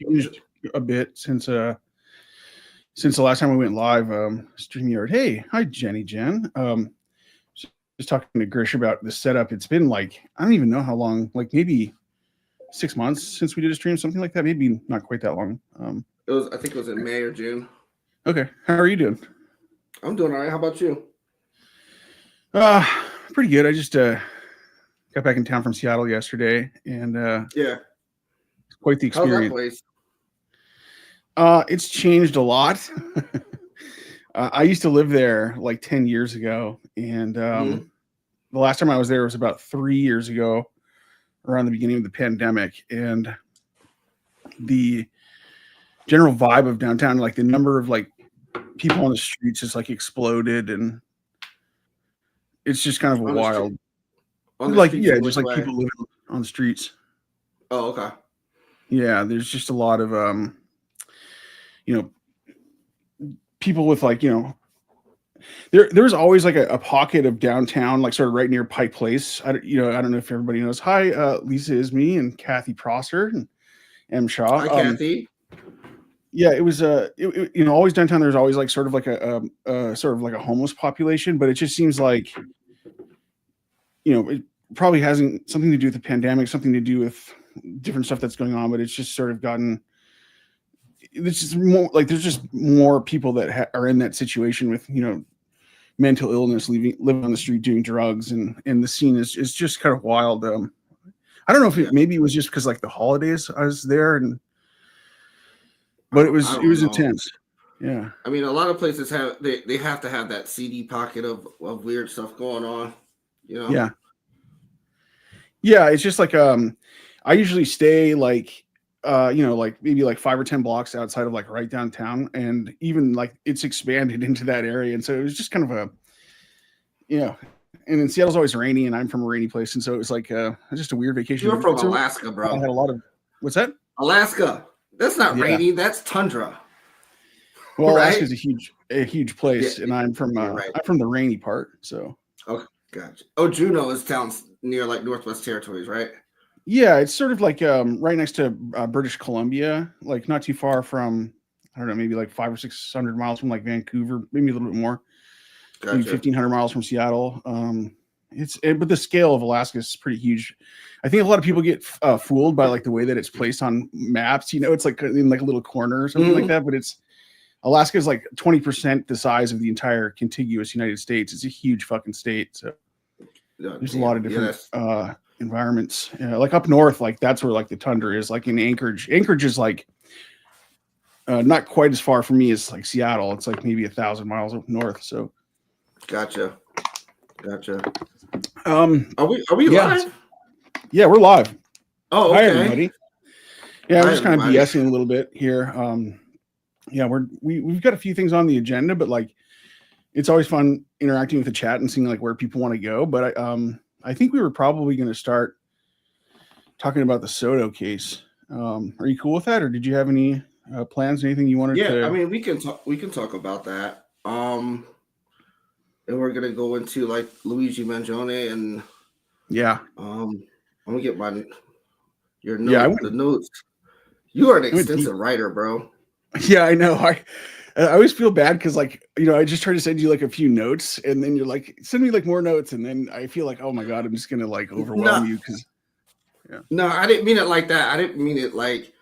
changed a bit since the last time we went live. StreamYard. Hey, hi Jenny Jen. Just talking to Grisch about the setup. It's been like, I don't even know how long, like maybe 6 months since we did a stream, something like that. Maybe not quite that long. I think it was in May or June. Okay, how are you doing? I'm doing all right. How about you? Pretty good. I just got back in town from Seattle yesterday, and yeah, it's quite the experience. How's that place? It's changed a lot. I used to live there like 10 years ago, and the last time I was there was about 3 years ago, around the beginning of the pandemic, and the general vibe of downtown, like the number of like people on the streets just like exploded, and it's just kind of a wild, like just like people living on the streets. Oh, okay. Yeah, there's just a lot of people with like, there's always like a pocket of downtown, like sort of right near Pike Place. I don't know if everybody knows. Hi, Lisa Isme and Kathy Prosser and M. Shaw. Hi, Kathy. Yeah, it was always downtown. There's always like sort of like a homeless population, but it just seems like, it probably hasn't something to do with the pandemic, something to do with different stuff that's going on, but it's just sort of gotten. It's just more like there's just more people that are in that situation with mental illness, living on the street, doing drugs, and the scene is just kind of wild. I don't know if maybe it was just because like the holidays I was there, but it was intense. Yeah, I mean, a lot of places have they have to have that seedy pocket of weird stuff going on. Yeah. It's just like I usually stay like. Like maybe like 5 or 10 blocks outside of like right downtown, and even like it's expanded into that area, and so it was just kind of and then Seattle's always rainy, and I'm from a rainy place, and so it was like just a weird vacation. You're from Alaska, bro. I had a lot of what's that? Alaska. That's not rainy. That's tundra. Well, right? Alaska's a huge place, and I'm from I'm from the rainy part. So gotcha. Oh, Juneau is down near like Northwest Territories, right? Yeah, it's sort of like right next to British Columbia, like not too far from, I don't know, maybe like 500 or 600 miles from like Vancouver, maybe a little bit more, maybe 1,500 miles from Seattle. But the scale of Alaska is pretty huge. I think a lot of people get fooled by like the way that it's placed on maps. It's like in like a little corner or something like that, but Alaska is like 20% the size of the entire contiguous United States. It's a huge fucking state. So there's a lot of different environments, like up north, like that's where like the tundra is, like in Anchorage is like not quite as far from me as like Seattle. It's like maybe 1,000 miles up north. So gotcha. Are we live? Yeah, we're live. Oh, okay. Hi everybody. Yeah, we're just kind of BSing a little bit here. We've got a few things on the agenda, but like it's always fun interacting with the chat and seeing like where people want to go. But I think we were probably going to start talking about the Soto case. Are you cool with that, or did you have any plans? Anything you wanted to? Yeah, I mean, we can talk about that. And we're gonna go into like Luigi Mangione and I'm gonna get your notes. The notes. You are an extensive writer, bro. Yeah, I know. I always feel bad because like, I just try to send you like a few notes, and then you're like, send me like more notes. And then I feel like, oh my God, I'm just going to like overwhelm you. No, I didn't mean it like that. I didn't mean it like,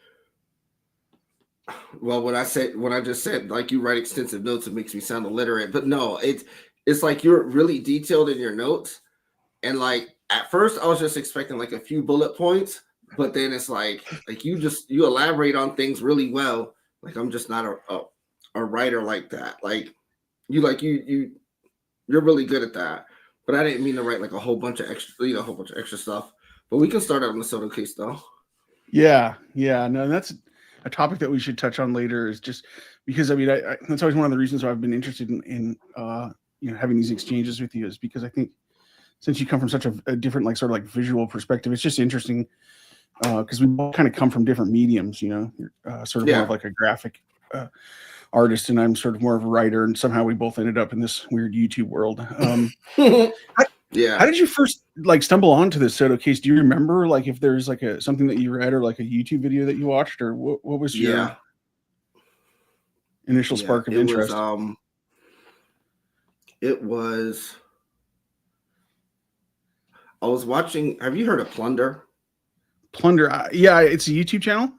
well, when I just said like you write extensive notes, it makes me sound illiterate, but no, it's like you're really detailed in your notes. And like, at first I was just expecting like a few bullet points, but then it's like you elaborate on things really well. Like I'm just not a writer like that. Like you're really good at that. But I didn't mean to write like a whole bunch of extra stuff. But we can start out on the Soto case though. Yeah. No, that's a topic that we should touch on later, is just because I mean that's always one of the reasons why I've been interested in having these exchanges with you, is because I think since you come from such a different like sort of like visual perspective, it's just interesting because we all kind of come from different mediums. You're sort of more of like a graphic artist, and I'm sort of more of a writer, and somehow we both ended up in this weird YouTube world. How did you first like stumble onto this Soto case, do you remember like if there's like something that you read or like a YouTube video that you watched, or what was your initial spark of interest? I was watching. Have you heard of Plunder? Plunder, yeah, it's a YouTube channel.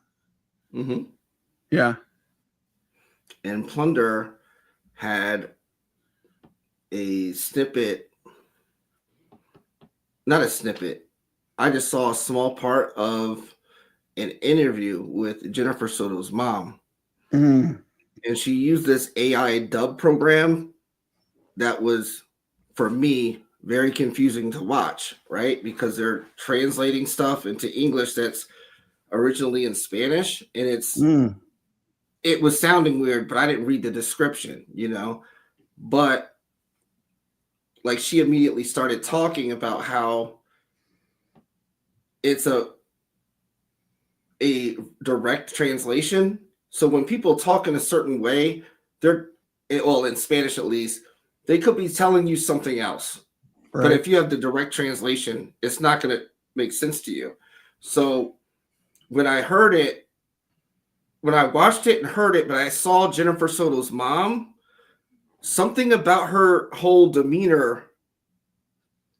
Mm-hmm. Yeah, and Plunder had a snippet. Not a snippet. I just saw a small part of an interview with Jennifer Soto's mom. Mm-hmm. And she used this AI dub program that was, for me, very confusing to watch, right? Because they're translating stuff into English that's originally in Spanish, and it was sounding weird, but I didn't read the description, But like she immediately started talking about how it's a direct translation. So when people talk in a certain way, in Spanish at least, they could be telling you something else. Right. But if you have the direct translation, it's not going to make sense to you. So when I watched it and heard it, but I saw Jennifer Soto's mom, something about her whole demeanor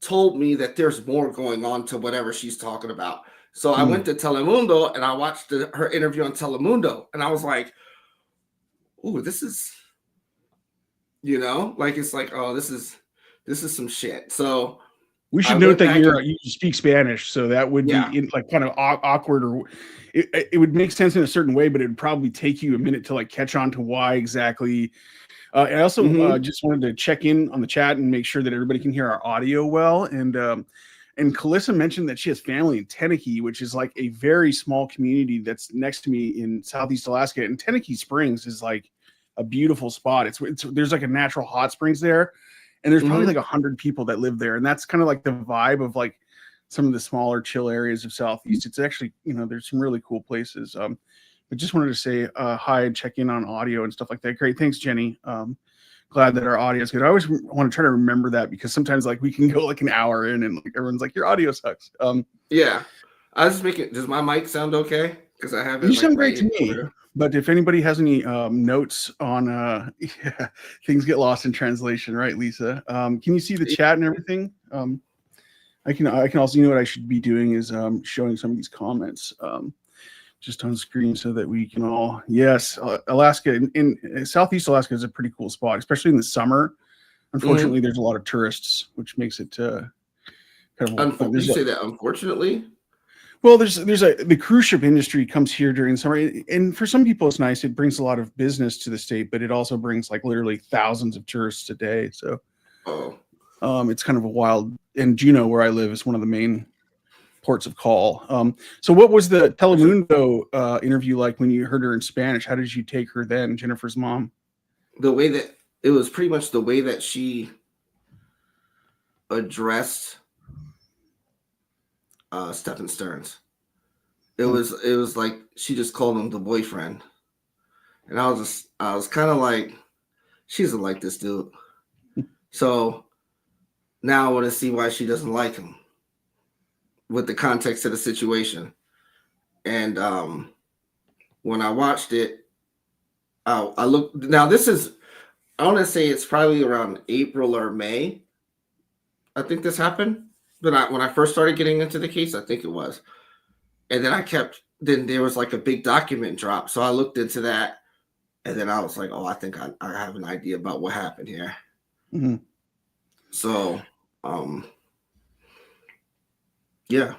told me that there's more going on to whatever she's talking about. So I went to Telemundo and I watched her interview on Telemundo, and I was like, "Ooh, this is, it's like, oh, this is some shit." So we should note that you speak Spanish, so that would be like kind of awkward, or it would make sense in a certain way, but it would probably take you a minute to like catch on to why exactly. I also just wanted to check in on the chat and make sure that everybody can hear our audio well. And Calissa mentioned that she has family in Teneke, which is like a very small community that's next to me in Southeast Alaska. And Teneke Springs is like a beautiful spot. There's like a natural hot springs there, and there's probably like 100 people that live there. And that's kind of like the vibe of like some of the smaller chill areas of Southeast. It's actually, there's some really cool places. But just wanted to say hi and check in on audio and stuff like that. Great. Thanks, Jenny. Glad that our audio is good. I always want to try to remember that, because sometimes like we can go like an hour in and like everyone's like, your audio sucks. Yeah. I was just making, does my mic sound okay? Because I have it. You sound great to me. But if anybody has any notes on things get lost in translation, right, Lisa? Can you see the chat and everything? I can also, what I should be doing is showing some of these comments just on screen so that we can all, Alaska in Southeast Alaska is a pretty cool spot, especially in the summer. Unfortunately, there's a lot of tourists, which makes it kind of. You say that unfortunately? Well, the cruise ship industry comes here during summer, and for some people it's nice. It brings a lot of business to the state, but it also brings like literally thousands of tourists a day. So, it's kind of a wild. And Juneau, where I live, is one of the main ports of call. So what was the Telemundo interview like when you heard her in Spanish? How did you take her then, Jennifer's mom? The way that it was pretty much the way that she addressed Stephen Stearns. It was like she just called him the boyfriend. And I was kind of like, she doesn't like this dude. So now I want to see why she doesn't like him, with the context of the situation. And when I watched it, I looked. Now this is, I want to say it's probably around April or May. I think this happened. But when I first started getting into the case, I think it was. And then there was like a big document drop. So I looked into that, and then I was like, oh, I think I have an idea about what happened here. Mm-hmm. So, yeah.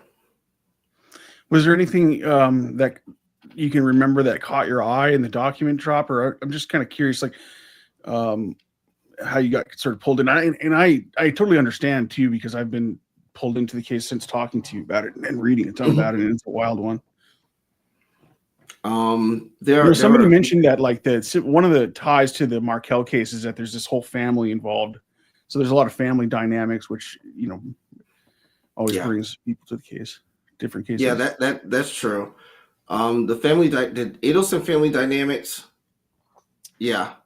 Was there anything that you can remember that caught your eye in the document drop? Or I'm just kind of curious, like how you got sort of pulled in. And I totally understand too, because I've been pulled into the case since talking to you about it and reading a ton about it, and it's a wild one. Somebody mentioned that like one of the ties to the Markel case is that there's this whole family involved. So there's a lot of family dynamics, which always brings people to the case. Different cases. Yeah, that's true. The Adelson family dynamics. Yeah,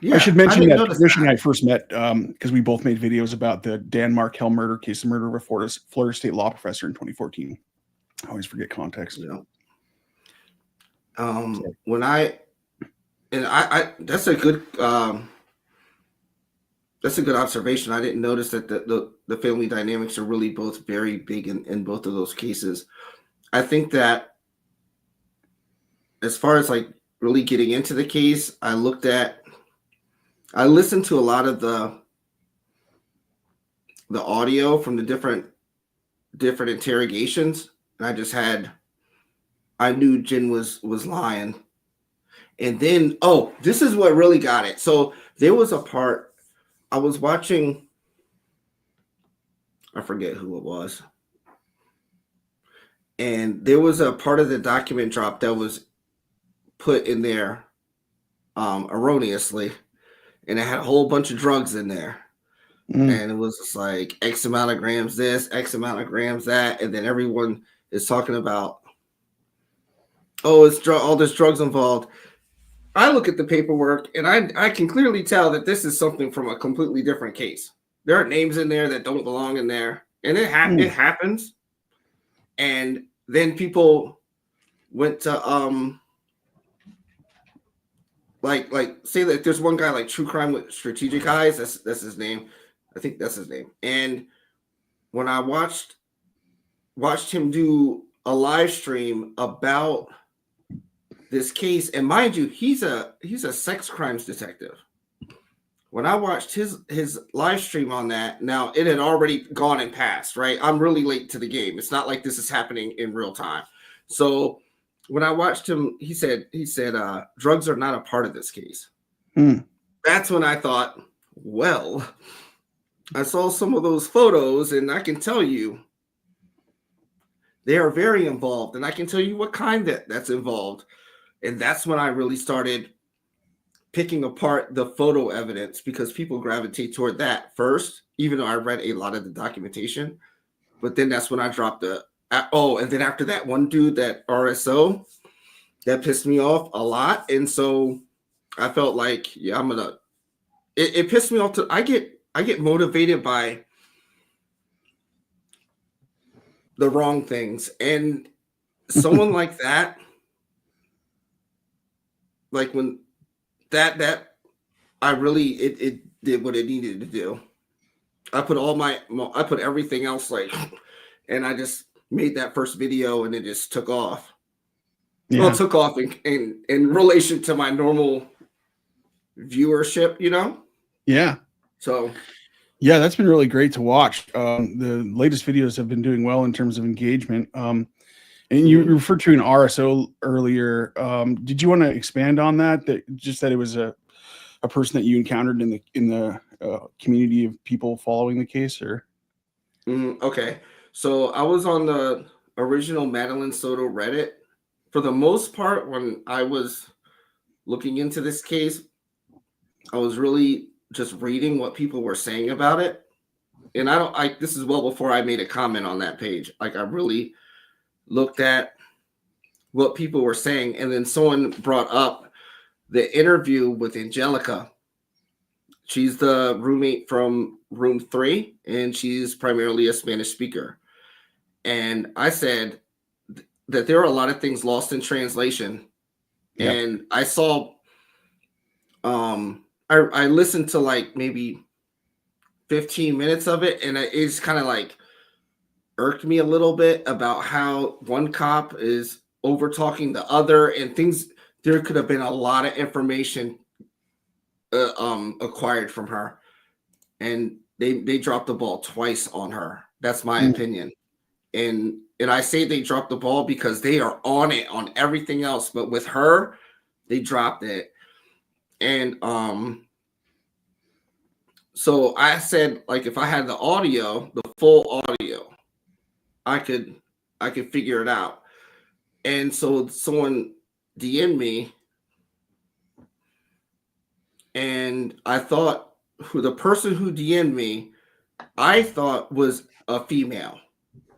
Yeah, I should mention that Grisch and I first met because we both made videos about the Dan Markell murder case, the murder of a Florida State law professor in 2014. I always forget context. Yeah. When I that's a good observation. I didn't notice that the family dynamics are really both very big in both of those cases. I think that as far as like really getting into the case, I listened to a lot of the audio from the different interrogations, and I knew Jin was lying. And then, this is what really got it. So there was a part I was watching, I forget who it was, and there was a part of the document drop that was put in there erroneously, and it had a whole bunch of drugs in there. And it was just like X amount of grams this, X amount of grams that, and then everyone is talking about, it's all this drugs involved. I look at the paperwork and I can clearly tell that this is something from a completely different case. There are names in there that don't belong in there, and it happens. And then people went to like say that there's one guy like True Crime with Strategic Eyes. That's his name. I think that's his name. And when I watched him do a live stream about this case, and mind you, he's a sex crimes detective. When I watched his live stream on that, now it had already gone and passed, right? I'm really late to the game. It's not like this is happening in real time. So when I watched him, he said drugs are not a part of this case. That's when I thought, well, I saw some of those photos, and I can tell you they are very involved, and I can tell you what kind that's involved. And that's when I really started picking apart the photo evidence, because people gravitate toward that first, even though I read a lot of the documentation. But then that's when I dropped and then after that, one dude, that RSO, that pissed me off a lot. And so I felt like, it pissed me off. I get motivated by the wrong things. And someone like that, like when that I really, it did what it needed to do. I put everything else and I just made that first video, and it just took off. Yeah. Well, it took off in relation to my normal viewership, Yeah. So, yeah, that's been really great to watch. The latest videos have been doing well in terms of engagement. And you referred to an RSO earlier. Did you want to expand on that? That it was a person that you encountered in the community of people following the case, or? Okay, so I was on the original Madeline Soto Reddit. For the most part, when I was looking into this case, I was really just reading what people were saying about it. And this is well before I made a comment on that page. Like, I really looked at what people were saying. And then someone brought up the interview with Angelica. She's the roommate from room 3, and she's primarily a Spanish speaker. And I said that there are a lot of things lost in translation. Yep. And I saw, I listened to like maybe 15 minutes of it, and it's kind of like irked me a little bit about how one cop is over talking the other, and things. There could have been a lot of information acquired from her, and they dropped the ball twice on her. That's my opinion. And I say they dropped the ball because they are on it on everything else, but with her, they dropped it. And so I said, like, if I had the audio, the full audio, I could figure it out. And so someone DM'd me, and I thought the person who DM'd me, I thought was a female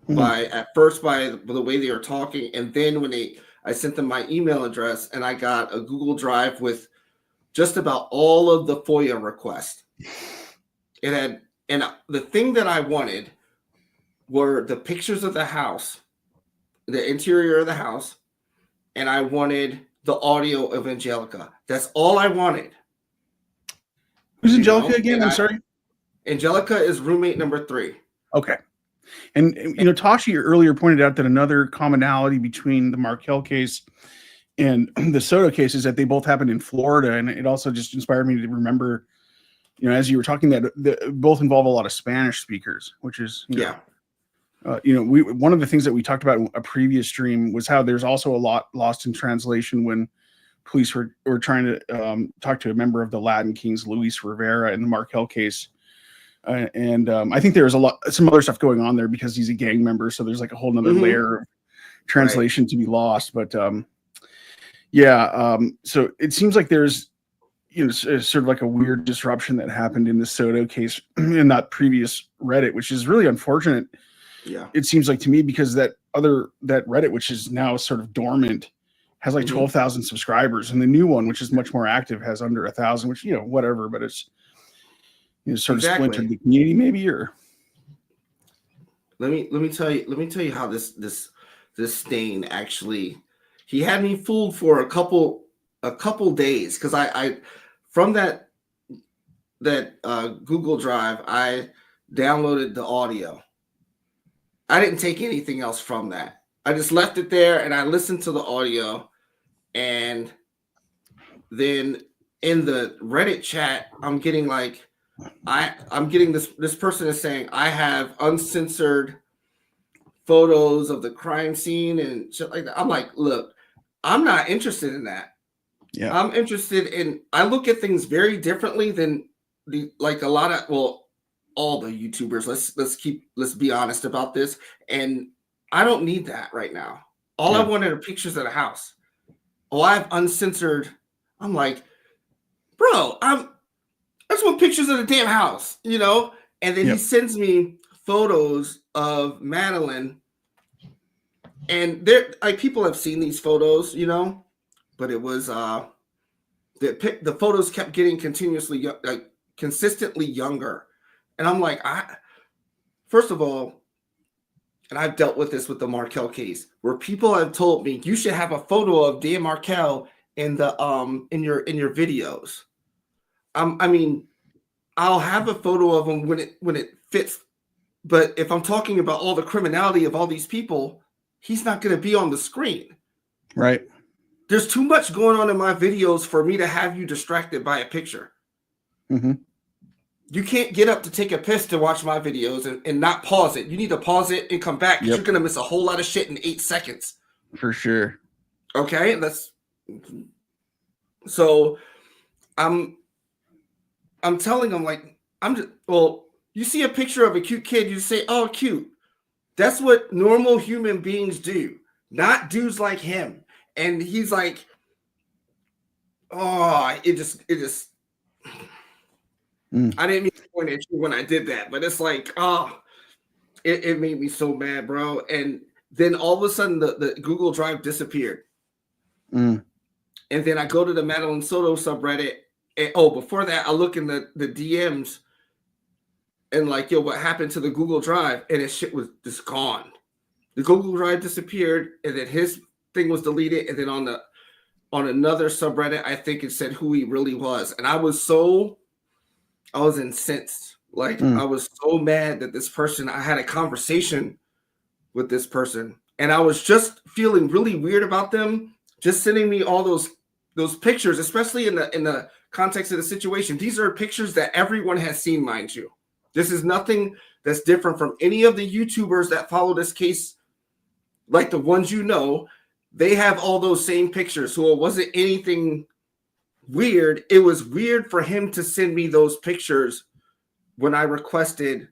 by the way they were talking. And then when I sent them my email address, and I got a Google Drive with just about all of the FOIA requests. It had, and the thing that I wanted were the pictures of the house, the interior of the house, and I wanted the audio of Angelica. That's all I wanted. Who's Angelica again? I'm sorry. Angelica is roommate number 3. Okay. And Tashi earlier pointed out that another commonality between the Markel case and the Soto case is that they both happened in Florida, and it also just inspired me to remember, as you were talking, that both involve a lot of Spanish speakers, which is one of the things that we talked about in a previous stream was how there's also a lot lost in translation when police were trying to talk to a member of the Latin Kings, Luis Rivera, in the Markel case. I think there's some other stuff going on there because he's a gang member. So there's like a whole nother layer of translation to be lost. But so it seems like there's, sort of like a weird disruption that happened in the Soto case in that previous Reddit, which is really unfortunate. Yeah. It seems like to me, because that Reddit, which is now sort of dormant, has like 12,000 subscribers, and the new one, which is much more active, has under 1,000, which, whatever, but it's, sort of splintered the community, maybe. Or let me tell you how this stain actually, he had me fooled for a couple days, because I from that Google Drive, I downloaded the audio. I didn't take anything else from that. I just left it there and I listened to the audio, and then in the Reddit chat, I'm getting like, I'm getting this person is saying, I have uncensored photos of the crime scene and shit like that. I'm like, look, I'm not interested in that. Yeah. I'm interested in, I look at things very differently than all the YouTubers. Let's be honest about this. And I don't need that right now. All I wanted are pictures of the house. Oh, I have uncensored. I'm like, bro, I just want pictures of the damn house, And then he sends me photos of Madeline, and people have seen these photos, but it was the photos kept getting consistently younger, and I'm like, first of all, and I've dealt with this with the Markel case, where people have told me you should have a photo of Dan Markel in the in your videos. I mean, I'll have a photo of him when it fits, but if I'm talking about all the criminality of all these people, he's not going to be on the screen. Right. There's too much going on in my videos for me to have you distracted by a picture. Mm-hmm. You can't get up to take a piss to watch my videos and not pause it. You need to pause it and come back, because you're going to miss a whole lot of shit in 8 seconds. For sure. Okay, so I'm telling them, like, you see a picture of a cute kid, you say, oh, cute. That's what normal human beings do, not dudes like him. And he's like, oh, it just I didn't mean to point at you when I did that, but it's like, oh, it made me so mad, bro. And then all of a sudden the Google Drive disappeared. And then I go to the Madeline Soto subreddit, and before that, I look in the DMs and like, yo, what happened to the Google Drive? And his shit was just gone. The Google Drive disappeared, and then his thing was deleted. And then on another subreddit, I think it said who he really was. And I was incensed. Like, I was so mad that this person, I had a conversation with this person, and I was just feeling really weird about them just sending me all those pictures, especially in the context of the situation. These are pictures that everyone has seen, mind you. This is nothing that's different from any of the YouTubers that follow this case, like the ones they have all those same pictures. So it wasn't anything weird. It was weird for him to send me those pictures when I requested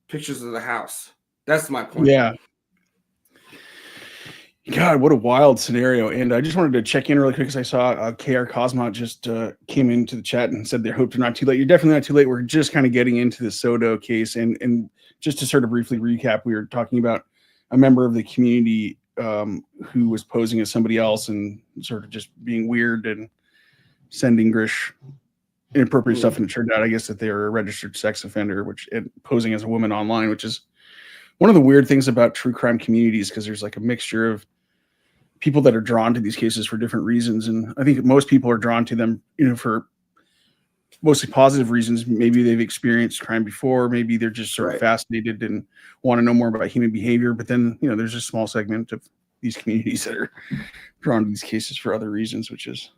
pictures of the house. That's my point. Yeah. God, what a wild scenario. And I just wanted to check in really quick, because I saw KR Cosmot just came into the chat and said they hope they're not too late. You're definitely not too late. We're just kind of getting into the Soto case. And just to sort of briefly recap, we were talking about a member of the community who was posing as somebody else and sort of just being weird and sending Grisch inappropriate stuff, and it turned out, I guess, that they were a registered sex offender, which posing as a woman online, which is one of the weird things about true crime communities, because there's like a mixture of people that are drawn to these cases for different reasons, and I think most people are drawn to them, for mostly positive reasons. Maybe they've experienced crime before, maybe they're just sort of fascinated and want to know more about human behavior. But then, there's a small segment of these communities that are drawn to these cases for other reasons, which is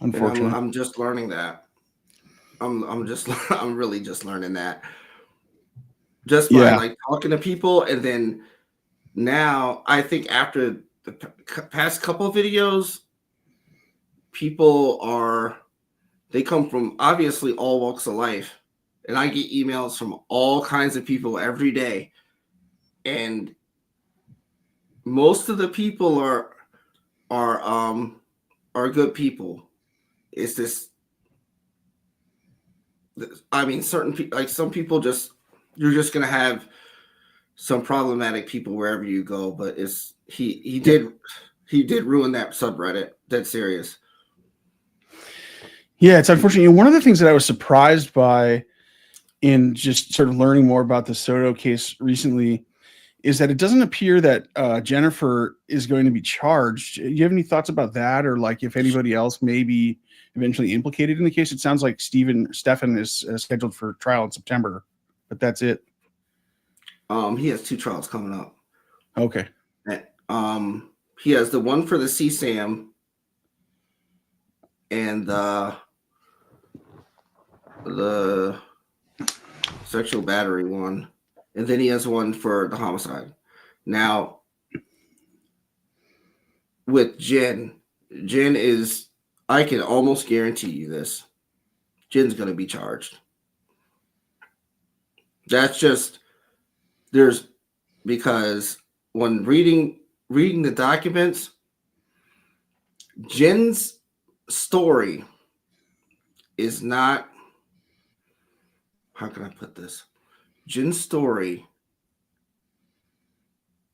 unfortunate. I'm just learning that. I'm really just learning that. Just by like talking to people, and then now I think after the past couple of videos, they come from obviously all walks of life, and I get emails from all kinds of people every day, and most of the people are good people. It's this. I mean, certain people, like some people, you're just gonna have some problematic people wherever you go. But he did ruin that subreddit. That's serious. Yeah, it's unfortunate. One of the things that I was surprised by in just sort of learning more about the Soto case recently is that it doesn't appear that Jennifer is going to be charged. Do you have any thoughts about that, or like if anybody else may be eventually implicated in the case? It sounds like Stefan is scheduled for trial in September, but that's it. He has 2 trials coming up. Okay. He has the one for the CSAM and the sexual battery one, and then he has one for the homicide. Now, with Jin is, I can almost guarantee you this, Jin's going to be charged. That's just, because when reading the documents, Jin's story is not, how can I put this? Jin's story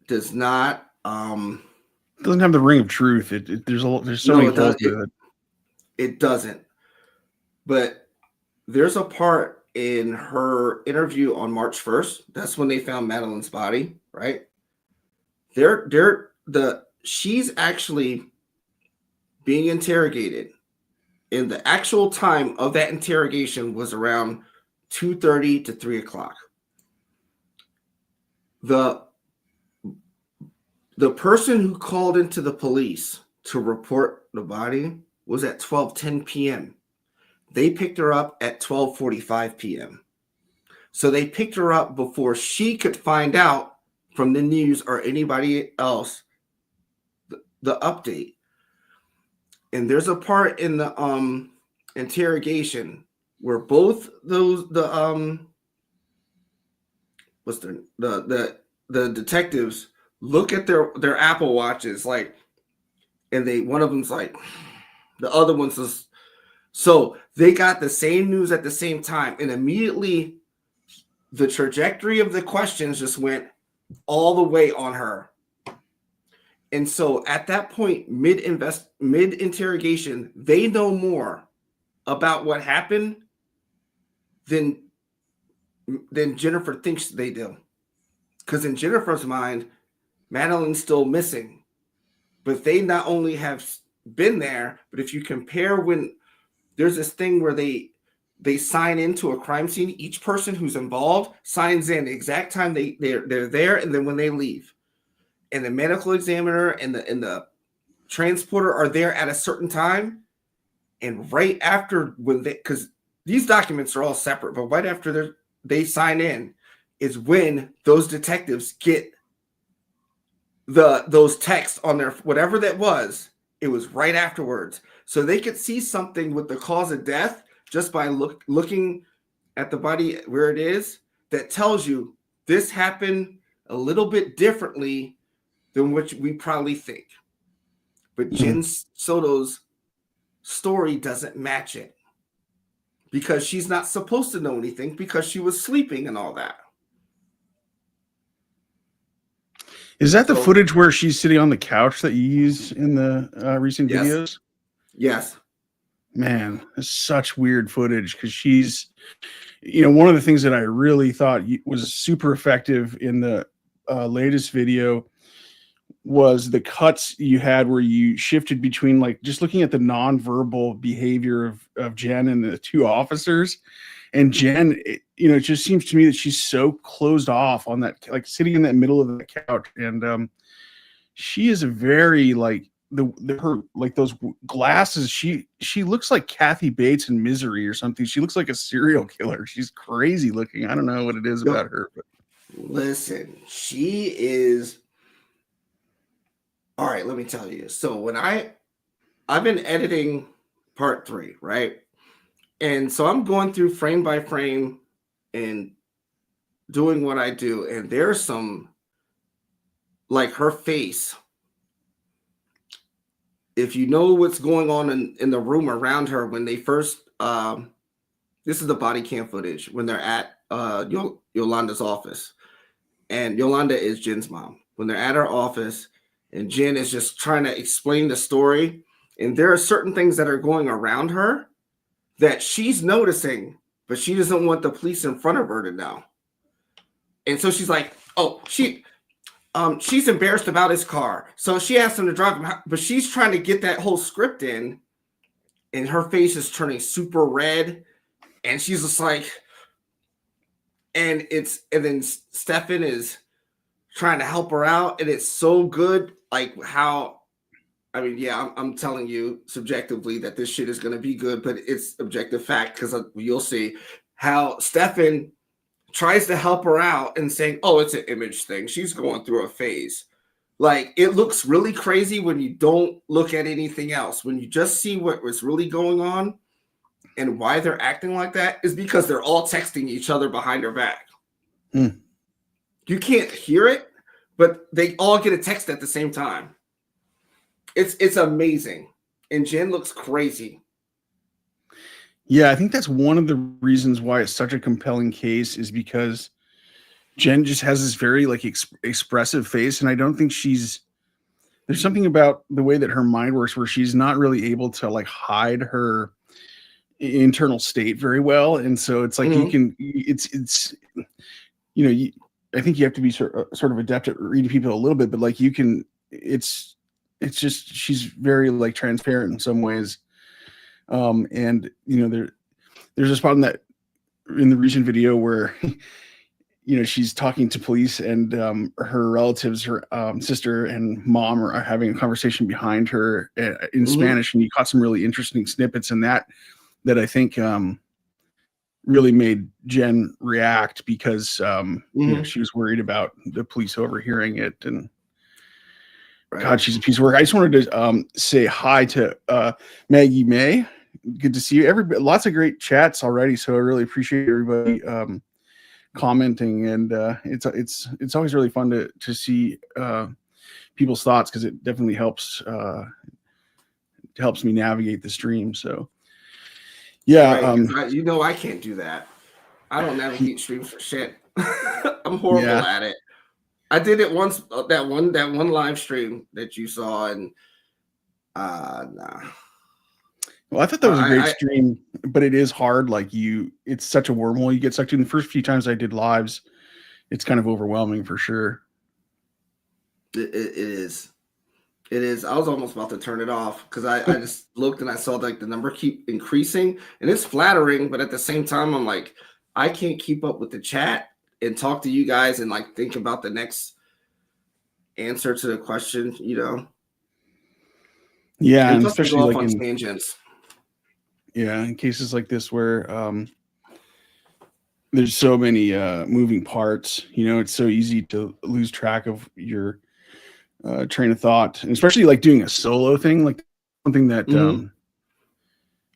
does not doesn't have the ring of truth. There's so many holes to it. It doesn't. But there's a part in her interview on March 1st. That's when they found Madeline's body, right? She's actually being interrogated, and the actual time of that interrogation was around 2:30 to 3 o'clock. The person who called into the police to report the body was at 12:10 p.m. They picked her up at 12:45 p.m. So they picked her up before she could find out from the news or anybody else the update. And there's a part in the interrogation where both those the detectives look at their Apple watches, like, and one of them's like, the other one says, so they got the same news at the same time, and immediately the trajectory of the questions just went all the way on her. And so at that point, mid interrogation, they know more about what happened than Jennifer thinks they do. Because in Jennifer's mind, Madeline's still missing. But they not only have been there, but if you compare, when there's this thing where they sign into a crime scene, each person who's involved signs in the exact time they're there, and then when they leave. And the medical examiner and the transporter are there at a certain time. And right after, because these documents are all separate, but right after they sign in is when those detectives get those texts on their, whatever that was, it was right afterwards. So they could see something with the cause of death just by looking at the body where it is, that tells you this happened a little bit differently than what we probably think. But Jin SoDo's story doesn't match it, because she's not supposed to know anything because she was sleeping and all that. Is that the footage where she's sitting on the couch that you use in the recent videos? Yes. Man, it's such weird footage because she's, one of the things that I really thought was super effective in the latest video was the cuts you had where you shifted between like just looking at the nonverbal behavior of Jen and the two officers. And Jen, it just seems to me that she's so closed off on that, like sitting in that middle of the couch. And she is a very like her like those glasses. She looks like Kathy Bates in Misery or something. She looks like a serial killer. She's crazy looking. I don't know what it is about her. But listen, she is. All right, let me tell you. So when I've been editing part 3, right? And so I'm going through frame by frame and doing what I do. And there's some, like her face. If you know what's going on in the room around her when they first, this is the body cam footage when they're at Yolanda's office. And Yolanda is Jin's mom. When they're at her office, and Jin is just trying to explain the story. And there are certain things that are going around her that she's noticing, but she doesn't want the police in front of her to know. And so she's like, oh, she's embarrassed about his car. So she asked him to drive him out, but she's trying to get that whole script in. And her face is turning super red. And she's just like, and then Stefan is trying to help her out. And it's so good. Like how, I mean, yeah, I'm telling you subjectively that this shit is going to be good, but it's objective fact because you'll see how Stefan tries to help her out and saying, oh, it's an image thing. She's going through a phase. Like it looks really crazy when you don't look at anything else. When you just see what was really going on and why they're acting like that is because they're all texting each other behind her back. Mm. You can't hear it, but they all get a text at the same time. It's amazing. And Jen looks crazy. Yeah, I think that's one of the reasons why it's such a compelling case is because Jen just has this very like expressive face. And I don't think there's something about the way that her mind works where she's not really able to like hide her internal state very well. And so it's like you can, I think you have to be sort of adept at reading people a little bit, but like you can, it's just, she's very like transparent in some ways. And there's a spot in the recent video where, she's talking to police and her relatives, her sister and mom are having a conversation behind her in Spanish. And you caught some really interesting snippets in that I think really made Jen react because she was worried about the police overhearing it. And God, she's a piece of work. I just wanted to say hi to Maggie May. Good to see you. Lots of great chats already, so I really appreciate everybody commenting. And it's always really fun to see people's thoughts because it definitely helps me navigate the stream. So yeah, right. I can't do that. I don't navigate streams for shit. I'm horrible at it. I did it once, that one live stream that you saw, and nah. Well, I thought that was a great stream, but it is hard. Like it's such a wormhole you get sucked in. The first few times I did lives, it's kind of overwhelming for sure. It is. It is. I was almost about to turn it off because I just looked and I saw like the number keep increasing, and it's flattering, but at the same time, I'm like, I can't keep up with the chat and talk to you guys and like think about the next answer to the question, Yeah, and especially like on tangents. Yeah, in cases like this where there's so many moving parts, it's so easy to lose track of your train of thought, and especially like doing a solo thing, like something that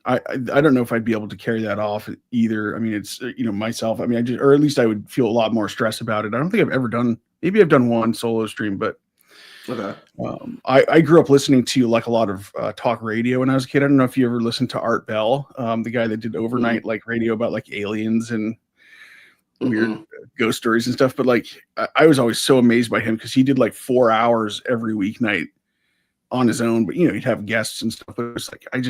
I don't know if I'd be able to carry that off either. I mean, it's myself. I mean, or at least I would feel a lot more stress about it. I don't think I've ever done. Maybe I've done one solo stream, but okay. I grew up listening to like a lot of talk radio when I was a kid. I don't know if you ever listened to Art Bell, the guy that did overnight like radio about like aliens and weird ghost stories and stuff. But like I was always so amazed by him because he did like 4 hours every weeknight on his own. But he'd have guests and stuff. But it's like I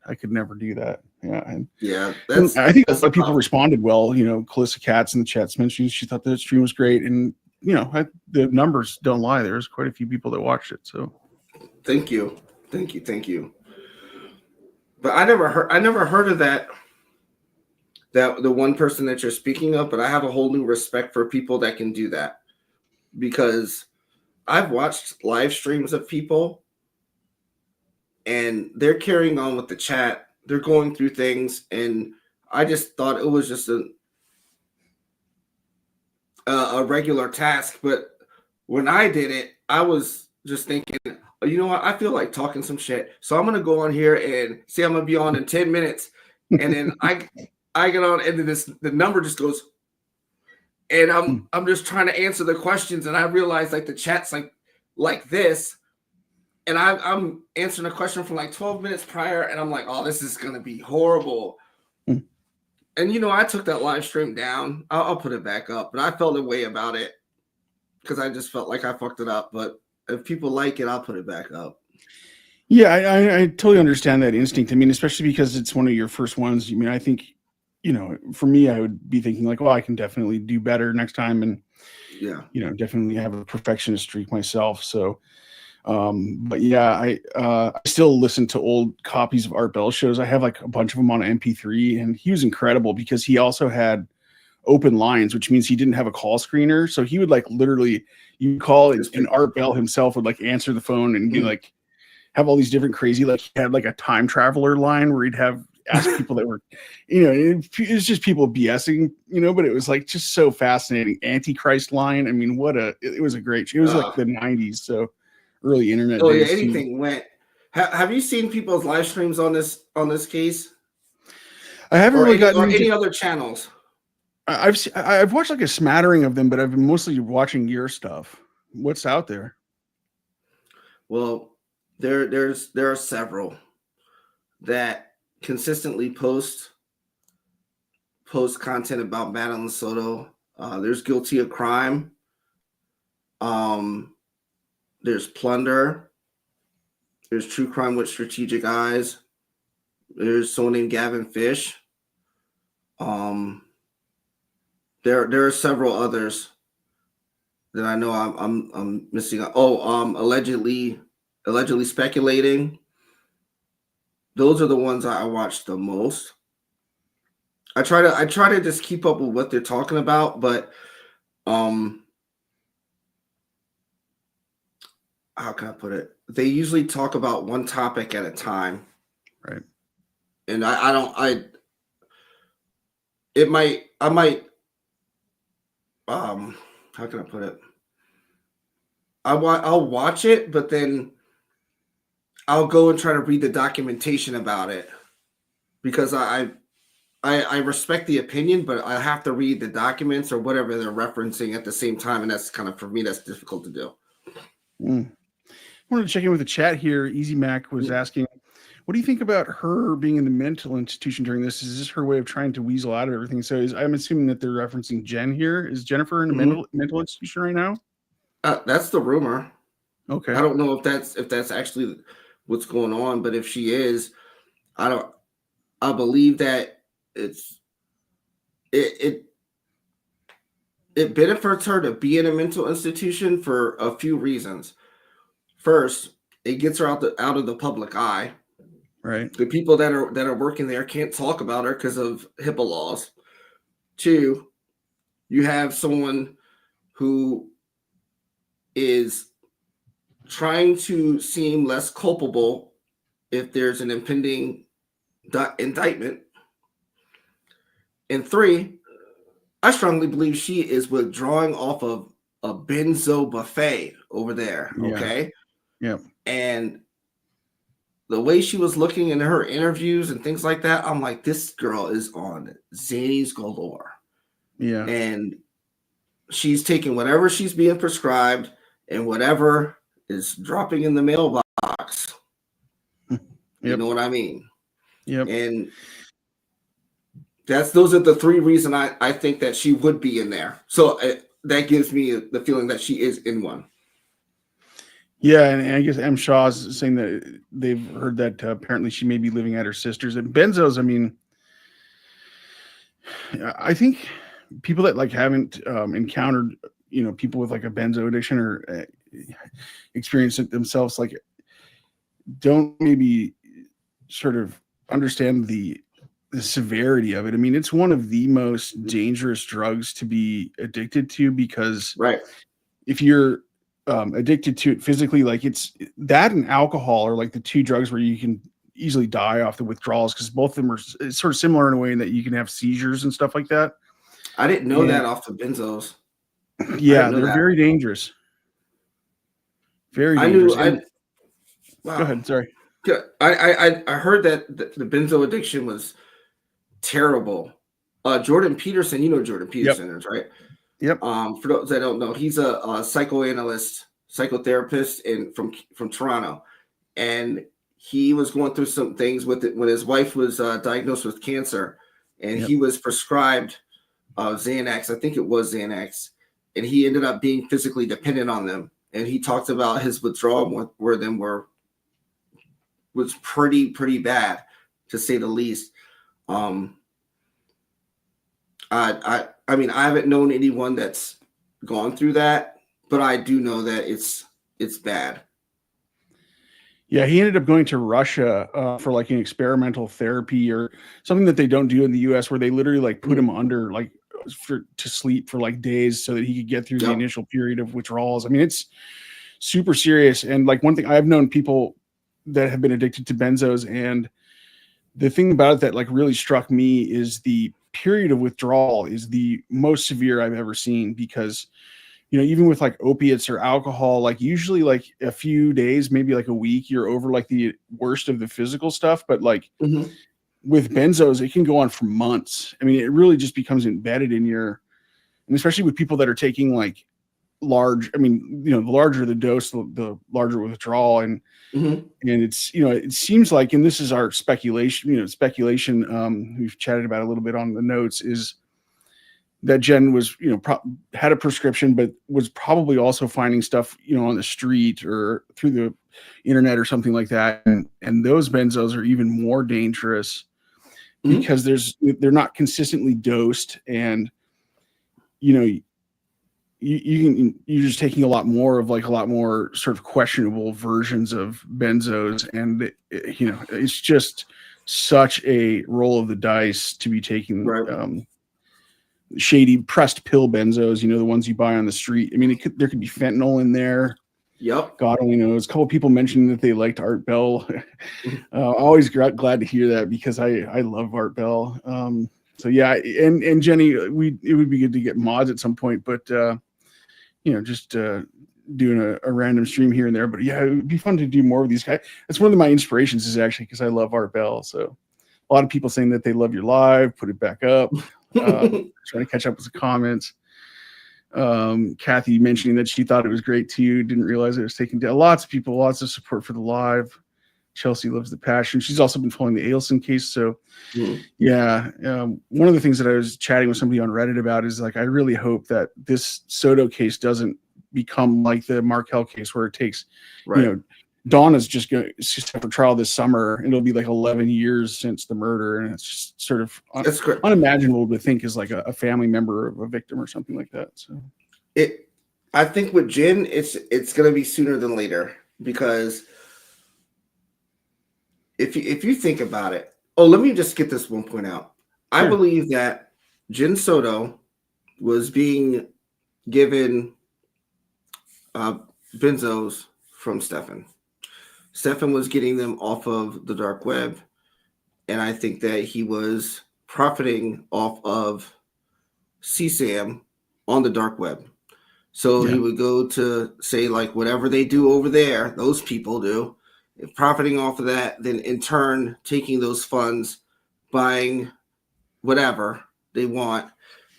I could never do that. Yeah. And I think a lot of people responded well. You know, Calissa Katz in the chat mentioned she thought the stream was great, and you know, the numbers don't lie. There's quite a few people that watched it. So, thank you. But I never heard of that the one person that you're speaking of. But I have a whole new respect for people that can do that, because I've watched live streams of people and they're carrying on with the chat. They're going through things, and I just thought it was just a regular task. But when I did it, I was just thinking, you know what? I feel like talking some shit, so I'm gonna go on here and say I'm gonna be on in 10 minutes, and then I get on, and then the number just goes, and I'm just trying to answer the questions, and I realize like the chat's like this. And I'm answering a question from like 12 minutes prior, and I'm like, oh, this is going to be horrible. And, you know, I took that live stream down. I'll put it back up. But I felt a way about it because I just felt like I fucked it up. But if people like it, I'll put it back up. Yeah, I totally understand that instinct. I mean, especially because it's one of your first ones. I mean, I think, you know, for me, I would be thinking like, well, I can definitely do better next time. And, you know, definitely have a perfectionist streak myself. So, but yeah, I still listen to old copies of Art Bell shows. I have like a bunch of them on MP3, and he was incredible because he also had open lines, which means he didn't have a call screener. So he would like literally, you call and Art Bell himself would like answer the phone and be like, have all these different crazy, like he had like a time traveler line where he'd have ask people that were, you know, it was just people BSing, you know, but it was like just so fascinating. Antichrist line. I mean, it was a great show. It was like the 90s. So early internet days. Yeah, anything went. Have you seen people's live streams on this case? I haven't really gotten any other channels. I've watched like a smattering of them, but I've been mostly watching your stuff. What's out there? Well, there are several that consistently post content about Madeline Soto. There's Guilty of Crime. There's Plunder. There's True Crime with Strategic Eyes. There's someone named Gavin Fish. There are several others that I know I'm missing. Allegedly Speculating. Those are the ones I watch the most. I try to just keep up with what they're talking about, but how can I put it? They usually talk about one topic at a time. Right. And I how can I put it? I'll watch it, but then I'll go and try to read the documentation about it, because I respect the opinion, but I have to read the documents or whatever they're referencing at the same time. And that's kind of, for me, that's difficult to do. I wanted to check in with the chat here. Easy Mac was asking, what do you think about her being in the mental institution during this? Is this her way of trying to weasel out of everything? So I'm assuming that they're referencing Jen here. Is Jennifer in a mental institution right now? That's the rumor. Okay. I don't know if that's actually what's going on, but if she is, I believe that it benefits her to be in a mental institution for a few reasons. First, it gets her out of the public eye. Right. The people that are working there can't talk about her because of HIPAA laws. Two, you have someone who is trying to seem less culpable if there's an impending indictment. And three, I strongly believe she is withdrawing off of a Benzo buffet over there. Okay. Yeah. And the way she was looking in her interviews and things like that, I'm like, this girl is on Zanies galore. Yeah. And she's taking whatever she's being prescribed and whatever is dropping in the mailbox. You know what I mean? Yep. And those are the three reasons I think that she would be in there. So that gives me the feeling that she is in one. Yeah, and I guess M. Shaw is saying that they've heard that apparently she may be living at her sister's. And benzos, I mean, I think people that like haven't encountered, people with like a benzo addiction or experienced it themselves, like don't maybe sort of understand the severity of it. I mean, it's one of the most dangerous drugs to be addicted to because Right. if you're addicted to it physically, like it's that and alcohol are like the two drugs where you can easily die off the withdrawals because both of them are sort of similar in a way in that you can have seizures and stuff like that. I didn't know that off the benzos. Yeah, they're very dangerous. Very dangerous. Wow. Go ahead. Sorry. I heard that the benzo addiction was terrible. Jordan Peterson, Jordan Peterson is, right? Yep. For those that don't know, he's a psychoanalyst, psychotherapist from Toronto, and he was going through some things with it when his wife was diagnosed with cancer, and he was prescribed Xanax. I think it was Xanax, and he ended up being physically dependent on them. And he talked about his withdrawal was pretty bad, to say the least. I mean, I haven't known anyone that's gone through that, but I do know that it's bad. Yeah, he ended up going to Russia for like an experimental therapy or something that they don't do in the US, where they literally like put him under like to sleep for like days so that he could get through the initial period of withdrawals. I mean, it's super serious. And like one thing, I've known people that have been addicted to benzos, and the thing about it that like really struck me is the period of withdrawal is the most severe I've ever seen, because even with like opiates or alcohol, like usually like a few days, maybe like a week, you're over like the worst of the physical stuff. But like with benzos, it can go on for months. I mean, it really just becomes embedded in and especially with people that are taking like large, I mean, the larger the dose, the larger withdrawal. And it's, it seems like, and this is our speculation, we've chatted about a little bit on the notes, is that Jen was, had a prescription, but was probably also finding stuff, on the street or through the internet or something like that. And those benzos are even more dangerous because they're not consistently dosed, and, you're just taking a lot more sort of questionable versions of benzos. And, it's just such a roll of the dice to be taking, shady pressed pill benzos, the ones you buy on the street. I mean, there could be fentanyl in there. Yep. God only knows. A couple of people mentioned that they liked Art Bell. Always glad to hear that, because I love Art Bell. So yeah, and Jenny, it would be good to get mods at some point, but just doing a random stream here and there. But yeah, it would be fun to do more with these guys. That's one of my inspirations, is actually because I love Art Bell. So a lot of people saying that they love your live, put it back up. Trying to catch up with the comments. Kathy mentioning that she thought it was great too, didn't realize it was taken down. Lots of people, lots of support for the live. Chelsea loves the passion. She's also been following the Ailson case. So yeah, one of the things that I was chatting with somebody on Reddit about is like, I really hope that this Soto case doesn't become like the Markel case, where it takes, Donna's just going to set for trial this summer, and it'll be like 11 years since the murder. And it's just sort of unimaginable to think is like a family member of a victim or something like that. So I think with Jin, it's going to be sooner than later, because if you think about it, let me just get this one point out. Sure. I believe that Jin SoDo was being given benzos from Stefan. Stefan was getting them off of the dark web, and I think that he was profiting off of CSAM on the dark web. So he would go to say, like, whatever they do over there, those people do, profiting off of that, then in turn taking those funds, buying whatever they want,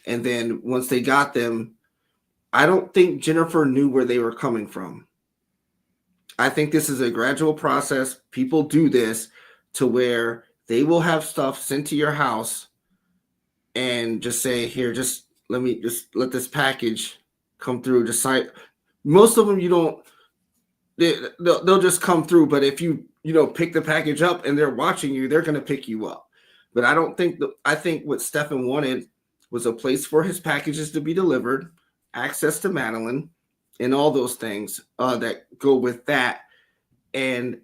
and then once they got them, I don't think Jennifer knew where they were coming from. I think this is a gradual process. People do this to where they will have stuff sent to your house and just say, here, just let this package come through. Just sign. Most of them, you don't they'll just come through. But if you pick the package up and they're watching you, they're going to pick you up. But I don't think I think what Stefan wanted was a place for his packages to be delivered, access to Madeline, and all those things that go with that. And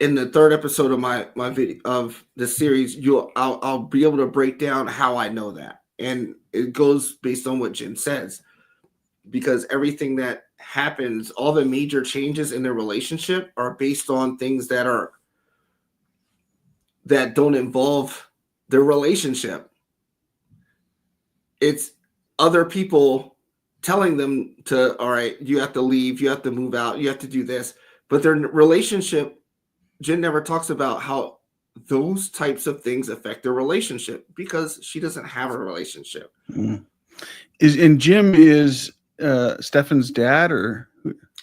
in the third episode of my video of the series, I'll be able to break down how I know that, and it goes based on what Jin says, because everything that happens, all the major changes in their relationship are based on things that don't involve their relationship. It's other people telling them to, all right, you have to leave, you have to move out, you have to do this, but their relationship, Jin never talks about how those types of things affect their relationship, because she doesn't have a relationship. And Jim is Stefan's dad, or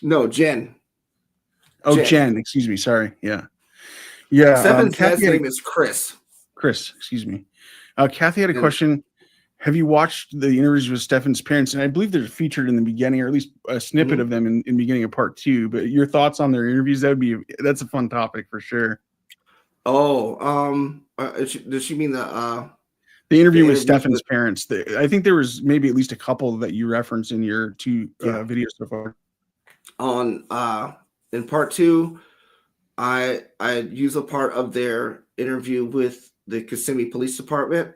no, Jen. Oh, Jen. Excuse me. Sorry. Yeah. Stefan's dad's name is Chris. Chris. Excuse me. Kathy had a question. Have you watched the interviews with Stefan's parents? And I believe they're featured in the beginning, or at least a snippet of them in beginning of part 2. But your thoughts on their interviews? That's a fun topic for sure. Oh, does she mean the interview with Stefan's parents? I think there was maybe at least a couple that you referenced in your 2 videos so far. In part 2, I use a part of their interview with the Kissimmee Police Department,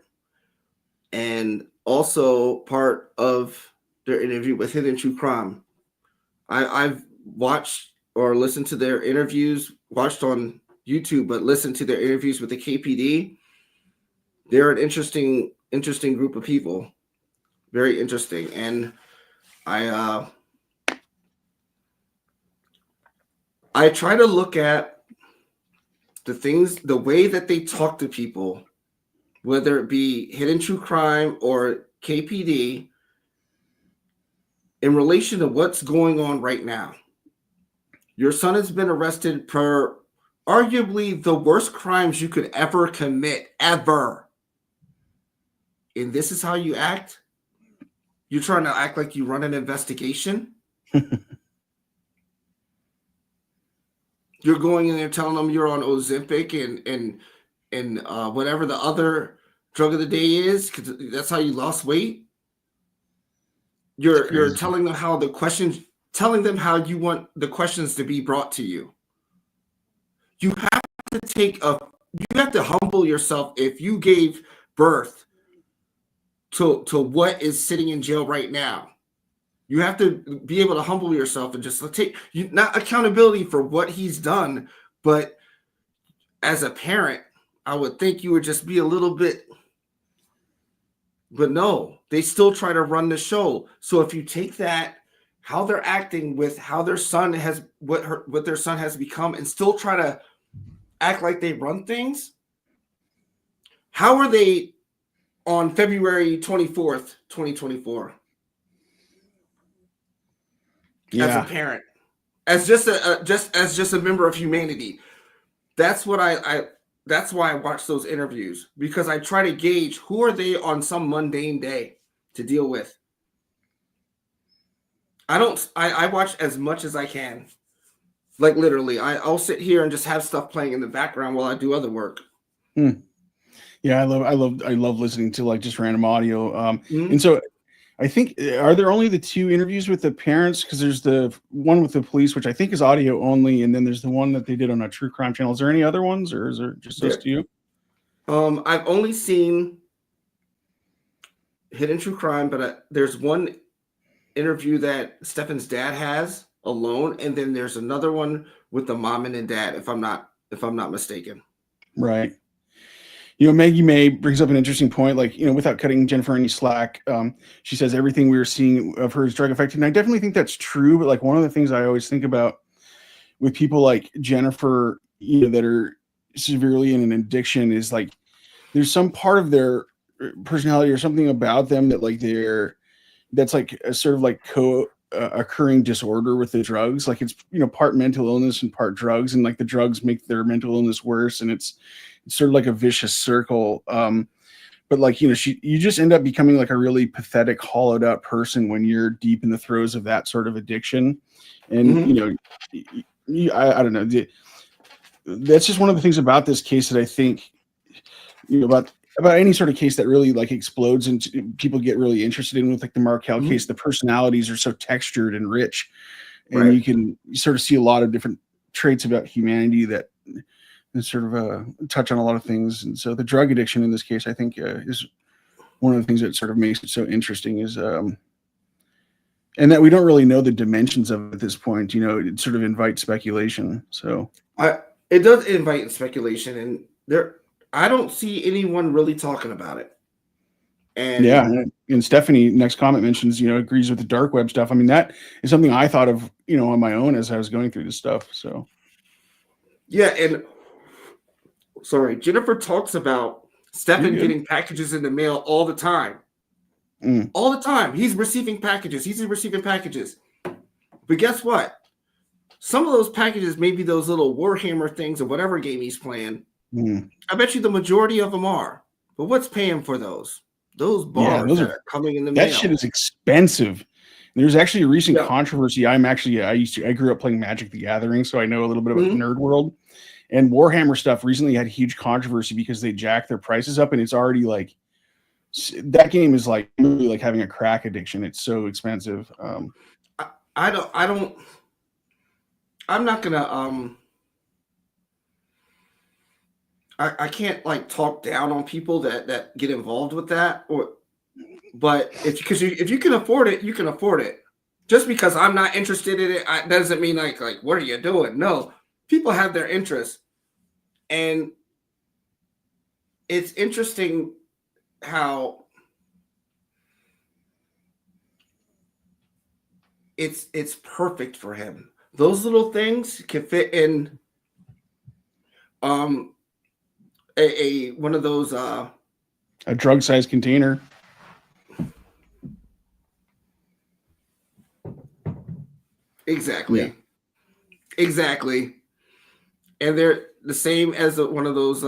and also part of their interview with Hidden True Crime. I've watched or listened to their interviews, watched on YouTube, but listened to their interviews with the KPD. They're an interesting group of people. Very interesting. And I try to look at the way that they talk to people, whether it be Hidden True Crime or KPD, in relation to what's going on right now. Your son has been arrested for arguably the worst crimes you could ever commit, ever. And this is how you act? You're trying to act like you run an investigation? You're going in there telling them you're on Ozempic and whatever the other drug of the day is, because that's how you lost weight. You're telling them how you want the questions to be brought to you. You have to humble yourself. If you gave birth to what is sitting in jail right now, you have to be able to humble yourself and just take not accountability for what he's done, but as a parent, I would think you would just be a little bit. But no, they still try to run the show. So if you take that, how they're acting with how their son has what their son has become, and still try to act like they run things, how are they on February 24th, 2024? As a parent, as just a member of humanity. That's what that's why I watch those interviews, because I try to gauge who are they on some mundane day to deal with. I watch as much as I can. Like literally, I'll sit here and just have stuff playing in the background while I do other work. Yeah, I love listening to like just random audio. And so I think, are there only the 2 interviews with the parents? Because there's the one with the police, which I think is audio only, and then there's the one that they did on a true crime channel. Is there any other ones, or is there just those 2? I've only seen Hidden True Crime, but there's one interview that Stefan's dad has alone, and then there's another one with the mom and the dad, if I'm not mistaken. Right. Maggie May brings up an interesting point, like, without cutting Jennifer any slack, she says everything we were seeing of her is drug affected. And I definitely think that's true. But like, one of the things I always think about with people like Jennifer, that are severely in an addiction, is like, there's some part of their personality or something about them that like that's like a sort of like occurring disorder with the drugs. Like it's, part mental illness and part drugs. And like the drugs make their mental illness worse. And it's sort of like a vicious circle. but like, you just end up becoming like a really pathetic, hollowed out person when you're deep in the throes of that sort of addiction. And, I don't know. That's just one of the things about this case that I think, about any sort of case that really like explodes and people get really interested in, with like the Markel case. The personalities are so textured and rich, and you sort of see a lot of different traits about humanity that sort of touch on a lot of things. And so the drug addiction in this case, I think, is one of the things that sort of makes it so interesting, is and that we don't really know the dimensions of it at this point. It sort of invites speculation. So it does invite speculation, and I don't see anyone really talking about it. And Stephanie, next comment mentions, agrees with the dark web stuff. I mean, that is something I thought of, on my own as I was going through this stuff. So yeah, and sorry, Jennifer talks about Stefan getting packages in the mail all the time. All the time. He's receiving packages. But guess what? Some of those packages may be those little Warhammer things or whatever game he's playing. I bet you the majority of them are. But what's paying for those? Those bars that are coming in the mail. That shit is expensive. There's actually a recent controversy. I grew up playing Magic the Gathering, so I know a little bit about the nerd world. And Warhammer stuff recently had a huge controversy because they jacked their prices up, and it's already like, that game is like really like having a crack addiction. It's so expensive. I'm not gonna I can't like talk down on people that get involved with that, but if you can afford it, you can afford it. Just because I'm not interested in it, doesn't mean like what are you doing? No, people have their interests, and it's interesting how it's perfect for him. Those little things can fit in a one of those a drug sized container. Exactly. And they're the same as one of those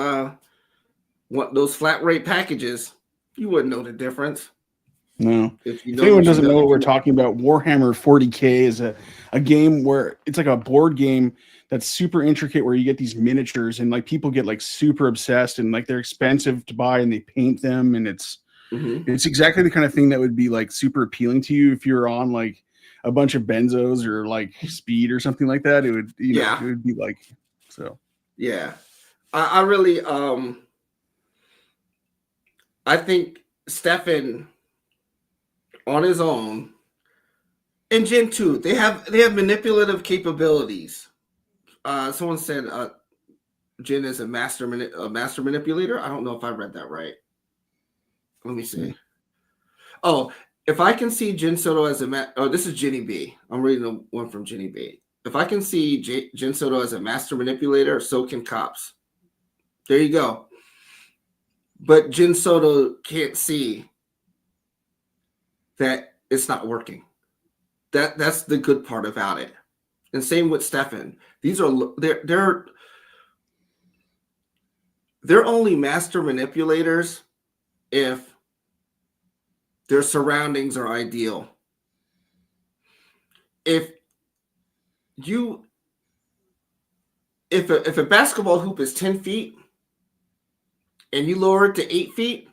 flat rate packages. You wouldn't know the difference. No. If anyone doesn't know what we're talking about, Warhammer 40K is a game where it's like a board game that's super intricate, where you get these miniatures, and like people get like super obsessed, and like they're expensive to buy, and they paint them, and it's exactly the kind of thing that would be like super appealing to you if you're on like a bunch of benzos or like speed or something like that. It would it would be like, so I really I think Stefan on his own, and Jin too, they have manipulative capabilities. Someone said Jin is a master manipulator. I don't know if I read that right. Let me see. Oh, if I can see Jin SoDo as this is Jenny B. I'm reading the one from Jenny B. If I can see Jin SoDo as a master manipulator, so can cops. There you go. But Jin SoDo can't see that it's not working. That's the good part about it. And same with Stefan. These are they're only master manipulators if their surroundings are ideal. If a basketball hoop is 10 feet and you lower it to 8 feet,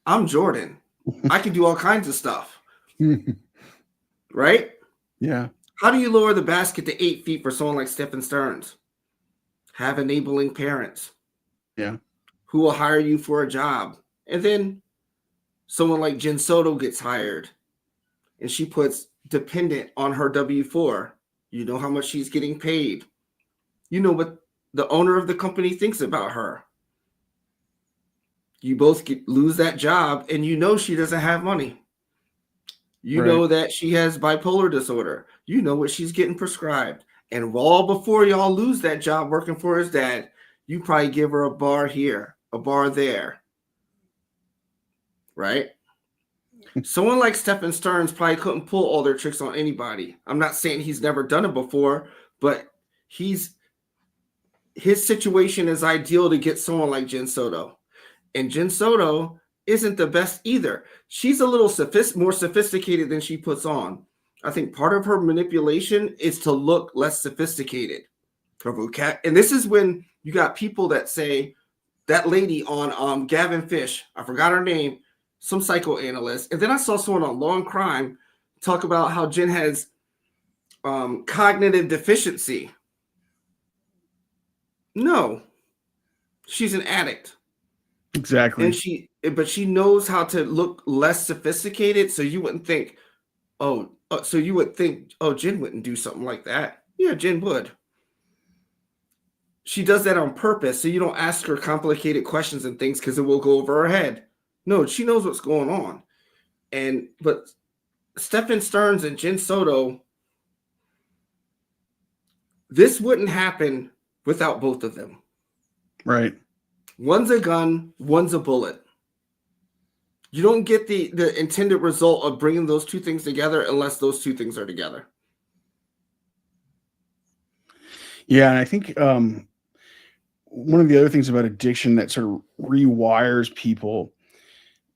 I'm Jordan. I can do all kinds of stuff. Right? Yeah. How do you lower the basket to 8 feet for someone like Stefan Stearns? Have enabling parents. Yeah. Who will hire you for a job. And then someone like Jin SoDo gets hired, and she puts dependent on her W-4. You know how much she's getting paid. You know what the owner of the company thinks about her. You both lose that job, and you know she doesn't have money. You know that she has bipolar disorder. You know what she's getting prescribed. And all before y'all lose that job working for his dad, you probably give her a bar here, a bar there. Right? Someone like Stefan Stearns probably couldn't pull all their tricks on anybody. I'm not saying he's never done it before, but his situation is ideal to get someone like Jin SoDo. And Jin SoDo isn't the best either. She's a little more sophisticated than she puts on. I think part of her manipulation is to look less sophisticated. And this is when you got people that say, that lady on Gavin Fish, I forgot her name, some psychoanalyst. And then I saw someone on Law and Crime talk about how Jin has cognitive deficiency. No, she's an addict. Exactly. And but she knows how to look less sophisticated, so you wouldn't think, so you would think, Jin wouldn't do something like that. Yeah, Jin would. She does that on purpose, so you don't ask her complicated questions and things because it will go over her head. No, she knows what's going on. But Stefan Stearns and Jin SoDo, this wouldn't happen without both of them. Right. One's a gun, one's a bullet. You don't get the intended result of bringing those two things together unless those two things are together. Yeah, and I think one of the other things about addiction that sort of rewires people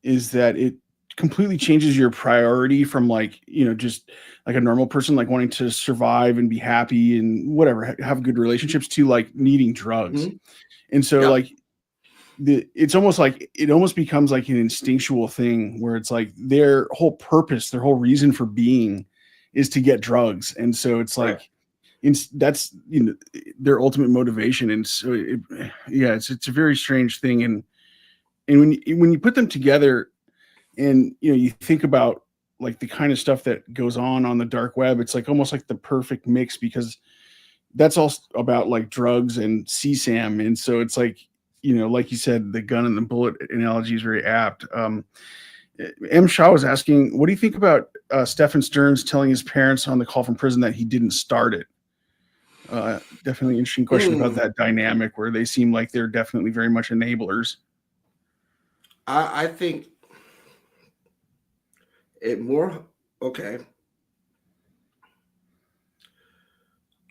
is that it completely changes your priority from just like a normal person, like wanting to survive and be happy and whatever, have good relationships, to like needing drugs. Mm-hmm. And so it almost becomes like an instinctual thing where it's like their whole purpose, their whole reason for being is to get drugs. And so it's like, that's their ultimate motivation. And so it's a very strange thing. And when you put them together and you think about like the kind of stuff that goes on the dark web, it's like almost like the perfect mix, because that's all about like drugs and CSAM. And so it's like, like you said, the gun and the bullet analogy is very apt. M. Shaw was asking, what do you think about Stefan Stearns telling his parents on the call from prison that he didn't start it? Definitely interesting question about that dynamic where they seem like they're definitely very much enablers. I think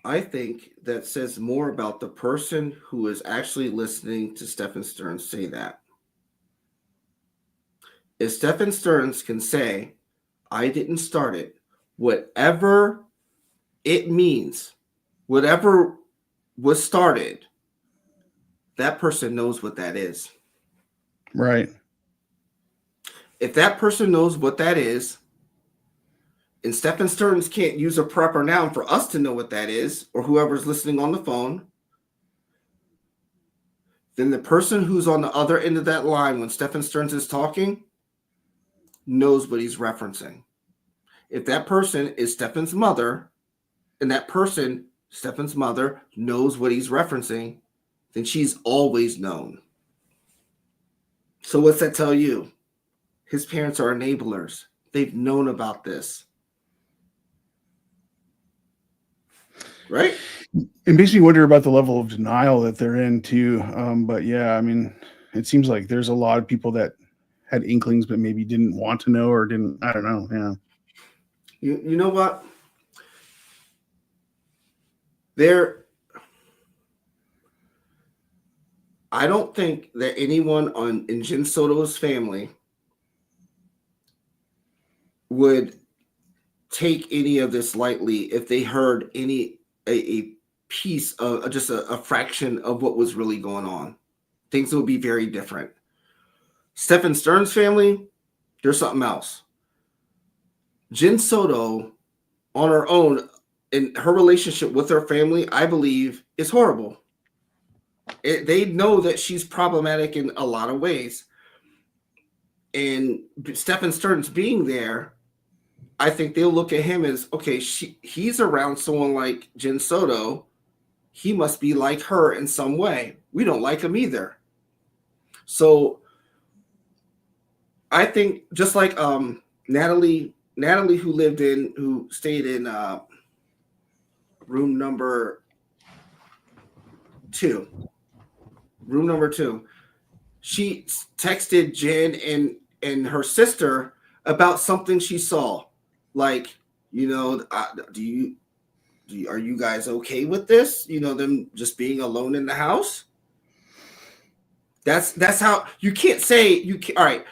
I think that says more about the person who is actually listening to Stefan Stearns say that. If Stefan Stearns can say, I didn't start it, whatever it means, whatever was started, that person knows what that is. Right. If that person knows what that is, and Stefan Stearns can't use a proper noun for us to know what that is, or whoever's listening on the phone, then the person who's on the other end of that line when Stefan Stearns is talking knows what he's referencing. If that person is Stefan's mother, and that person, Stefan's mother, knows what he's referencing, then she's always known. So what's that tell you? His parents are enablers. They've known about this. Right? It makes me wonder about the level of denial that they're in too. But yeah, I mean, it seems like there's a lot of people that had inklings, but maybe didn't want to know or didn't. I don't know. Yeah. You know what? I don't think that anyone in Jin SoDo's family would take any of this lightly if they heard a piece of just a fraction of what was really going on. Things would be very different. Stefan Stearns' family, there's something else. Jin SoDo, on her own, in her relationship with her family, I believe, is horrible. They know that she's problematic in a lot of ways. And Stefan Stearns being there, I think they'll look at him as, okay, he's around someone like Jin SoDo. He must be like her in some way. We don't like him either. So I think just like Natalie, who stayed in room number 2. Room number 2. She texted Jen and her sister about something she saw. Like, are you guys okay with this? Them just being alone in the house. That's how you can't say you can't. All right.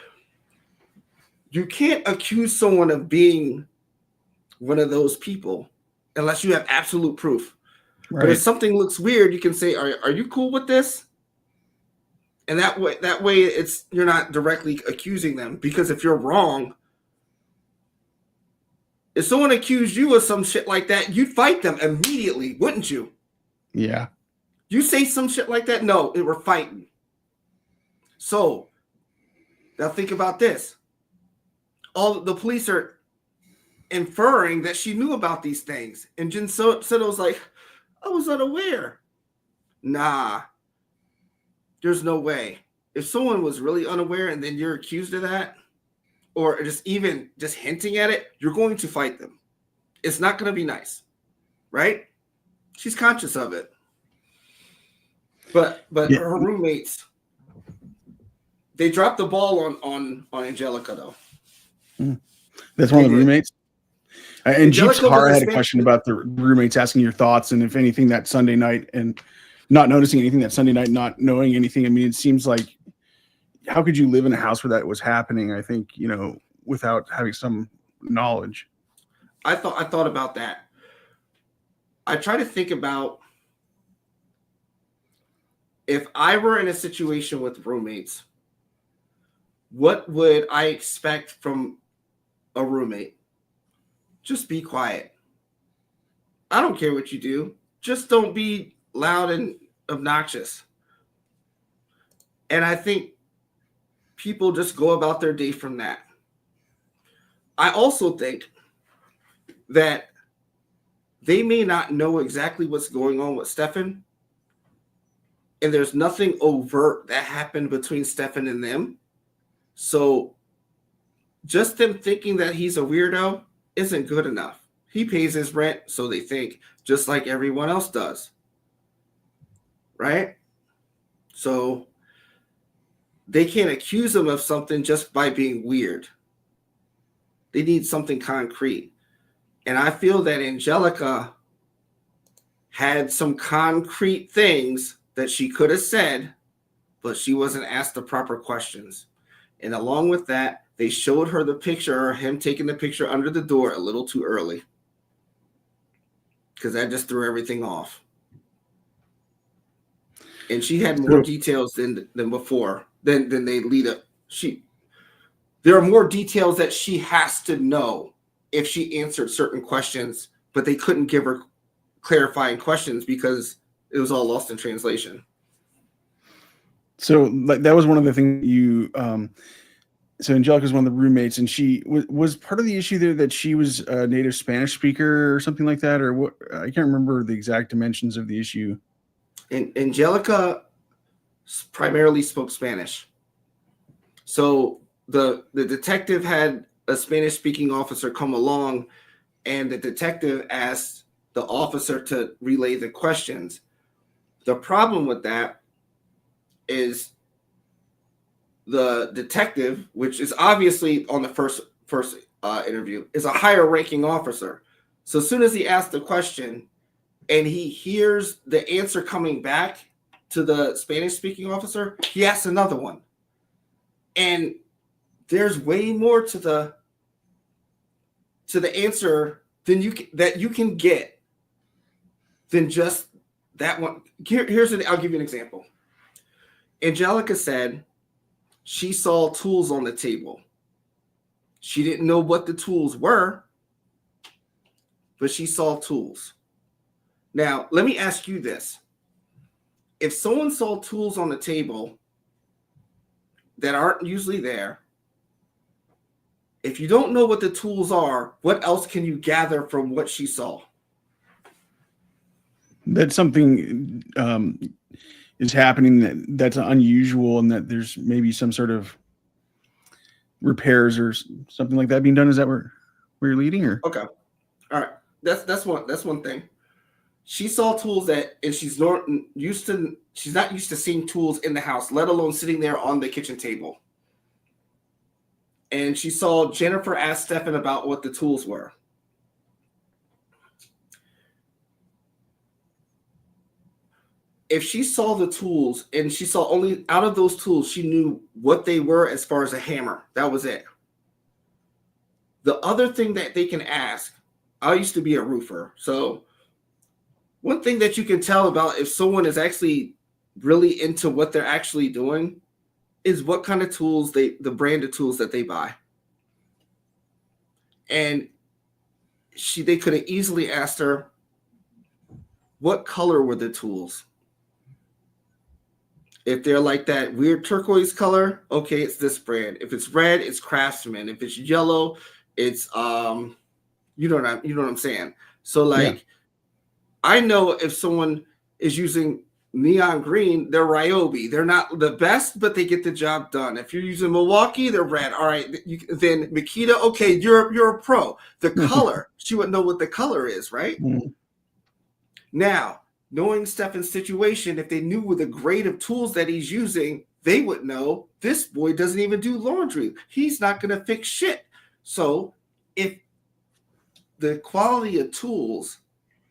you can't accuse someone of being one of those people unless you have absolute proof. Right. But if something looks weird, you can say, are you cool with this? And that way it's you're not directly accusing them, because if you're wrong, if someone accused you of some shit like that, you'd fight them immediately, wouldn't you? Yeah. You say some shit like that? No, we're fighting. So now think about this. All the police are inferring that she knew about these things. And Jin SoDo's like, I was unaware. Nah, there's no way. If someone was really unaware and then you're accused of that, or just hinting at it, you're going to fight them. It's not going to be nice, right? She's conscious of it. But yeah. Her roommates, they dropped the ball on Angelica, though. That's one of the roommates? And Jeep's car had a question about the roommates asking your thoughts and if anything that Sunday night, and not noticing anything that Sunday night, not knowing anything. I mean, it seems like, how could you live in a house where that was happening? I think, without having some knowledge. I thought about that. I try to think about if I were in a situation with roommates, what would I expect from a roommate? Just be quiet. I don't care what you do. Just don't be loud and obnoxious. And I think people just go about their day from that. I also think that they may not know exactly what's going on with Stefan, and there's nothing overt that happened between Stefan and them. So just them thinking that he's a weirdo isn't good enough. He pays his rent, so they think, just like everyone else does. Right? So they can't accuse him of something just by being weird. They need something concrete. And I feel that Angelica had some concrete things that she could have said, but she wasn't asked the proper questions. And along with that, they showed her the picture, or him taking the picture under the door a little too early, because that just threw everything off. And she had more details than before, than they lead up. There are more details that she has to know if she answered certain questions, but they couldn't give her clarifying questions because it was all lost in translation. So that was one of the things you. So Angelica was one of the roommates, and she was part of the issue there that she was a native Spanish speaker or something like that, or what? I can't remember the exact dimensions of the issue. And Angelica primarily spoke Spanish. So the detective had a Spanish-speaking officer come along, and the detective asked the officer to relay the questions. The problem with that is the detective, which is obviously on the first interview, is a higher-ranking officer. So as soon as he asked the question and he hears the answer coming back to the Spanish-speaking officer, he asks another one. And there's way more to the answer than you can get than just that one. I'll give you an example. Angelica said she saw tools on the table. She didn't know what the tools were, but she saw tools. Now, let me ask you this. If someone saw tools on the table that aren't usually there, if you don't know what the tools are, what else can you gather from what she saw? That something is happening that's unusual, and that there's maybe some sort of repairs or something like that being done. Is that where you're leading? Or okay, all right. That's one thing. She saw tools and she's not used to seeing tools in the house, let alone sitting there on the kitchen table. And she saw Jennifer ask Stefan about what the tools were. If she saw the tools and she saw only out of those tools, she knew what they were as far as a hammer. That was it. The other thing that they can ask, I used to be a roofer. So one thing that you can tell about if someone is actually really into what they're actually doing is what kind of tools the brand of tools that they buy. And they could have easily asked her, what color were the tools? If they're like that weird turquoise color, okay, it's this brand. If it's red, it's Craftsman. If it's yellow, it's you know what I'm saying. So like, yeah. I know if someone is using neon green, they're Ryobi. They're not the best, but they get the job done. If you're using Milwaukee, they're red. All right, then Makita, okay, you're a pro. The color, she would know what the color is, right? Mm-hmm. Now, knowing Stefan's situation, if they knew the grade of tools that he's using, they would know this boy doesn't even do laundry. He's not going to fix shit. So if the quality of tools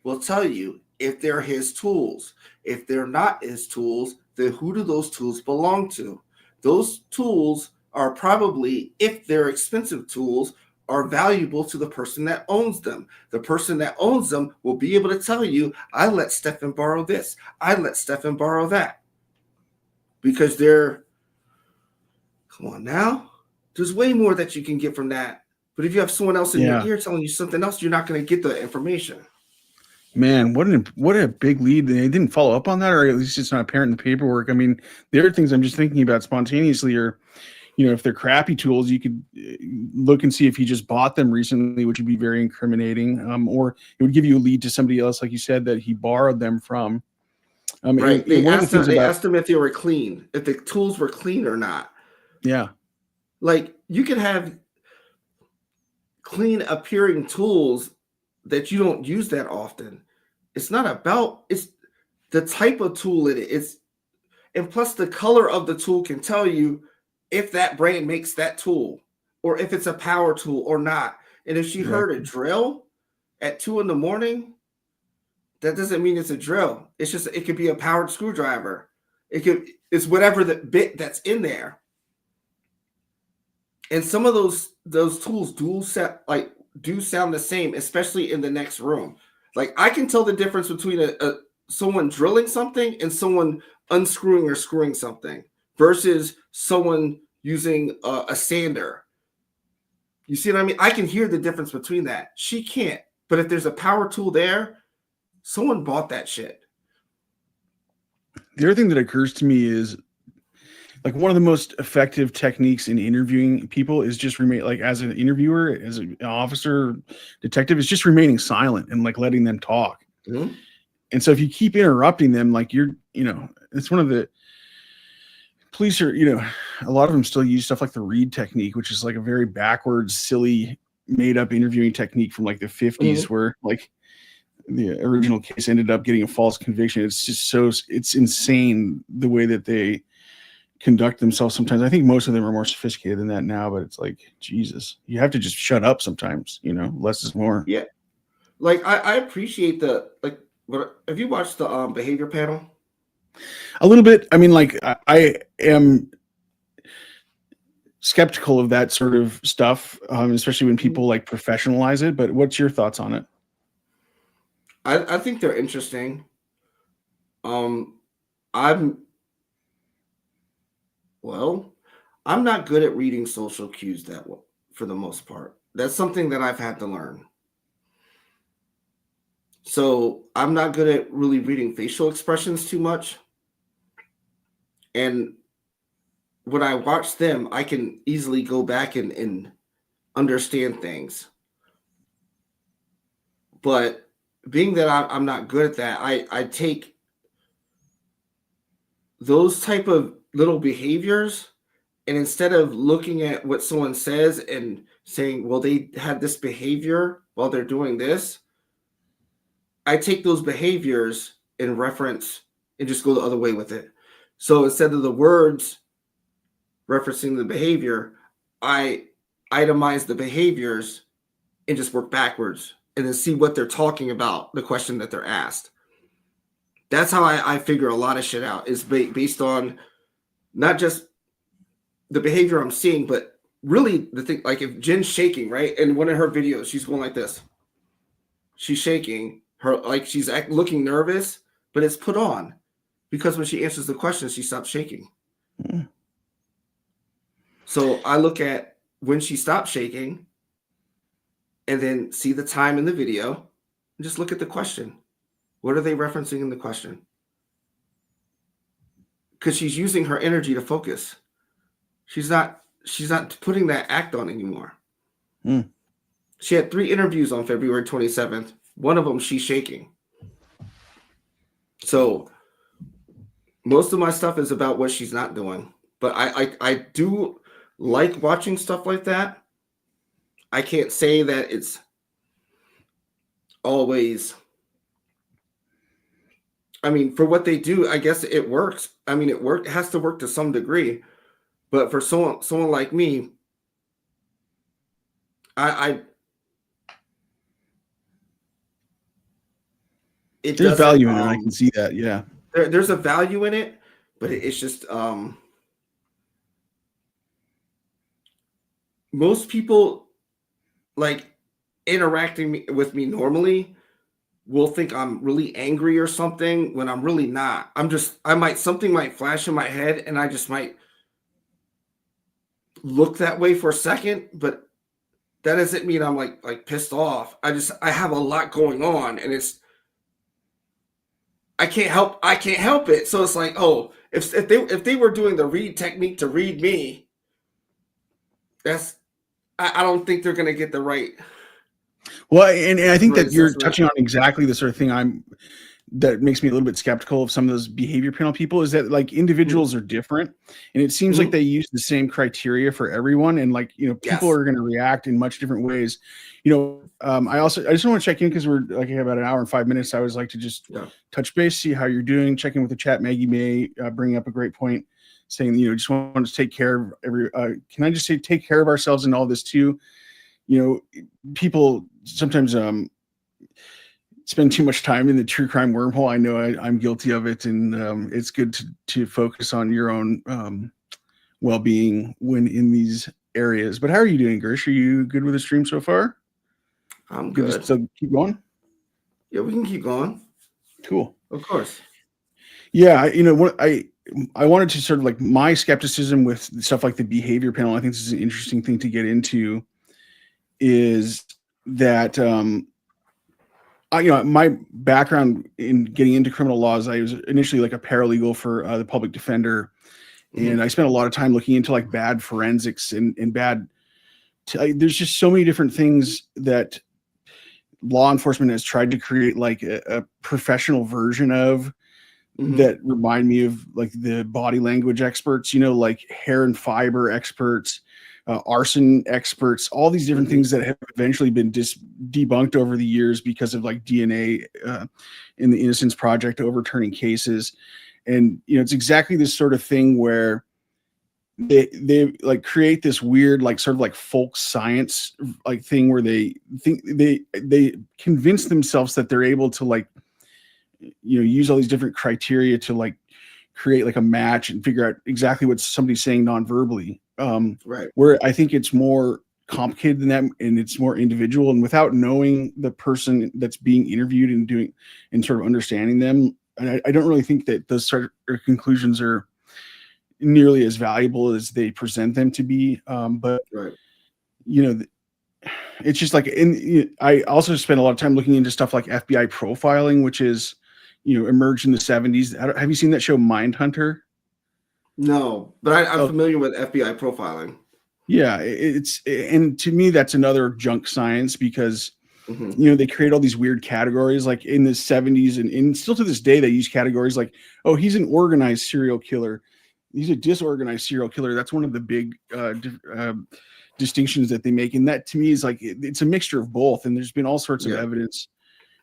will tell you if they're his tools. If they're not his tools, then who do those tools belong to? Those tools are probably, if they're expensive tools, are valuable to the person that owns them. The person that owns them will be able to tell you, I let Stefan borrow this. I let Stefan borrow that. Because come on now, there's way more that you can get from that. But if you have someone else in your ear telling you something else, you're not going to get the information. Man, what a big lead. They didn't follow up on that, or at least it's not apparent in the paperwork. I mean, the other things I'm just thinking about spontaneously are, if they're crappy tools, you could look and see if he just bought them recently, which would be very incriminating. Or it would give you a lead to somebody else, like you said, that he borrowed them from. Right. They asked him if they were clean, if the tools were clean or not. Yeah. Like you could have clean appearing tools that you don't use that often. It's not about, it's the type of tool it is. And plus the color of the tool can tell you if that brand makes that tool or if it's a power tool or not. And if she heard a drill at 2 a.m, that doesn't mean it's a drill. It's just, it could be a powered screwdriver. It's whatever the bit that's in there. And some of those tools do sound the same, especially in the next room. Like I can tell the difference between someone drilling something and someone unscrewing or screwing something versus someone using a sander. You see what I mean? I can hear the difference between that. She can't. But if there's a power tool there, someone bought that shit. The other thing that occurs to me is, like, one of the most effective techniques in interviewing people is just as an interviewer, as an officer, detective, is just remaining silent and like letting them talk. Mm-hmm. And so if you keep interrupting them, like it's one of the police are, a lot of them still use stuff like the Reed technique, which is like a very backwards, silly, made up interviewing technique from like the 50s, mm-hmm. where like the original case ended up getting a false conviction. It's just it's insane the way that they conduct themselves sometimes. I think most of them are more sophisticated than that now, but it's like, Jesus, you have to just shut up sometimes, less is more. Yeah. Like I appreciate have you watched the behavior panel? A little bit. I mean, like I am skeptical of that sort of stuff, especially when people like professionalize it, but what's your thoughts on it? I think they're interesting. I'm not good at reading social cues that well, for the most part. That's something that I've had to learn. So I'm not good at really reading facial expressions too much. And when I watch them, I can easily go back and understand things. But being that I'm not good at that, I take those type of little behaviors, and instead of looking at what someone says and saying, well, they had this behavior while they're doing this, I take those behaviors in reference and just go the other way with it. So instead of the words referencing the behavior, I itemize the behaviors and just work backwards and then see what they're talking about, the question that they're asked. That's how I figure a lot of shit out, is based on not just the behavior I'm seeing, but really the thing, like if Jin's shaking, right? In one of her videos, she's going like this. She's shaking. Her like she's looking nervous, but it's put on because when she answers the question, she stops shaking. Mm. So I look at when she stops shaking and then see the time in the video and just look at the question. What are they referencing in the question? Because she's using her energy to focus. She's not putting that act on anymore. Mm. She had 3 interviews on February 27th. One of them, she's shaking. So most of my stuff is about what she's not doing. But I do like watching stuff like that. I can't say that it's always. I mean, for what they do, I guess it works. I mean, it has to work to some degree. But for someone like me, there's value in it. I can see that. Yeah, there's a value in it, but it's just most people like interacting with me normally will think I'm really angry or something when I'm really not. Something might flash in my head and I just might look that way for a second, but that doesn't mean I'm like pissed off. I have a lot going on and I can't help it. So it's like, oh, if they were doing the read technique to read me, I don't think they're gonna get the right. Well, and I think that you're touching on exactly the sort of thing that makes me a little bit skeptical of some of those behavior panel people, is that like individuals are different, and it seems like they use the same criteria for everyone, and like, you know, people are going to react in much different ways. You know, I just want to check in because we're like about an hour and 5 minutes. I always like to just touch base, see how you're doing, check in with the chat. Maggie May bringing up a great point, saying, you know, just want to take care of can I just say take care of ourselves in all this too? You know, people sometimes spend too much time in the true crime wormhole. I know I'm guilty of it, and it's good to focus on your own well-being when in these areas. But how are you doing, Grisch? Are you good with the stream so far? I'm good. So keep going? Yeah, we can keep going. Cool. Of course. Yeah, you know what I wanted to sort of like my skepticism with stuff like the behavior panel. I think this is an interesting thing to get into. Is that you know, my background in getting into criminal laws, I was initially like a paralegal for the public defender, and I spent a lot of time looking into like bad forensics and bad. There's just so many different things that law enforcement has tried to create like a professional version of that remind me of like the body language experts, you know, like hair and fiber experts. Arson experts, all these different things that have eventually been debunked over the years because of like DNA in the Innocence Project overturning cases. And, you know, it's exactly this sort of thing where they like create this weird, like sort of like folk science like thing where they think they convince themselves that they're able to like, you know, use all these different criteria to like create like a match and figure out exactly what somebody's saying non-verbally. Right. Where I think it's more complicated than that, and it's more individual, and without knowing the person that's being interviewed and doing and sort of understanding them, I don't really think that those sort of conclusions are nearly as valuable as they present them to be. But you know, it's just like, I also spent a lot of time looking into stuff like FBI profiling, which is, you know, emerged in the 70s. Have you seen that show Mindhunter? No, but I'm familiar with FBI profiling. Yeah, and to me that's another junk science because you know, they create all these weird categories like in the 70s and still to this day they use categories like, oh, he's an organized serial killer, he's a disorganized serial killer. That's one of the big distinctions that they make, and that to me is like it's a mixture of both. And there's been all sorts of evidence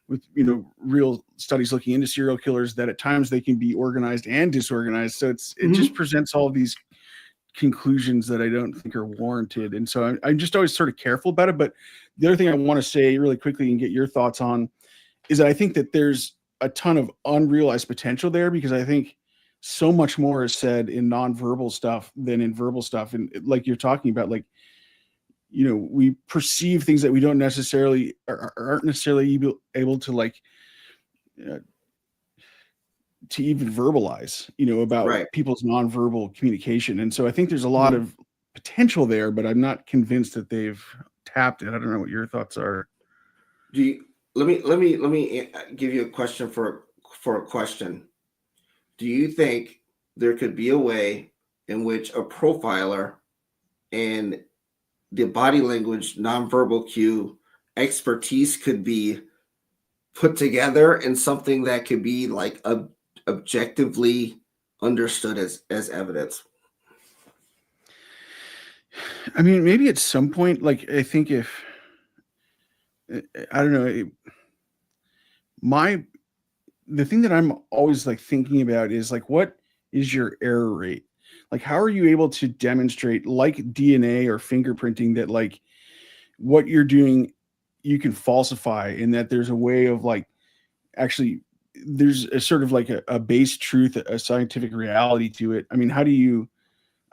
with, you know, real studies looking into serial killers that at times they can be organized and disorganized. So it just presents all of these conclusions that I don't think are warranted. And so I'm just always sort of careful about it. But the other thing I want to say really quickly and get your thoughts on is that I think that there's a ton of unrealized potential there, because I think so much more is said in nonverbal stuff than in verbal stuff. And like you're talking about, like we perceive things that we don't necessarily aren't necessarily able to like to even verbalize, about people's nonverbal communication. And so I think there's a lot of potential there, but I'm not convinced that they've tapped it. I don't know what your thoughts are. Let me give you a question for a question. Do you think there could be a way in which a profiler and the body language nonverbal cue expertise could be put together in something that could be like objectively understood as evidence? I mean, maybe at some point, like, I think if, I don't know, the thing that I'm always like thinking about is like, what is your error rate? Like, how are you able to demonstrate, like DNA or fingerprinting, that like what you're doing, you can falsify, and that there's a way of like, actually, there's a sort of like a base truth, a scientific reality to it. I mean, how do you,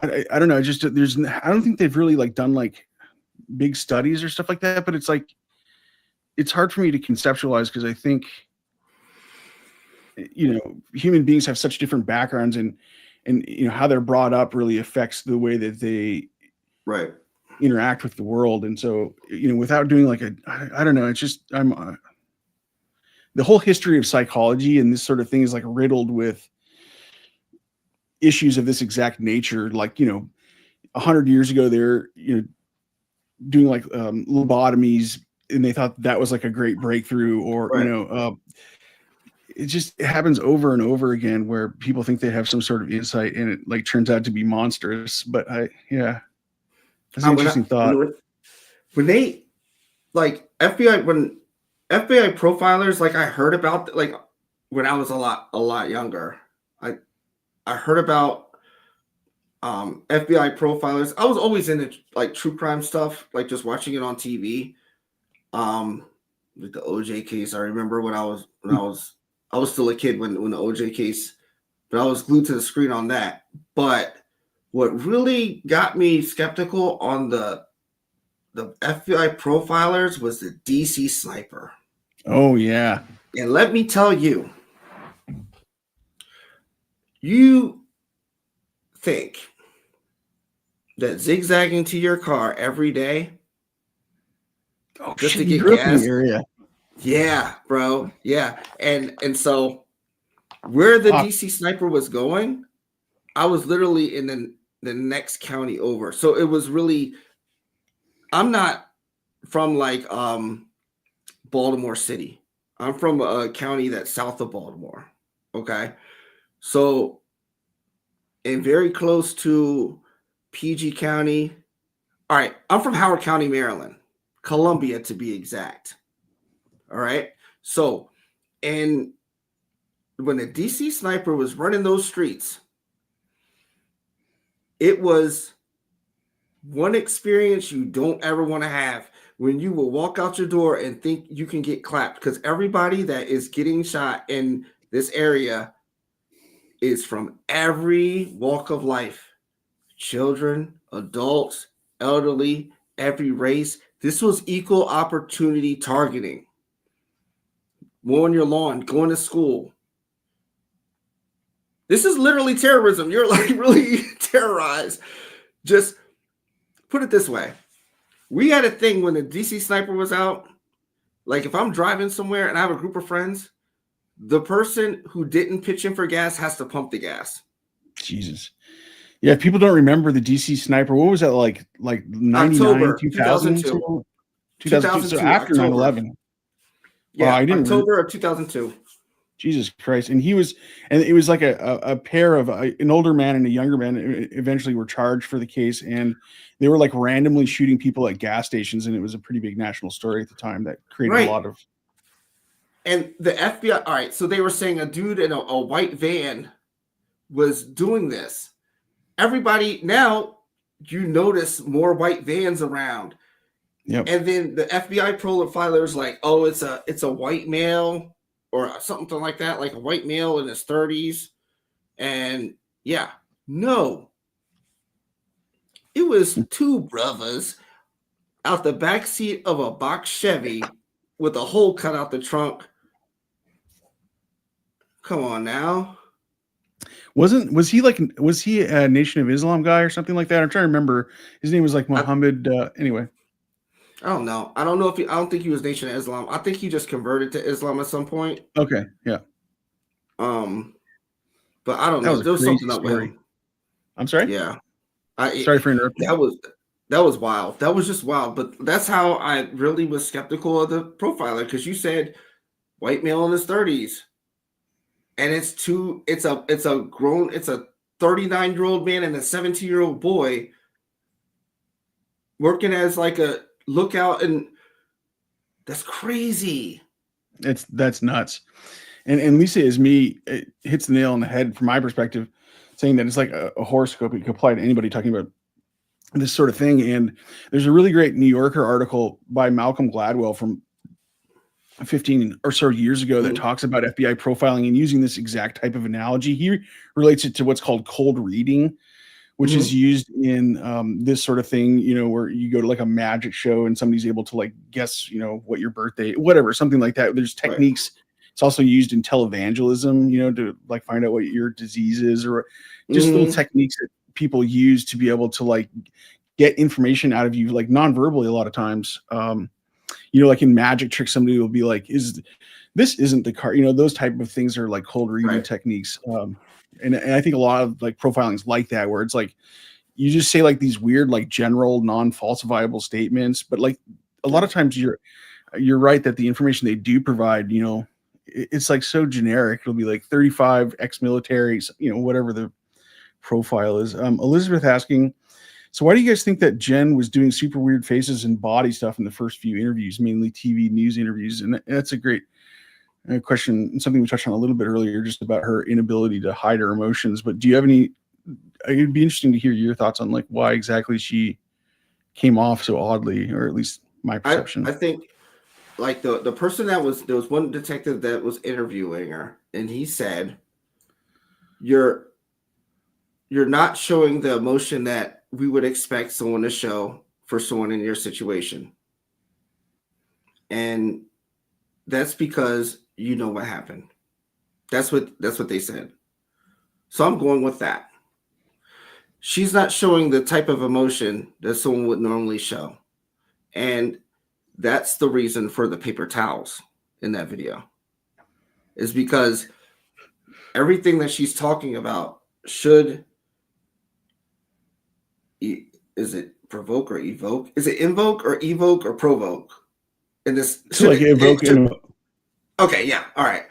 I don't know. I don't think they've really like done like big studies or stuff like that, but it's like, it's hard for me to conceptualize, because I think, human beings have such different backgrounds, and how they're brought up really affects the way that they interact with the world. And so, without doing like I don't know, it's just, the whole history of psychology and this sort of thing is like riddled with issues of this exact nature. Like, 100 years ago, they're, doing like lobotomies, and they thought that was like a great breakthrough, or, it happens over and over again, where people think they have some sort of insight, and it like turns out to be monstrous. But that's an interesting thought. When they like when FBI profilers, like I heard about, like when I was a lot younger, I heard about FBI profilers. I was always into like true crime stuff, like just watching it on TV. With the OJ case, I remember when I was still a kid when the OJ case, but I was glued to the screen on that. But what really got me skeptical on the FBI profilers was the DC sniper. Oh yeah. And let me tell you, you think that zigzagging to your car every day just to get gas? Area. Yeah, bro. Yeah. And so where the DC sniper was going, I was literally in the next county over. So it was really, I'm not from like Baltimore City. I'm from a county that's south of Baltimore. Okay. So, and very close to PG County. All right. I'm from Howard County, Maryland, Columbia to be exact. All right. So, and when the DC sniper was running those streets, it was one experience you don't ever want to have, when you will walk out your door and think you can get clapped, because everybody that is getting shot in this area is from every walk of life. Children, adults, elderly, every race. This was equal opportunity targeting. Mowing your lawn, going to school. This is literally terrorism. You're like really terrorized. Just put it this way. We had a thing when the DC sniper was out. Like if I'm driving somewhere and I have a group of friends, the person who didn't pitch in for gas has to pump the gas. Jesus. Yeah, people don't remember the DC sniper. What was that like 99, 2002? 2002. So after 9/11. Yeah, I didn't October of 2002. Jesus Christ. And it was like a pair of an older man and a younger man eventually were charged for the case, and they were like randomly shooting people at gas stations, and it was a pretty big national story at the time that created a lot of. And the FBI, all right, so they were saying a dude in a white van was doing this. Everybody, now you notice more white vans around. Yep. And then the FBI profiler's like, oh, it's a white male or something like that, like a white male in his 30s. And no, it was two brothers out the back seat of a box Chevy with a hole cut out the trunk. Come on now. Was he a Nation of Islam guy or something like that? I'm trying to remember. His name was like Muhammad. Anyway, I don't know. I don't think he was Nation of Islam. I think he just converted to Islam at some point. Okay, yeah. But I don't know. There was something up with him. I'm sorry. Yeah. Sorry for interrupting. That was wild. That was just wild. But that's how I really was skeptical of the profiler, because you said white male in his 30s. And it's a 39-year-old man and a 17-year-old boy working as like a lookout, and that's crazy. That's nuts. And Lisa it hits the nail on the head from my perspective, saying that it's like a horoscope. You can apply to anybody talking about this sort of thing. And there's a really great New Yorker article by Malcolm Gladwell from 15 or so years ago that talks about FBI profiling and using this exact type of analogy. He relates it to what's called cold reading, which is used in this sort of thing, where you go to like a magic show and somebody's able to like guess, what your birthday, whatever, something like that. There's techniques. Right. It's also used in televangelism, to like find out what your disease is, or just little techniques that people use to be able to like get information out of you, like non-verbally a lot of times. Like in magic tricks, somebody will be like, this isn't the card, those type of things are like cold reading techniques. And I think a lot of like profiling is like that, where it's like, you just say like these weird, like general non-falsifiable statements, but like a lot of times you're right that the information they do provide, it's like so generic. It'll be like 35 ex-military, whatever the profile is. Elizabeth asking, so why do you guys think that Jen was doing super weird faces and body stuff in the first few interviews, mainly TV news interviews? And that's a great question, something we touched on a little bit earlier, just about her inability to hide her emotions. But do you have any, it'd be interesting to hear your thoughts on like why exactly she came off so oddly, or at least my perception. I think like the person there was one detective that was interviewing her, and he said, you're not showing the emotion that we would expect someone to show for someone in your situation. And that's because you know what happened. That's what they said. So I'm going with that. She's not showing the type of emotion that someone would normally show. And that's the reason for the paper towels in that video, is because everything that she's talking about should, is it provoke or evoke? Is it invoke or evoke or provoke? In this, so like evoke. Okay, yeah, all right.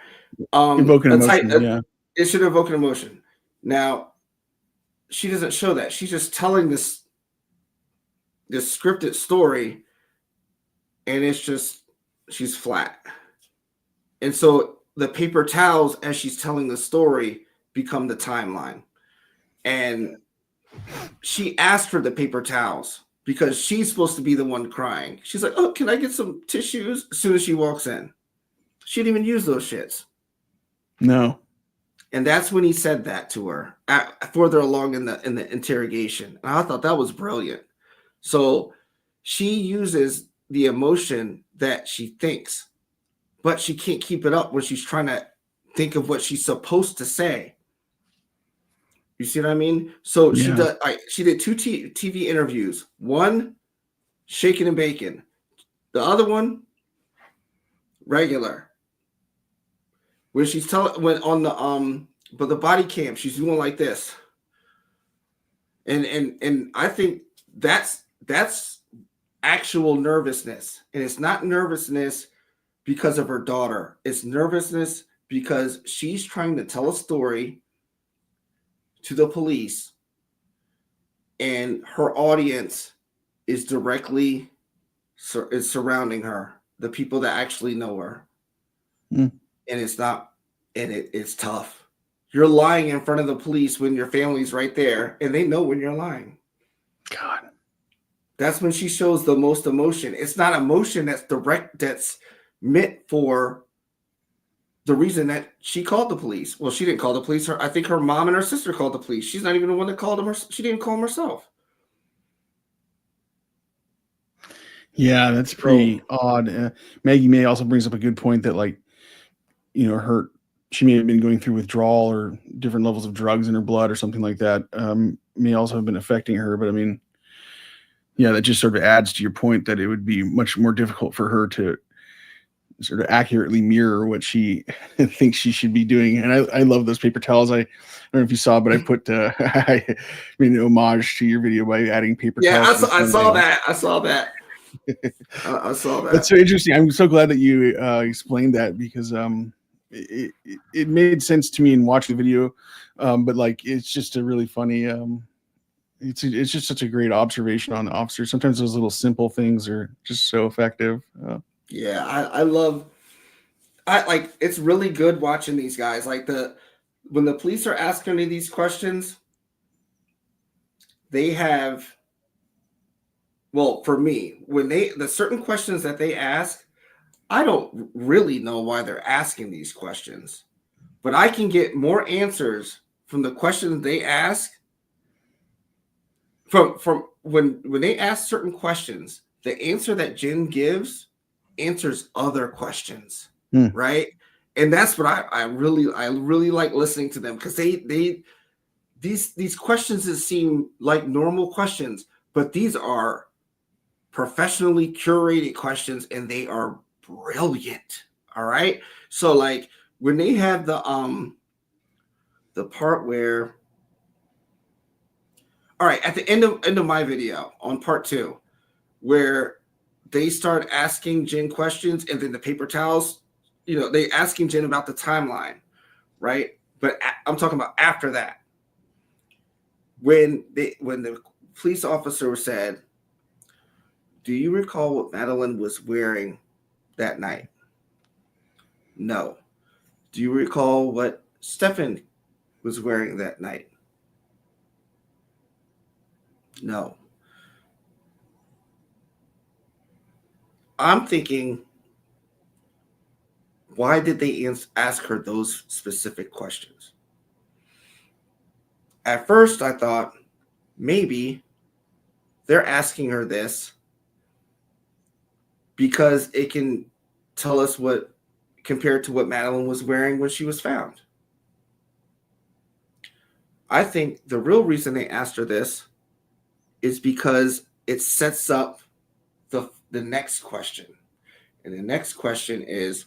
Evoke an emotion. Yeah, it should evoke an emotion. Now, she doesn't show that. She's just telling this scripted story, and it's just, she's flat. And so the paper towels, as she's telling the story, become the timeline. And she asked for the paper towels because she's supposed to be the one crying. She's like, oh, can I get some tissues? As soon as she walks in. She didn't even use those shits. No. And that's when he said that to her further along in the interrogation. And I thought that was brilliant. So she uses the emotion that she thinks, but she can't keep it up when she's trying to think of what she's supposed to say. You see what I mean? So she did two TV interviews. One, shaking and baking. The other one, regular. When she's when on the but the body cam, she's doing like this. And I think that's actual nervousness. And it's not nervousness because of her daughter. It's nervousness because she's trying to tell a story to the police, and her audience is directly is surrounding her, the people that actually know her. And it's not, and it's tough. You're lying in front of the police when your family's right there, and they know when you're lying. God, that's when she shows the most emotion. It's not emotion that's direct, that's meant for the reason that she called the police. Well, she didn't call the police. I think her mom and her sister called the police. She's not even the one that called them. She didn't call them herself. Yeah, that's pretty odd. Maggie May also brings up a good point that, like, you know, she may have been going through withdrawal or different levels of drugs in her blood or something like that. May also have been affecting her. But I mean, yeah, that just sort of adds to your point that it would be much more difficult for her to sort of accurately mirror what she thinks she should be doing. And I love those paper towels. I don't know if you saw, but I put I made an homage to your video by adding paper towels. Yeah, I saw that. I saw that. I saw that. That's so interesting. I'm so glad that you explained that, because it made sense to me in watching the video. But like, it's just a really funny, it's just such a great observation on the officer. Sometimes those little simple things are just so effective. Yeah, I like, it's really good watching these guys. Like, when the police are asking me these questions, they have, well, for me, when the certain questions that they ask, I don't really know why they're asking these questions, but I can get more answers from the questions they ask. From when they ask certain questions, the answer that Jin gives answers other questions, right? And that's what I really like listening to them, because these questions that seem like normal questions, but these are professionally curated questions, and they are brilliant. All right. So like, when they have the part where, all right, at the end of my video on part 2, where they start asking Jin questions, and then the paper towels, you know, they asking Jin about the timeline, right? But I'm talking about after that, when the police officer said, "Do you recall what Madeline was wearing that night?" No. "Do you recall what Stefan was wearing that night?" No. I'm thinking, why did they ask her those specific questions? At first, I thought maybe they're asking her this because it can tell us what, compared to what Madeline was wearing when she was found. I think the real reason they asked her this is because it sets up the next question. And the next question is,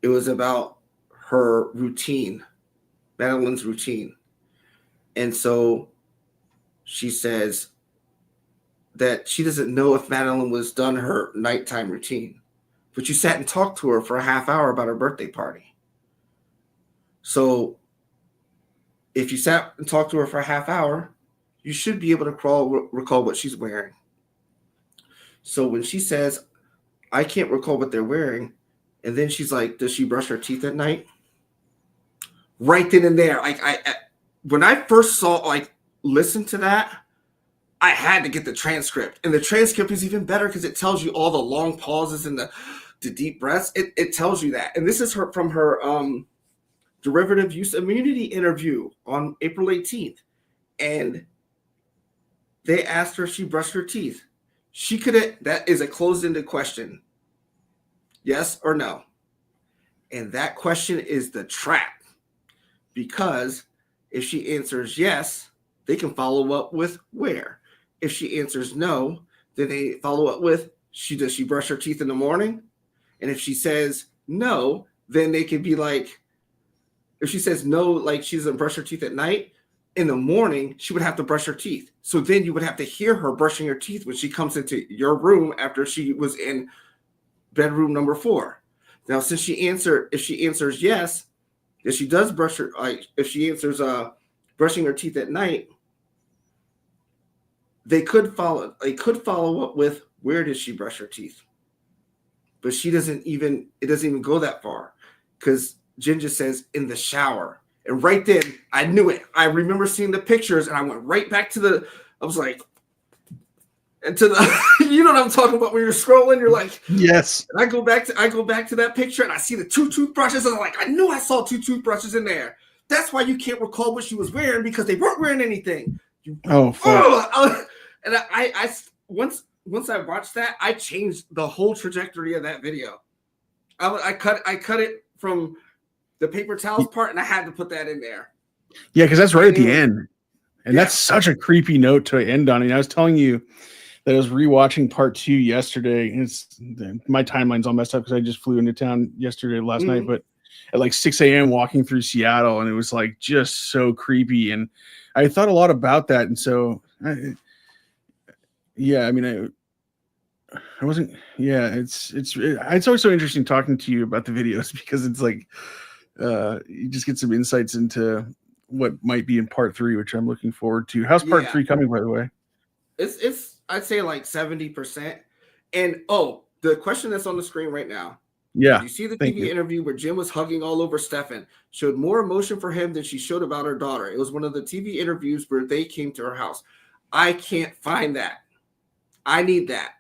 it was about her routine, Madeline's routine. And so she says that she doesn't know if Madeline was done her nighttime routine, but you sat and talked to her for a half hour about her birthday party. So if you sat and talked to her for a half hour, you should be able to recall what she's wearing. So when she says, "I can't recall what they're wearing," and then she's like, "Does she brush her teeth at night?" Right then and there, like, when I first listened to that, I had to get the transcript, and the transcript is even better because it tells you all the long pauses and the deep breaths. It tells you that, and this is from her derivative use immunity interview on April 18th, and they asked her if she brushed her teeth. She could have. That is a closed-ended question. Yes or no? And that question is the trap, because if she answers yes, they can follow up with where. If she answers no, then they follow up with, does she brush her teeth in the morning? And if she says no, then they could be like, if she says no, like she doesn't brush her teeth at night, in the morning, she would have to brush her teeth. So then you would have to hear her brushing her teeth when she comes into your room after she was in bedroom number 4. Now, since if she answers yes, if she does brush her, if she answers brushing her teeth at night, they could follow up with, where does she brush her teeth? But it doesn't even go that far, because Jin just says in the shower. And right then, I knew it. I remember seeing the pictures, and I went right back to I was like, and to the, you know what I'm talking about, when you're scrolling, you're like, yes. And I go back to that picture, and I see the 2 toothbrushes, and I'm like, I knew I saw 2 toothbrushes in there. That's why you can't recall what she was wearing, because they weren't wearing anything. Oh, fuck. And I once once I watched that, I changed the whole trajectory of that video. I cut it from the paper towels part, and I had to put that in there. Yeah, because that's right at the end. And that's such a creepy note to end on. And I was telling you that I was rewatching part 2 yesterday. And my timeline's all messed up because I just flew into town last night. But at like 6 a.m. walking through Seattle, and it was like just so creepy. And I thought a lot about that. And so, I wasn't. Yeah, it's always so interesting talking to you about the videos because it's like you just get some insights into what might be in part 3, which I'm looking forward to. How's part 3 coming, by the way? It's I'd say like 70%. And the question that's on the screen right now. Yeah. You see the TV interview where Jin was hugging all over Stefan, showed more emotion for him than she showed about her daughter. It was one of the TV interviews where they came to her house. I can't find that. I need that.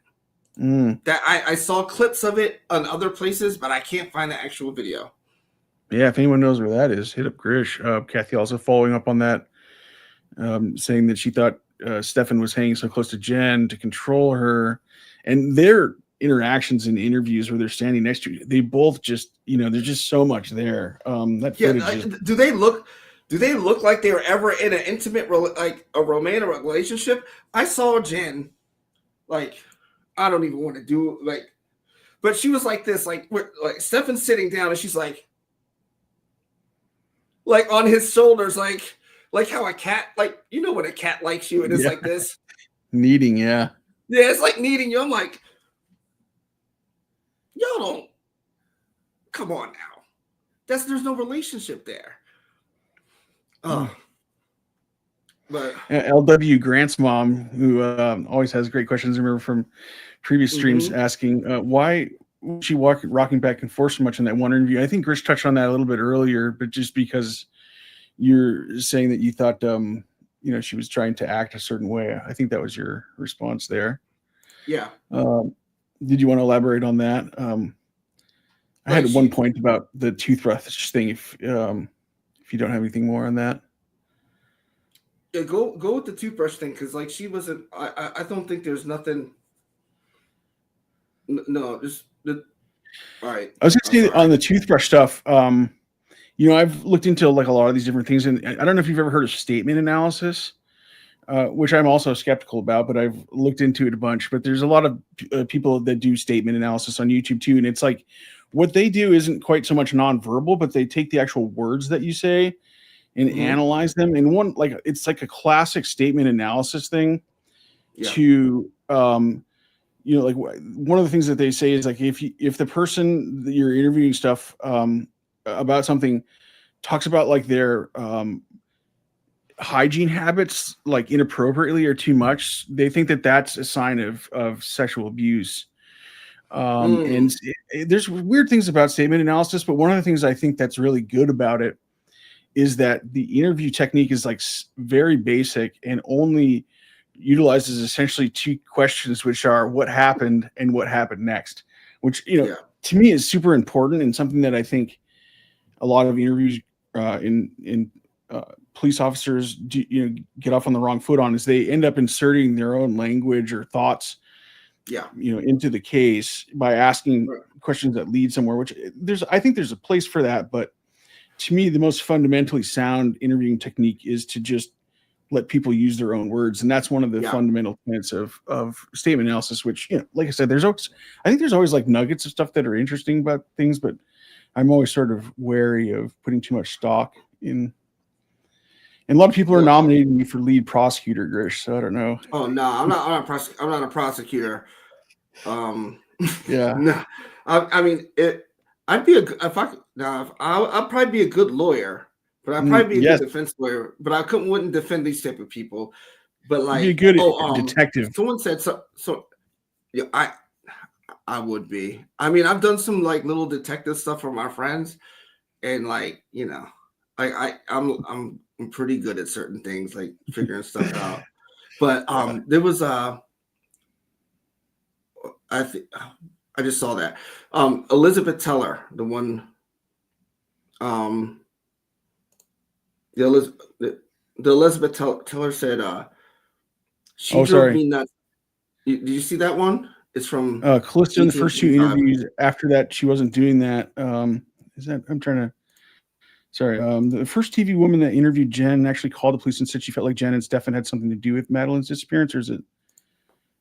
That I saw clips of it on other places, but I can't find the actual video. Yeah, if anyone knows where that is, hit up Grisch. Kathy also following up on that, saying that she thought Stefan was hanging so close to Jen to control her. And their interactions in interviews where they're standing next to you, they both just, there's just so much there. That footage do they look like they were ever in an intimate, like a romantic relationship? I saw Jen, like, I don't even want to do but she was like this, like Stefan's sitting down and she's like on his shoulders, like how a cat, like, when a cat likes you and it's like this. Needing, yeah. Yeah, it's like needing you. I'm like, y'all don't, come on now. There's no relationship there. Oh. But LW Grant's mom, who always has great questions, I remember from previous streams, asking why was she rocking back and forth so much in that one interview. I think Grish touched on that a little bit earlier, but just because you're saying that you thought she was trying to act a certain way, I think that was your response there. Yeah. Did you want to elaborate on that? I had one point about the toothbrush thing. If you don't have anything more on that. Yeah, go with the toothbrush thing, because like she wasn't. I don't think there's nothing. No, just the. All right. I was going to say on the toothbrush stuff. I've looked into like a lot of these different things, and I don't know if you've ever heard of statement analysis, which I'm also skeptical about, but I've looked into it a bunch. But there's a lot of people that do statement analysis on YouTube too, and it's like what they do isn't quite so much nonverbal, but they take the actual words that you say and analyze them. And it's like a classic statement analysis thing to, like one of the things that they say is like, if the person that you're interviewing stuff about something talks about like their hygiene habits, like inappropriately or too much, they think that that's a sign of sexual abuse. And there's weird things about statement analysis, but one of the things I think that's really good about it is that the interview technique is like very basic and only utilizes essentially 2 questions, which are what happened and what happened next, which, to me is super important and something that I think a lot of interviews in police officers do, get off on the wrong foot on, is they end up inserting their own language or thoughts into the case by asking questions that lead somewhere, which I think there's a place for that. But to me, the most fundamentally sound interviewing technique is to just let people use their own words. And that's one of the fundamental tenets of statement analysis, which, like I said, I think there's always like nuggets of stuff that are interesting about things, but I'm always sort of wary of putting too much stock in. And a lot of people are nominating me for lead prosecutor, Grish. So I don't know. Oh no, I'm not a prosecutor. Yeah. No, I mean it. I'd be I'll probably be a good lawyer, but I'd probably be a good defense lawyer. But I wouldn't defend these type of people. But like, you'd be a good detective. Someone said so. Yeah, I would be. I mean, I've done some like little detective stuff for my friends, and like I'm pretty good at certain things, like figuring stuff out. But there was I just saw that Elizabeth Teller, the one, the Elizabeth Teller said she drove me nuts. Did you see that one? It's from Calista in the first 2 interviews. After that, she wasn't doing that. Is that I'm trying to. Sorry. The first TV woman that interviewed Jen actually called the police and said she felt like Jen and Stefan had something to do with Madeline's disappearance, or is it?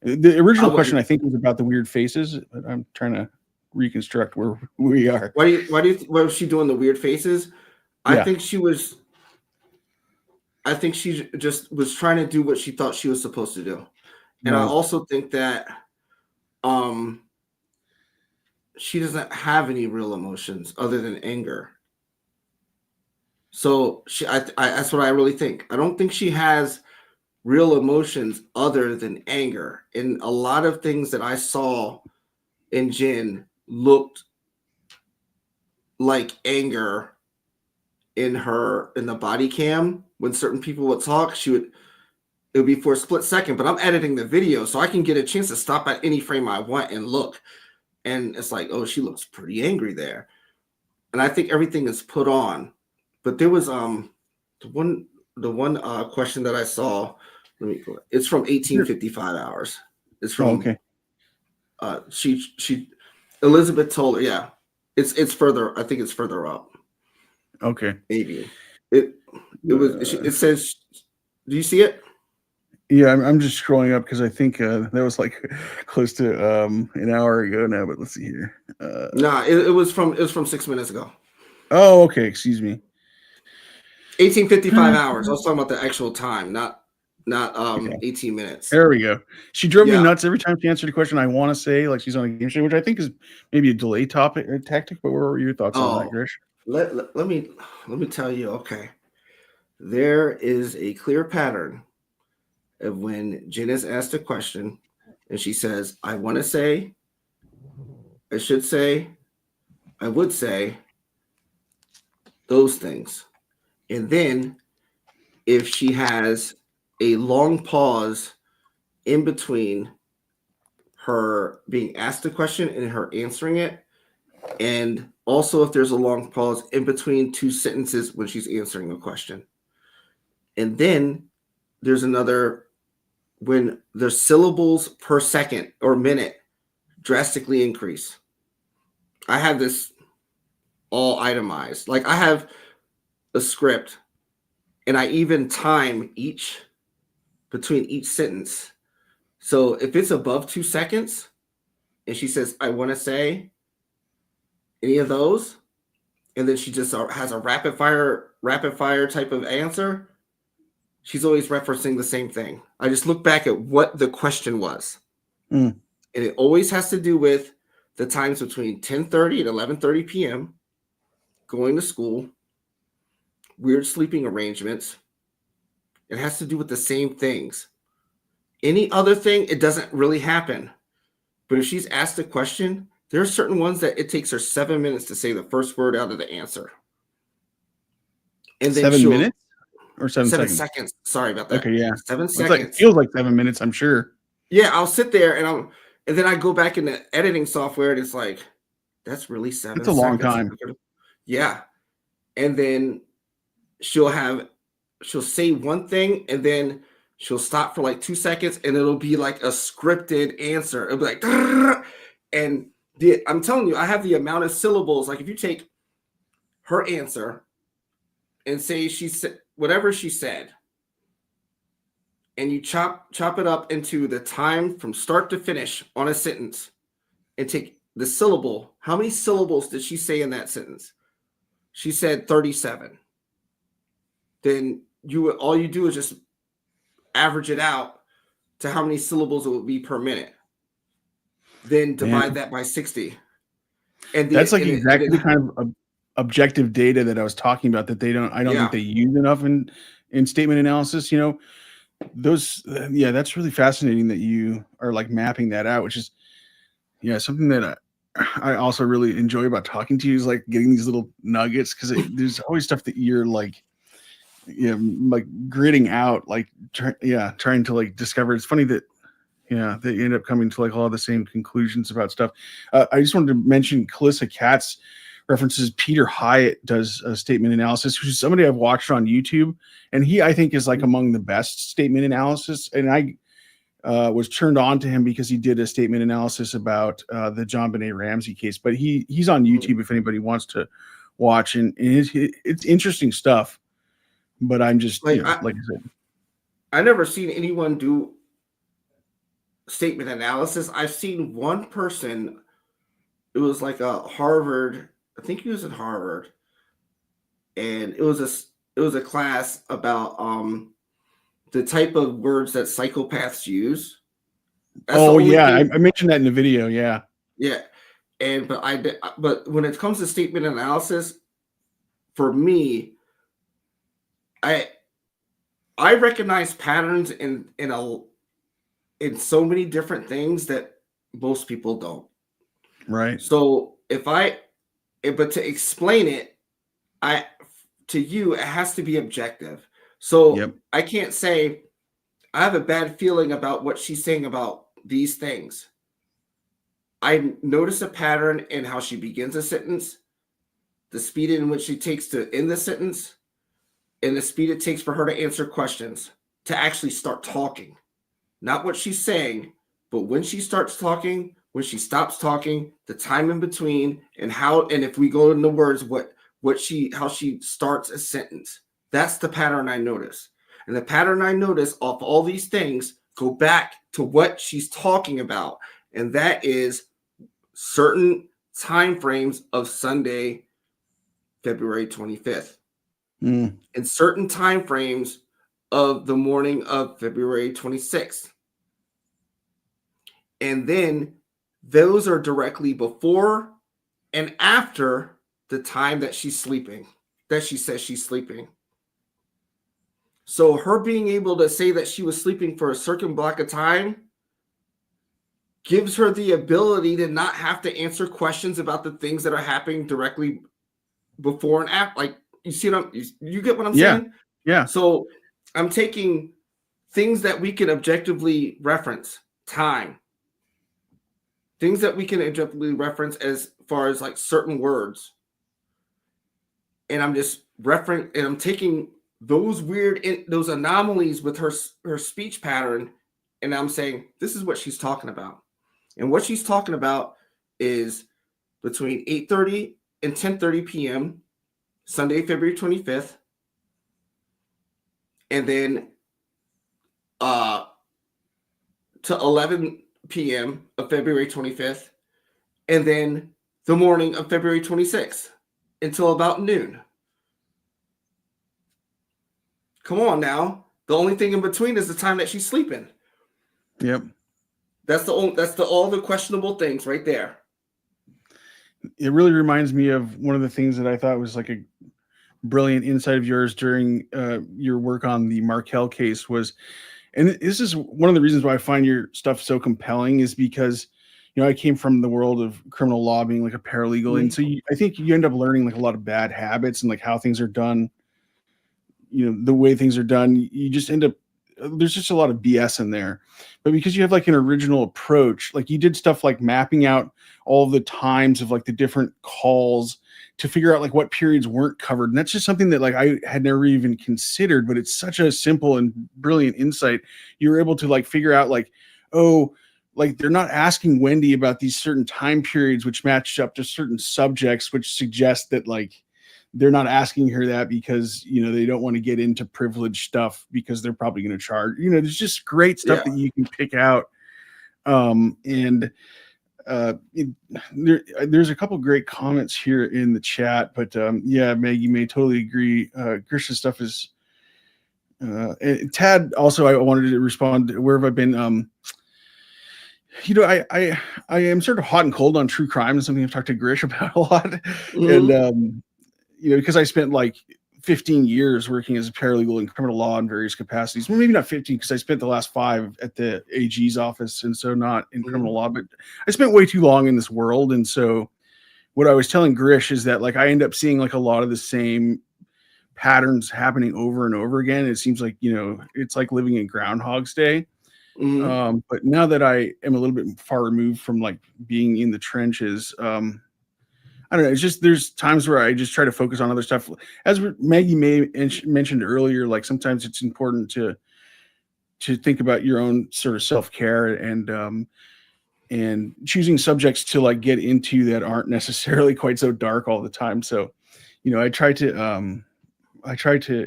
The original question I think was about the weird faces, but I'm trying to reconstruct where we are. Why was she doing the weird faces? Yeah. I think she just was trying to do what she thought she was supposed to do. And I also think that she doesn't have any real emotions other than anger. So that's what I really think. I don't think she has real emotions other than anger. And a lot of things that I saw in Jin looked like anger in the body cam. When certain people would talk, it would be for a split second, but I'm editing the video so I can get a chance to stop at any frame I want and look. And it's like, oh, she looks pretty angry there. And I think everything is put on. But there was the one question that I saw. It's from 1855 hours. It's from she Elizabeth told her, yeah. It's further, I think it's further up. Okay. Maybe. It says, do you see it? Yeah, I'm just scrolling up because I think that was like close to an hour ago now, but let's see here. It was from 6 minutes ago. Oh, okay, excuse me. 1855 hours. I was talking about the actual time, not 18 minutes. There we go. She drove me nuts every time she answered a question. I want to say like she's on a game show, which I think is maybe a delay topic or tactic. But what were your thoughts on that, Grisch? Let me tell you. Okay, there is a clear pattern of when Jin is asked a question and she says, "I want to say, I should say, I would say," those things, and then if she has a long pause in between her being asked a question and her answering it, and also if there's a long pause in between 2 sentences when she's answering a question. And then there's another when the syllables per second or minute drastically increase. I have this all itemized. Like I have a script and I even time between each sentence. So if it's above 2 seconds and she says, "I want to say," any of those, and then she just has a rapid fire type of answer, she's always referencing the same thing. I just look back at what the question was. And it always has to do with the times between 10:30 and 11:30 p.m., going to school, weird sleeping arrangements. It has to do with the same things. Any other thing, it doesn't really happen. But if she's asked a question, there are certain ones that it takes her 7 minutes to say the first word out of the answer. And then 7 minutes or 7 seconds. Sorry about that. Okay, yeah. 7 seconds. Like, it feels like 7 minutes, I'm sure. Yeah, I'll sit there and then I go back in the editing software and it's like, that's really 7 seconds. It's a long time. Yeah. And then she'll say one thing and then she'll stop for like 2 seconds and it'll be like a scripted answer. It'll be like, and I'm telling you, I have the amount of syllables. Like if you take her answer and say she said whatever she said, and you chop it up into the time from start to finish on a sentence, and take the syllable. How many syllables did she say in that sentence? She said 37. Then all you do is just average it out to how many syllables it would be per minute. Then divide that by 60. And that's like exactly the kind of objective data that I was talking about that I don't think they use enough in statement analysis. You know, that's really fascinating that you are like mapping that out, which is something that I also really enjoy about talking to you, is like getting these little nuggets, because there's always stuff that you're like like gritting out, like trying to like discover. It's funny that they end up coming to like all the same conclusions about stuff. I just wanted to mention Calissa Katz references Peter Hyatt does a statement analysis, which is somebody I've watched on YouTube, and he, I think, is like among the best statement analysis. And was turned on to him because he did a statement analysis about the John Benet Ramsey case. But he's on YouTube if anybody wants to watch, and it's interesting stuff. But I'm just like I said, I never seen anyone do statement analysis. I've seen one person. It was like a Harvard. I think he was at Harvard, and it was a class about the type of words that psychopaths use. That's I mentioned that in the video. Yeah. But when it comes to statement analysis, for me, I recognize patterns in so many different things that most people don't. Right. So but to explain it, to you, it has to be objective. So I can't say I have a bad feeling about what she's saying about these things. I notice a pattern in how she begins a sentence, the speed in which she takes to end the sentence, and the speed it takes for her to answer questions, to actually start talking. Not what she's saying, but when she starts talking, when she stops talking, the time in between, and if we go in the words, how she starts a sentence. That's the pattern I notice. And the pattern I notice off all these things go back to what she's talking about. And that is certain time frames of Sunday, February 25th. And certain time frames of the morning of February 26th. And then those are directly before and after the time that she's sleeping, that she says she's sleeping. So her being able to say that she was sleeping for a certain block of time gives her the ability to not have to answer questions about the things that are happening directly before and after. Like, you see what you get what I'm saying? Yeah. So I'm taking things that we can objectively reference, time, things that we can objectively reference as far as like certain words. And I'm just I'm taking those those anomalies with her speech pattern, and I'm saying this is what she's talking about. And what she's talking about is between 8:30 and 10:30 p.m. Sunday, February 25th, and then to 11 p.m. of February 25th, and then the morning of February 26th until about noon. Come on now. The only thing in between is the time that she's sleeping. Yep. That's all the questionable things right there. It really reminds me of one of the things that I thought was like a brilliant insight of yours during your work on the Markel case was, and this is one of the reasons why I find your stuff so compelling, is because, I came from the world of criminal law, being like a paralegal. And so I think you end up learning like a lot of bad habits and like how things are done, the way things are done. You just end up, there's just a lot of BS in there. But because you have like an original approach, like you did stuff like mapping out all the times of like the different calls to figure out like what periods weren't covered. And that's just something that like I had never even considered, but it's such a simple and brilliant insight. You were able to like figure out like, oh, like they're not asking Wendy about these certain time periods, which match up to certain subjects, which suggest that like they're not asking her that because, they don't want to get into privileged stuff because they're probably going to charge, there's just great stuff that you can pick out. There's a couple great comments here in the chat, but Meg, you may totally agree. Grisch's stuff is, and Tad also, I wanted to respond. Where have I been? I am sort of hot and cold on true crime, and something I've talked to Grisch about a lot. And, because I spent like 15 years working as a paralegal in criminal law in various capacities. Well, maybe not 15, because I spent the last 5 at the AG's office, and so not in criminal law, but I spent way too long in this world. And so what I was telling Grisch is that like I end up seeing like a lot of the same patterns happening over and over again. It seems like, it's like living in Groundhog's Day. But now that I am a little bit far removed from like being in the trenches, I don't know. It's just, there's times where I just try to focus on other stuff. As Maggie May mentioned earlier, like sometimes it's important to think about your own sort of self-care and choosing subjects to like get into that aren't necessarily quite so dark all the time. So, I try to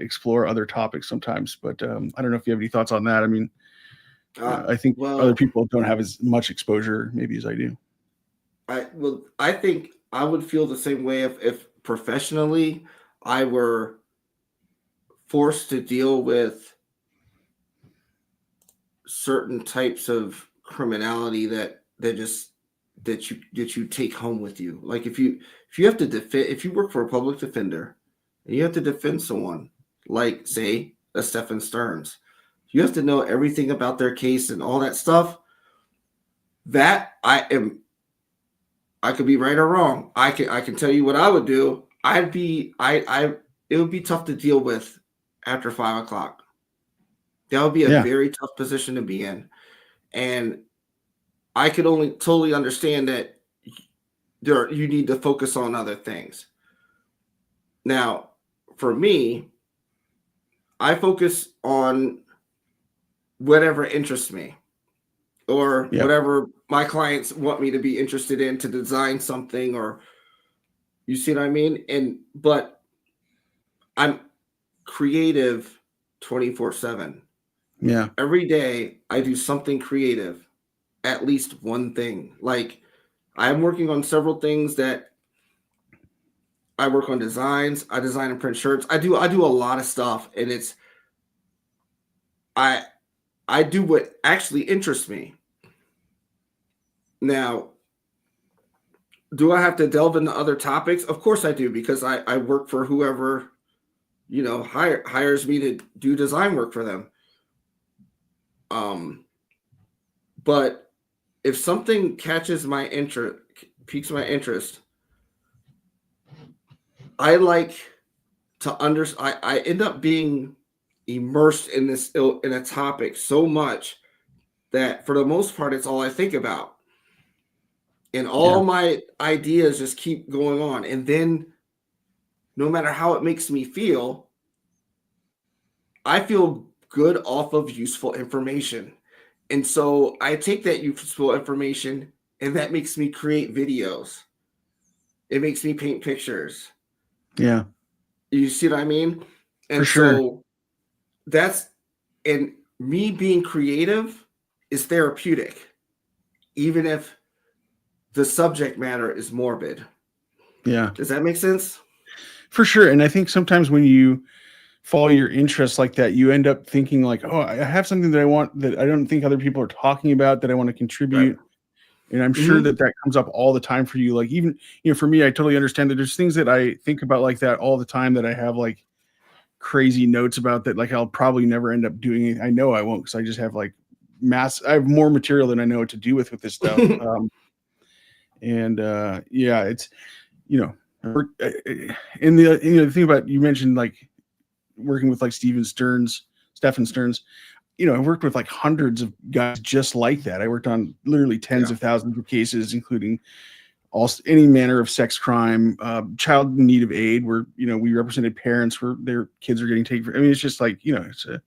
explore other topics sometimes, but I don't know if you have any thoughts on that. I mean, I think other people don't have as much exposure maybe as I do. I think I would feel the same way if professionally I were forced to deal with certain types of criminality that you take home with you. Like if you have to defend, if you work for a public defender and you have to defend someone like, say, a Stefan Stearns, you have to know everything about their case and all that stuff. That I could be right or wrong. I can tell you what I would do. It would be tough to deal with after 5 o'clock. That would be a very tough position to be in. And I could only totally understand that you need to focus on other things. Now, for me, I focus on whatever interests me or whatever my clients want me to be interested in to design something, or you see what I mean? But I'm creative 24/7. Yeah. Every day I do something creative, at least one thing. Like I'm working on several things that I work on designs. I design and print shirts. I do a lot of stuff, and I do what actually interests me. Now, do I have to delve into other topics? Of course I do, because I work for whoever, hires me to do design work for them. But if something catches my interest, piques my interest, I like to understand. I end up being immersed in a topic so much that for the most part, it's all I think about. And all my ideas just keep going on. And then no matter how it makes me feel, I feel good off of useful information. And so I take that useful information, and that makes me create videos. It makes me paint pictures. Yeah. You see what I mean? And for sure. And me being creative is therapeutic, even if the subject matter is morbid. Yeah. Does that make sense? For sure. And I think sometimes when you follow your interests like that, you end up thinking like, oh, I have something that I want that I don't think other people are talking about that I want to contribute. Right. And I'm sure that comes up all the time for you. Like even, for me, I totally understand that there's things that I think about like that all the time that I have like crazy notes about that. Like I'll probably never end up doing it. I know I won't, because I just have like I have more material than I know what to do with this stuff. It's, and the thing about, you mentioned like working with like Stefan Stearns, I worked with like hundreds of guys just like that. I worked on literally tens of thousands of cases, including any manner of sex crime, child in need of aid, where, we represented parents where their kids are getting taken. It's just like, it's a,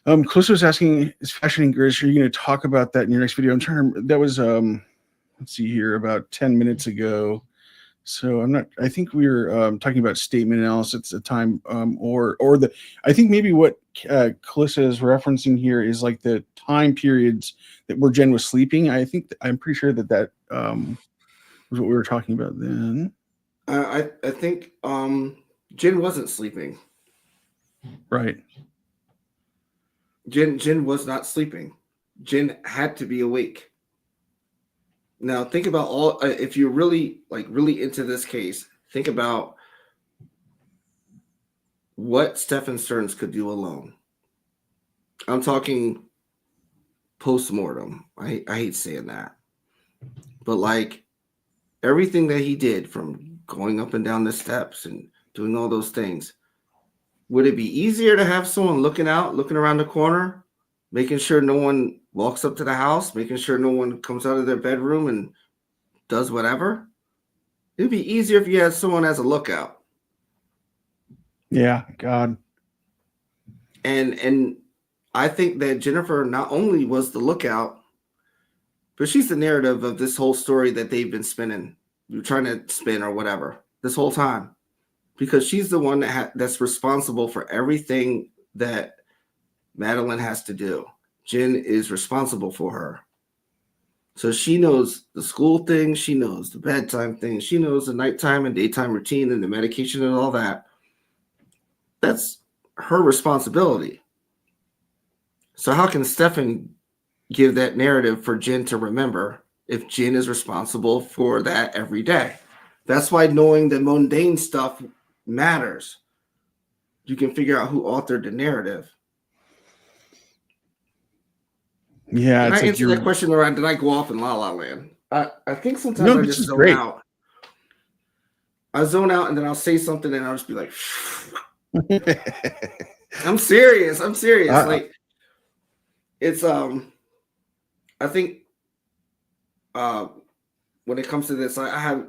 Calista was asking, is fashion and Grisch, are you going to talk about that in your next video? That was, let's see here, about 10 minutes ago. So I think we were talking about statement analysis at the time, I think maybe what Calista is referencing here is like the time periods where Jen was sleeping. I'm pretty sure that was what we were talking about then. I think Jin wasn't sleeping. Right. Jin was not sleeping. Jin had to be awake. Now think about if you're really into this case, think about what Stefan Stearns could do alone. I'm talking post-mortem. I hate saying that. But like everything that he did, from going up and down the steps and doing all those things, would it be easier to have someone looking around the corner, making sure no one walks up to the house, making sure no one comes out of their bedroom and does whatever? It'd be easier if you had someone as a lookout. Yeah, God. And I think that Jennifer not only was the lookout, but she's the narrative of this whole story that they've been spinning, trying to spin or whatever this whole time, because she's the one that's responsible for everything that Madeline has to do. Jin is responsible for her. So she knows the school thing, she knows the bedtime thing, she knows the nighttime and daytime routine and the medication and all that. That's her responsibility. So how can Stefan give that narrative for Jin to remember if Jin is responsible for that every day? That's why knowing the mundane stuff matters. You can figure out who authored the narrative. Yeah, Can it's I like answer that question around? Did I go off in La La Land? I think sometimes No, I this just is zone great. out. I zone out and then I'll say something and I'll just be like, I'm serious. Like it's I think when it comes to this, I have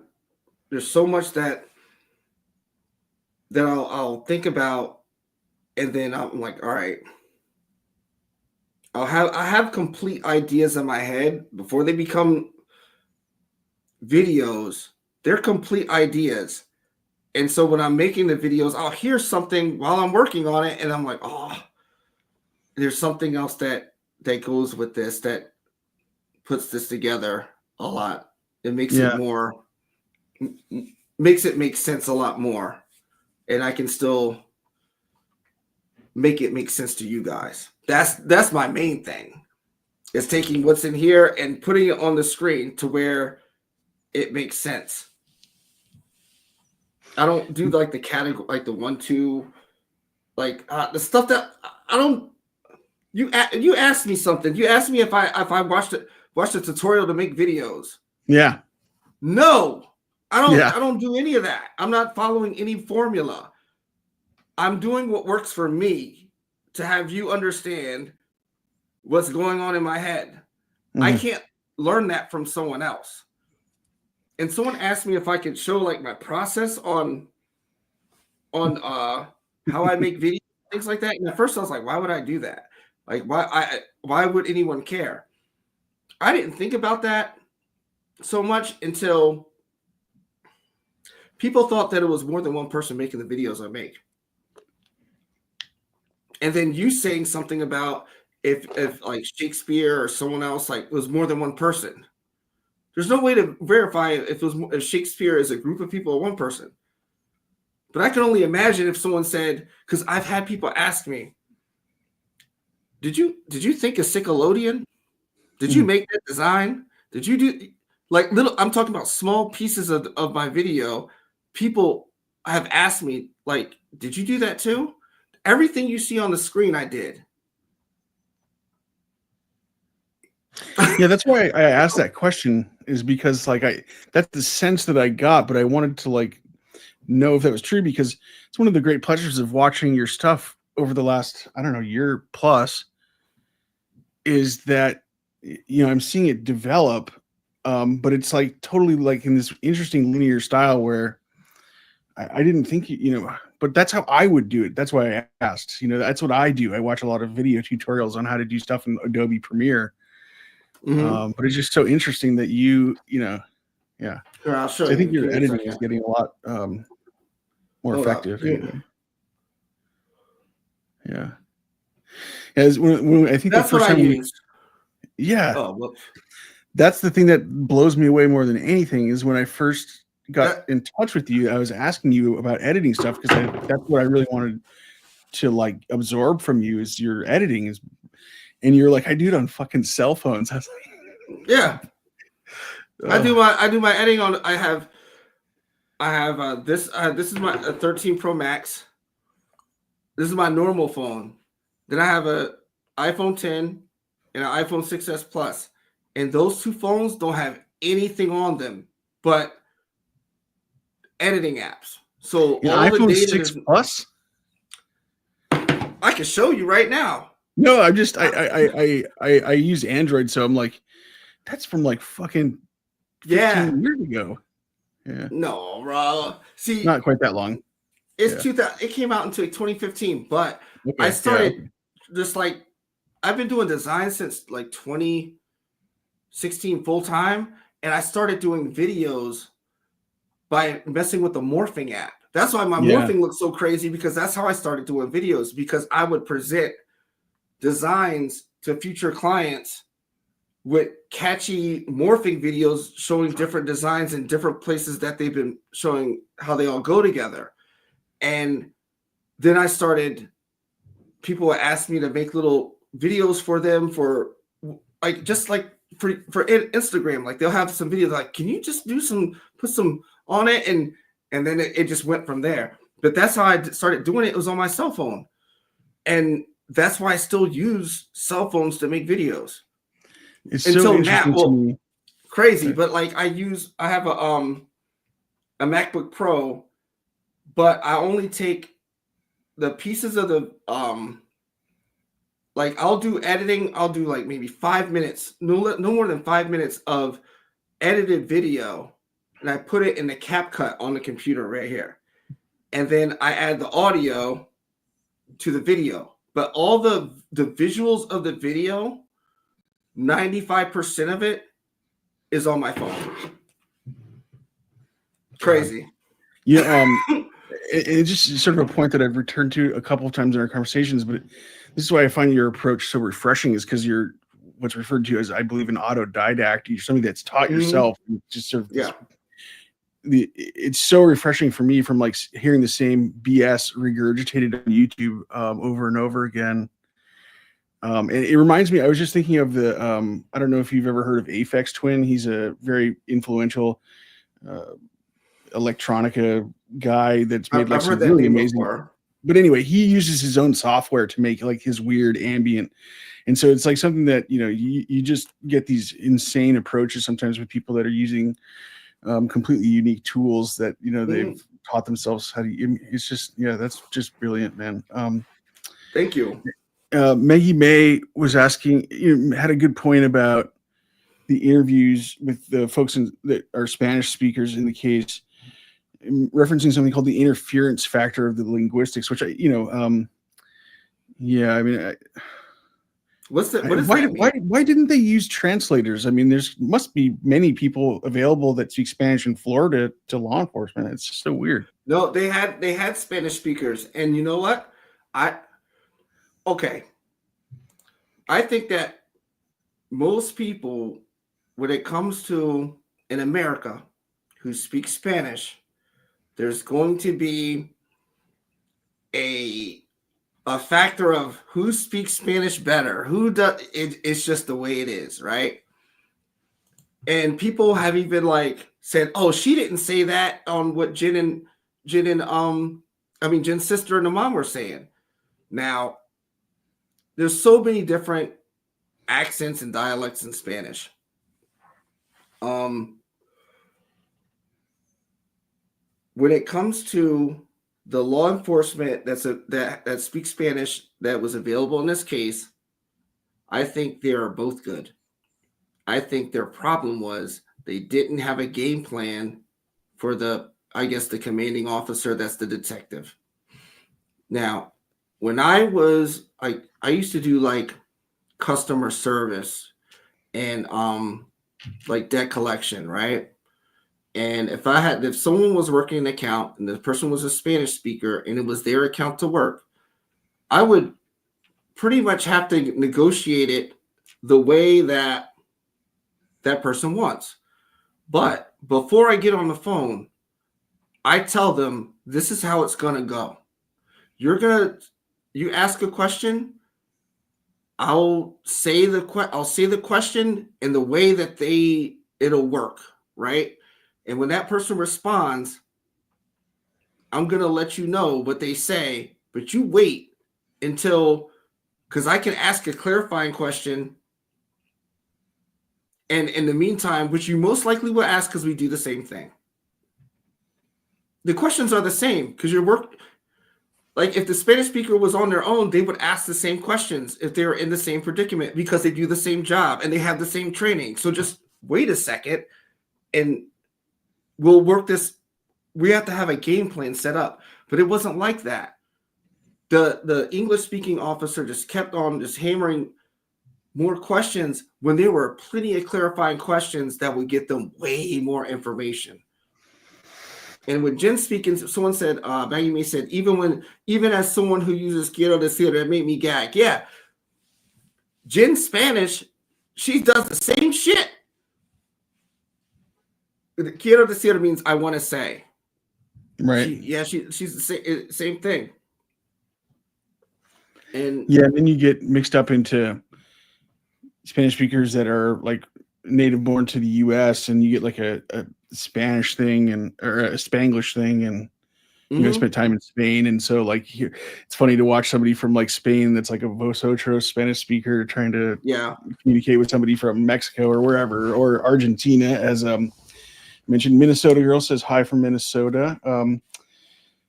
there's so much that I'll think about, and then I'm like, all right. I have complete ideas in my head before they become videos. They're complete ideas. And so when I'm making the videos, I'll hear something while I'm working on it, and I'm like, oh, there's something else that goes with this that puts this together a lot. It makes it more, makes it make sense a lot more. And I can still make it make sense to you guys. That's my main thing. Is taking what's in here and putting it on the screen to where it makes sense. I don't do like the category, like the 1, 2, like the stuff that I don't. You asked me something. You asked me if I watched a tutorial to make videos. Yeah. No, I don't. Yeah. I don't do any of that. I'm not following any formula. I'm doing what works for me to have you understand what's going on in my head. I can't learn that from someone else. And someone asked me if I could show like my process on how I make videos, things like that. And at first I was like, why would I do that? Like, why would anyone care? I didn't think about that so much until people thought that it was more than one person making the videos I make. And then you saying something about if like Shakespeare or someone else like was more than one person. There's no way to verify if Shakespeare is a group of people or one person. But I can only imagine if someone said, because I've had people ask me, did you think of Nickelodeon? Did you make that design? Did you do like little? I'm talking about small pieces of my video. People have asked me, like, did you do that too? Everything you see on the screen, I did. Yeah, that's why I asked that question, is because like that's the sense that I got, but I wanted to like know if that was true, because it's one of the great pleasures of watching your stuff over the last, I don't know, year plus, is that, you know, I'm seeing it develop, but it's like totally like in this interesting linear style where I didn't think, you know, but that's how I would do it. That's why I asked, you know, that's what I do. I watch a lot of video tutorials on how to do stuff in Adobe Premiere. But it's just so interesting that you know, yeah. Here, I'll show so I think you. your editing is getting a lot more effective. Anyway. Yeah. As when I think that's the first what I time use. Yeah. Oh, well. That's the thing that blows me away more than anything, is when I first got in touch with you, I was asking you about editing stuff, because that's what I really wanted to like absorb from you, is your editing is, and you're like, I do it on fucking cell phones. I was like, yeah. I do my editing on. I have this. This is my 13 Pro Max. This is my normal phone. Then I have a iPhone 10 and an iPhone 6s Plus, and those two phones don't have anything on them but editing apps. So all iPhone the data 6 Plus. I can show you right now. No, I'm just I use Android, so I'm like, that's from like fucking 15 years ago. Yeah. No, bro. See, not quite that long. It's 2000. It came out into 2015, but I started just like I've been doing design since like 2016 full time, and I started doing videos by messing with the morphing app. That's why my morphing looks so crazy, because that's how I started doing videos, because I would present designs to future clients with catchy morphing videos showing different designs in different places that they've been showing how they all go together. And then I started, people would ask me to make little videos for them for like, just like for Instagram. Like they'll have some videos like, can you just do some, put some on it? And then it just went from there. But that's how I started doing it. It was on my cell phone. And that's why I still use cell phones to make videos. It's until so now, to me. Crazy. But like I have a MacBook Pro, but I only take the pieces of the like I'll do editing. I'll do like maybe 5 minutes, no more than 5 minutes of edited video, and I put it in the CapCut on the computer right here, and then I add the audio to the video. But all the visuals of the video, 95% of it is on my phone. Crazy. Yeah. It's just sort of a point that I've returned to a couple of times in our conversations, but this is why I find your approach so refreshing, is because you're what's referred to as, I believe, an autodidact. You're somebody that's taught yourself. Just sort of it's so refreshing for me from like hearing the same BS regurgitated on YouTube over and over again. And it reminds me, I was just thinking of the, I don't know if you've ever heard of Aphex Twin. He's a very influential electronica guy that's made like some really amazing. Before. But anyway, he uses his own software to make like his weird ambient. And so it's like something that, you know, you just get these insane approaches sometimes with people that are using completely unique tools that, you know, they've taught themselves how to. It's just, yeah, that's just brilliant, man. Thank you. Maggie May was asking, had a good point about the interviews with the folks that are Spanish speakers in the case, referencing something called the interference factor of the linguistics, which I mean, why didn't they use translators? I mean, must be many people available that speak Spanish in Florida to law enforcement. It's just so weird. No, they had Spanish speakers, and you know what? I think that most people, when it comes to in America who speak Spanish, there's going to be a factor of who speaks Spanish better, who does it. It's just the way it is, right? And people have even like said, "Oh, she didn't say that on what Jin's sister and the mom were saying." Now, there's so many different accents and dialects in Spanish. When it comes to the law enforcement that speaks Spanish that was available in this case, I think they are both good. I think their problem was they didn't have a game plan for the commanding officer, that's the detective. Now, when I used to do like customer service and like debt collection, right? And if someone was working an account and the person was a Spanish speaker and it was their account to work, I would pretty much have to negotiate it the way that person wants. But before I get on the phone, I tell them, this is how it's going to go. You ask a question, I'll say the question in the way that it'll work, right? And when that person responds, I'm going to let you know what they say, but you wait until, because I can ask a clarifying question. And in the meantime, which you most likely will ask because we do the same thing. The questions are the same because like if the Spanish speaker was on their own, they would ask the same questions if they were in the same predicament because they do the same job and they have the same training. So just wait a second and we'll work this. We have to have a game plan set up, but it wasn't like that. The English speaking officer just kept on just hammering more questions when there were plenty of clarifying questions that would get them way more information. And with Jin speaking, someone said, Mangione said, even as someone who uses quiero decir, it made me gag. Yeah. Jin Spanish, she does the same shit. Quiero decir means I want to say. Right. She's the same thing. And yeah, then you get mixed up into Spanish speakers that are like native born to the US, and you get like a Spanish thing or a Spanglish thing, and you know, spent time in Spain, and so like here, it's funny to watch somebody from like Spain that's like a vosotros Spanish speaker trying to communicate with somebody from Mexico or wherever, or Argentina, as mentioned. Minnesota girl says hi from Minnesota.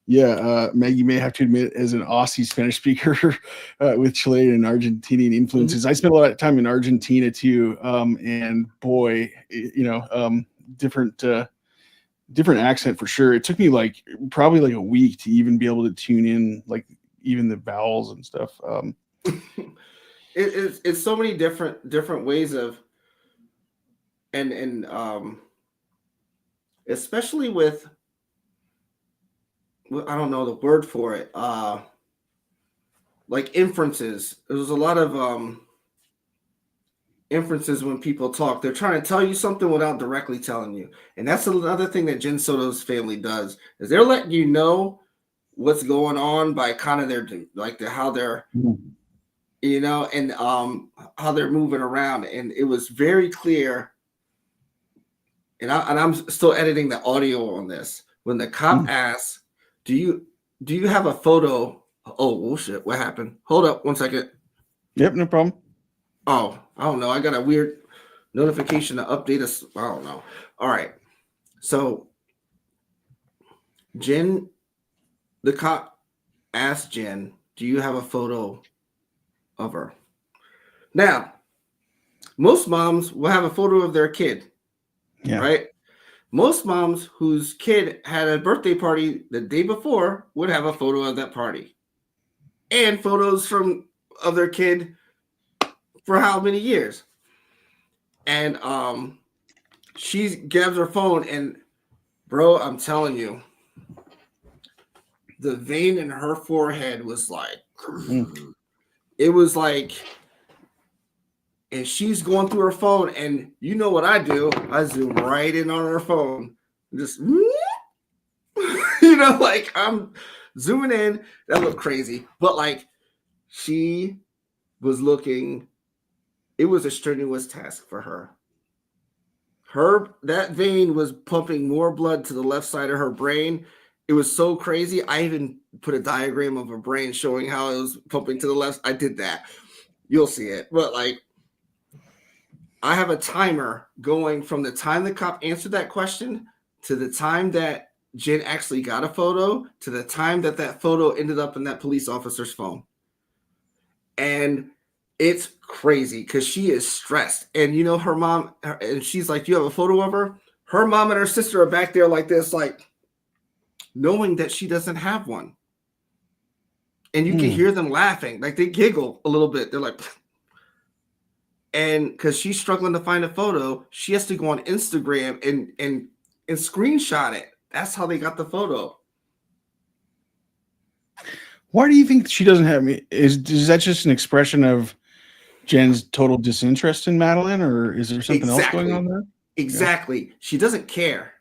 Maggie may have to admit, as an Aussie Spanish speaker with Chilean and Argentinian influences, I spent a lot of time in Argentina too, and boy, you know, different accent for sure. It took me like probably like a week to even be able to tune in, like even the vowels and stuff. It's so many different ways of, and especially with, I don't know the word for it, like inferences. There's a lot of inferences when people talk. They're trying to tell you something without directly telling you. And that's another thing that Jin SoDo's family does, is they're letting you know what's going on by kind of how they're, you know, and how they're moving around. And it was very clear. And I'm still editing the audio on this. When the cop asks, do you have a photo? Oh, shit. What happened? Hold up 1 second. Yep, no problem. Oh, I don't know. I got a weird notification to update us. I don't know. All right. So Jin, the cop asked Jin, do you have a photo of her? Now, most moms will have a photo of their kid, right? Most moms whose kid had a birthday party the day before would have a photo of that party, and photos of their kid for how many years. And she grabs her phone, and bro, I'm telling you, the vein in her forehead was like, it was like, and she's going through her phone, and you know what I do? I zoom right in on her phone, just, you know, like I'm zooming in. That looked crazy, but like she was looking. It was a strenuous task for her. That vein was pumping more blood to the left side of her brain. It was so crazy. I even put a diagram of her brain showing how it was pumping to the left. I did that. You'll see it. But like, I have a timer going from the time the cop answered that question to the time that Jin actually got a photo to the time that photo ended up in that police officer's phone. And it's crazy because she is stressed. And you know, her mom, and she's like, you have a photo of her? Her mom and her sister are back there like this, like knowing that she doesn't have one. And you can hear them laughing, like they giggle a little bit. They're like, and because she's struggling to find a photo, she has to go on Instagram and screenshot it. That's how they got the photo. Why do you think she doesn't have me? Is that just an expression of Jen's total disinterest in Madeline, or is there something else going on there? Exactly. Yeah. She doesn't care.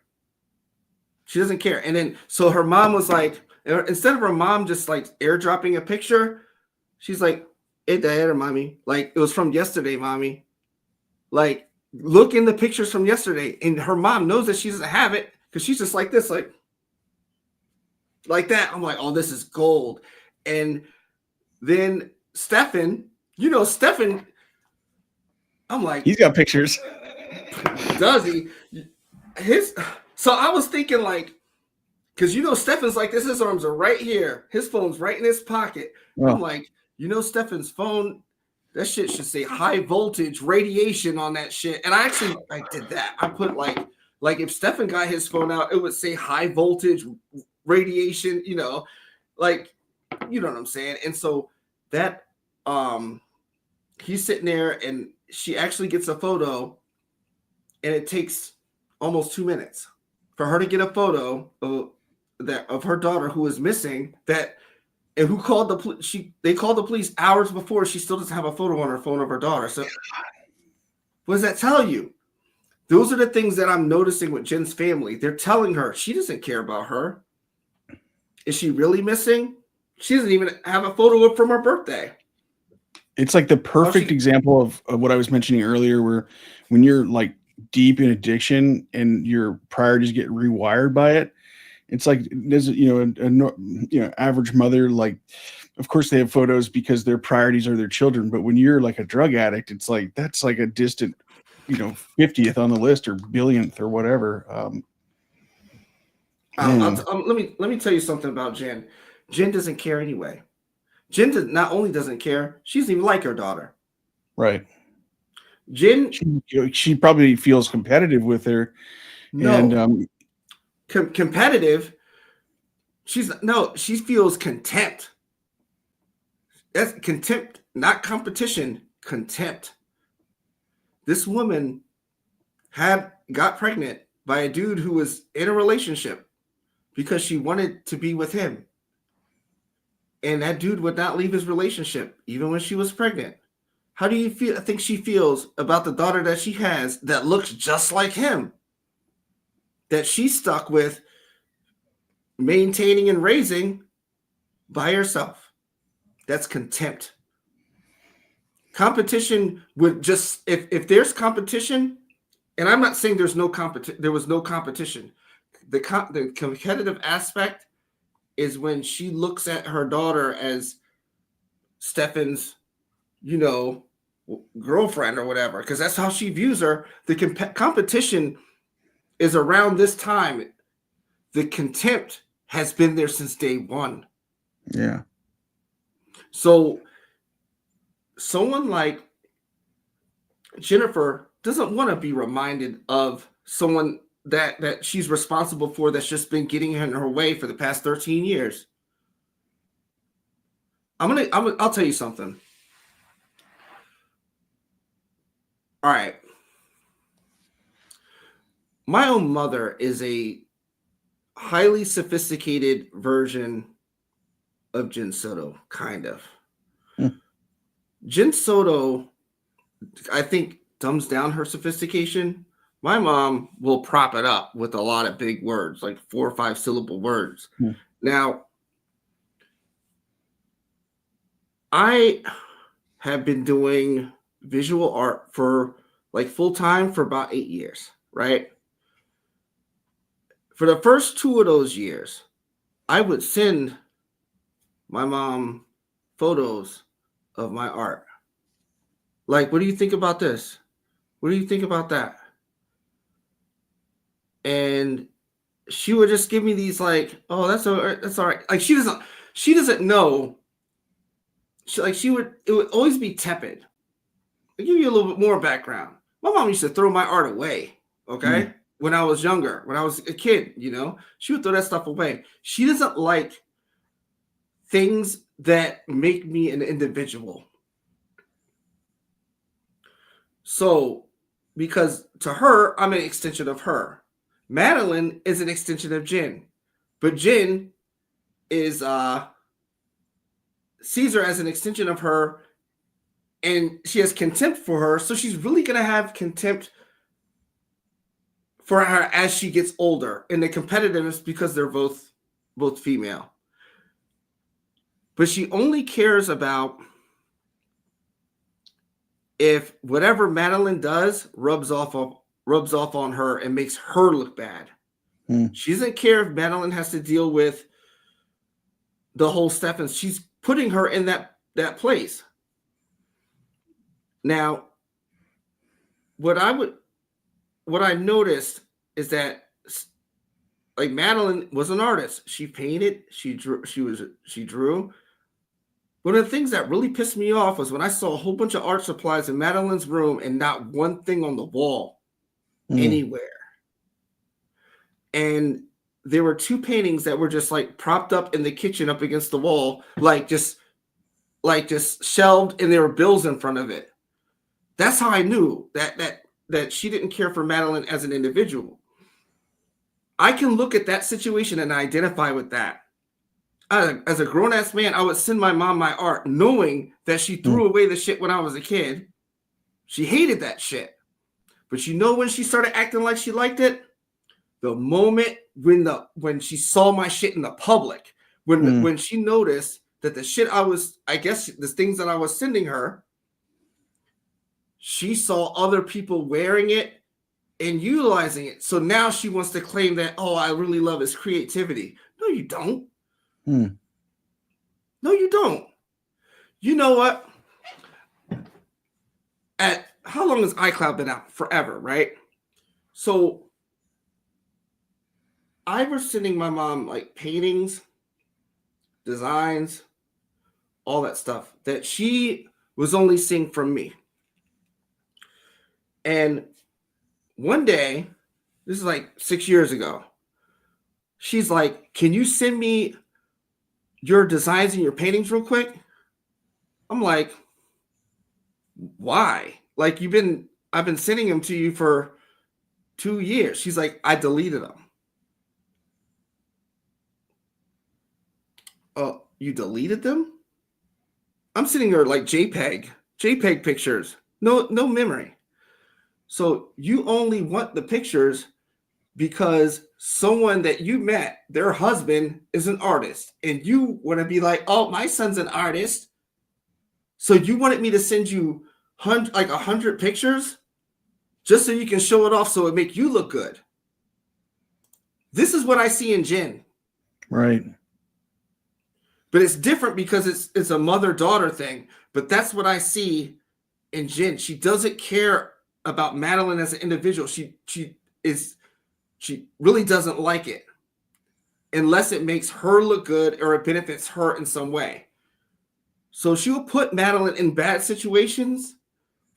She doesn't care. And then, so her mom was like, instead of her mom just like airdropping a picture, she's like, hey, dad or mommy, like it was from yesterday, mommy. Like, look in the pictures from yesterday. And her mom knows that she doesn't have it because she's just like this, like that. I'm like, oh, this is gold. And then Stefan, you know, Stefan, I'm like, he's got pictures. Does he? So I was thinking like, because you know, Stefan's like this, his arms are right here. His phone's right in his pocket. Oh. I'm like, you know, Stefan's phone, that shit should say high voltage radiation on that shit. And I did that. I put like if Stefan got his phone out, it would say high voltage radiation, you know, like, you know what I'm saying? And so that he's sitting there and she actually gets a photo, and it takes almost 2 minutes for her to get a photo of her daughter who is missing, and who called the police. They called the police hours before. She still doesn't have a photo on her phone of her daughter. So what does that tell you? Those are the things that I'm noticing with Jin's family. They're telling her she doesn't care about her. Is she really missing? She doesn't even have a photo from her birthday. It's like the perfect example of what I was mentioning earlier, where when you're like deep in addiction and your priorities get rewired by it, it's like there's average mother, like of course they have photos because their priorities are their children, but when you're like a drug addict, it's like that's like a distant 50th on the list or billionth or whatever. Let me tell you something about Jin. Jin doesn't care anyway. Jin not only doesn't care, she doesn't even like her daughter. Right. Jin, she probably feels competitive with her. No. And competitive. She feels contempt. That's contempt, not competition. Contempt. This woman got pregnant by a dude who was in a relationship because she wanted to be with him. And that dude would not leave his relationship, even when she was pregnant. How do you think she feels about the daughter that she has that looks just like him? That she's stuck with maintaining and raising by herself. That's contempt. Competition would just, if there's competition, and I'm not saying there's no competition, there was no competition. The competitive aspect is when she looks at her daughter as Stefan's, girlfriend or whatever, because that's how she views her. The competition is around this time. The contempt has been there since day one. Yeah. So someone like Jennifer doesn't want to be reminded of someone that she's responsible for that's just been getting in her way for the past 13 years. I'll tell you something. All right. My own mother is a highly sophisticated version of Jin SoDo, kind of. Jin SoDo, I think, dumbs down her sophistication. My mom will prop it up with a lot of big words, like 4 or 5 syllable words. Now, I have been doing visual art for like full time for about 8 years, right? For the first 2 of those years, I would send my mom photos of my art. Like, what do you think about this? What do you think about that? And she would just give me these like, oh, that's all right. That's all right. Like she doesn't know. It would always be tepid. I'll give you a little bit more background. My mom used to throw my art away. Okay. When I was younger, when I was a kid, she would throw that stuff away. She doesn't like things that make me an individual. So, because to her, I'm an extension of her. Madeline is an extension of Jin, but Jin is sees her as an extension of her, and she has contempt for her. So she's really gonna have contempt for her as she gets older, and the competitiveness because they're both female. But she only cares about if whatever Madeline does rubs off on her and makes her look bad. She doesn't care if Madeline has to deal with the whole Stefan. She's putting her in that place. Now, what I noticed is that like Madeline was an artist. She painted, she drew. One of the things that really pissed me off was when I saw a whole bunch of art supplies in Madeline's room and not one thing on the wall anywhere. And there were 2 paintings that were just like propped up in the kitchen up against the wall, like just like just shelved and there were bills in front of it. That's how I knew that she didn't care for Madeline as an individual. I can look at that situation and identify with that. As a grown-ass man, I would send my mom my art knowing that she threw away the shit when I was a kid. She hated that shit. But you know when she started acting like she liked it? The moment when she saw my shit in the public, when she noticed that the shit the things that I was sending her, she saw other people wearing it and utilizing it. So now she wants to claim that, oh, I really love his creativity. No, you don't. No, you don't. You know what? How long has iCloud been out? Forever, right? So I was sending my mom like paintings, designs, all that stuff that she was only seeing from me. And one day, this is like 6 years ago, she's like, can you send me your designs and your paintings real quick? I'm like, why? Like I've been sending them to you for 2 years. She's like, I deleted them. Oh, you deleted them? I'm sending her like JPEG pictures. No memory. So you only want the pictures because someone that you met, their husband is an artist, and you want to be like, oh, my son's an artist. So you wanted me to send you 100 pictures just so you can show it off so it make you look good. This is what I see in Jin. Right. But it's different because it's a mother-daughter thing. But that's what I see in Jin. She doesn't care about Madeline as an individual. She really doesn't like it unless it makes her look good or it benefits her in some way. So she'll put Madeline in bad situations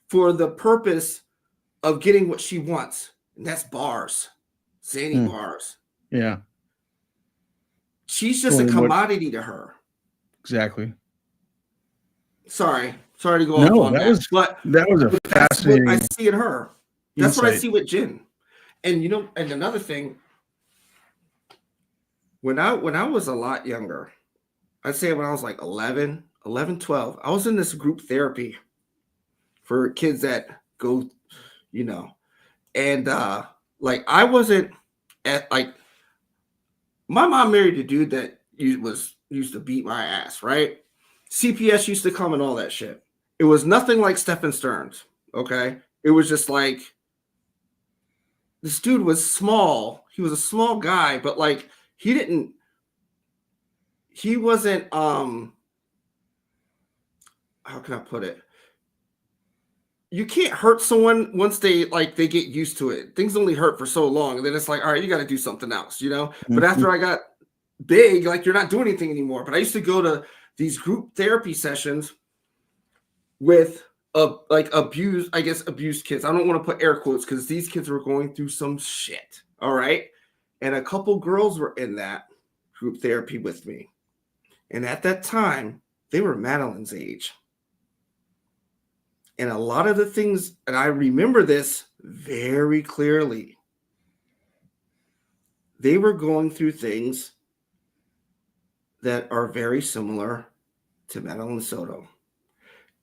for the purpose of getting what she wants. And that's bars. Zany bars. Yeah. She's just a commodity to her. Exactly. Sorry to go off on that. That was a fascinating. That's what I see in her. That's what I see with Jin. And and another thing, when I was a lot younger, I'd say when I was like 11, 12, I was in this group therapy for kids that go, and like I wasn't at like, my mom married a dude that used to beat my ass, right? CPS used to come and all that shit. It was nothing like Stefan Stearns, okay? It was just like, this dude was small. He was a small guy, but like he wasn't how can I put it? You can't hurt someone once they get used to it. Things only hurt for so long, and then it's like, all right, you got to do something else, But after I got big, like you're not doing anything anymore. But I used to go to these group therapy sessions with abused kids. I don't want to put air quotes because these kids were going through some shit. All right. And a couple girls were in that group therapy with me. And at that time, they were Madeline's age. And a lot of the things, and I remember this very clearly, they were going through things that are very similar to Madeline Soto.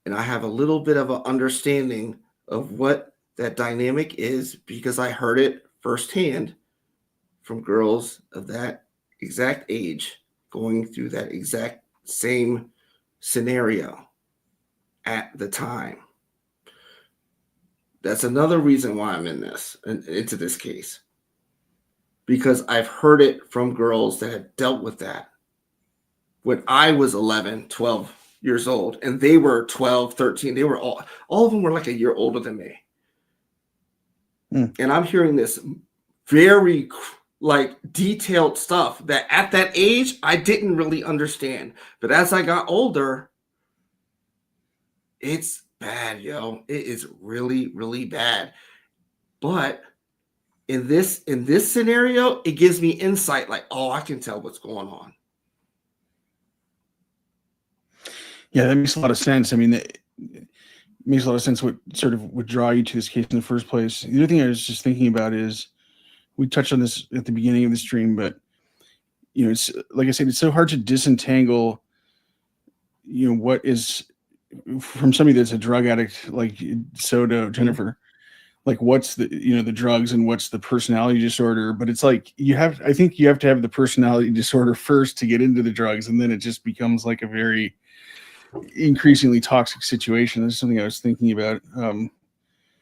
And I have a little bit of an understanding of what that dynamic is because I heard it firsthand from girls of that exact age going through that exact same scenario at the time. That's another reason why I'm into this case. Because I've heard it from girls that had dealt with that when I was 11, 12 years old, and they were 12, 13. They were all of them were like a year older than me. And I'm hearing this very detailed stuff that at that age, I didn't really understand. But as I got older, it's bad, yo. It is really, really bad. But in this scenario, it gives me insight like, oh, I can tell what's going on. Yeah, that makes a lot of sense. I mean, it makes a lot of sense what sort of would draw you to this case in the first place. The other thing I was just thinking about is, we touched on this at the beginning of the stream, but it's like I said, it's so hard to disentangle, what is from somebody that's a drug addict like SoDo, Jennifer, like what's the the drugs and what's the personality disorder. But it's like I think you have to have the personality disorder first to get into the drugs, and then it just becomes like a very increasingly toxic situation. That's something I was thinking about.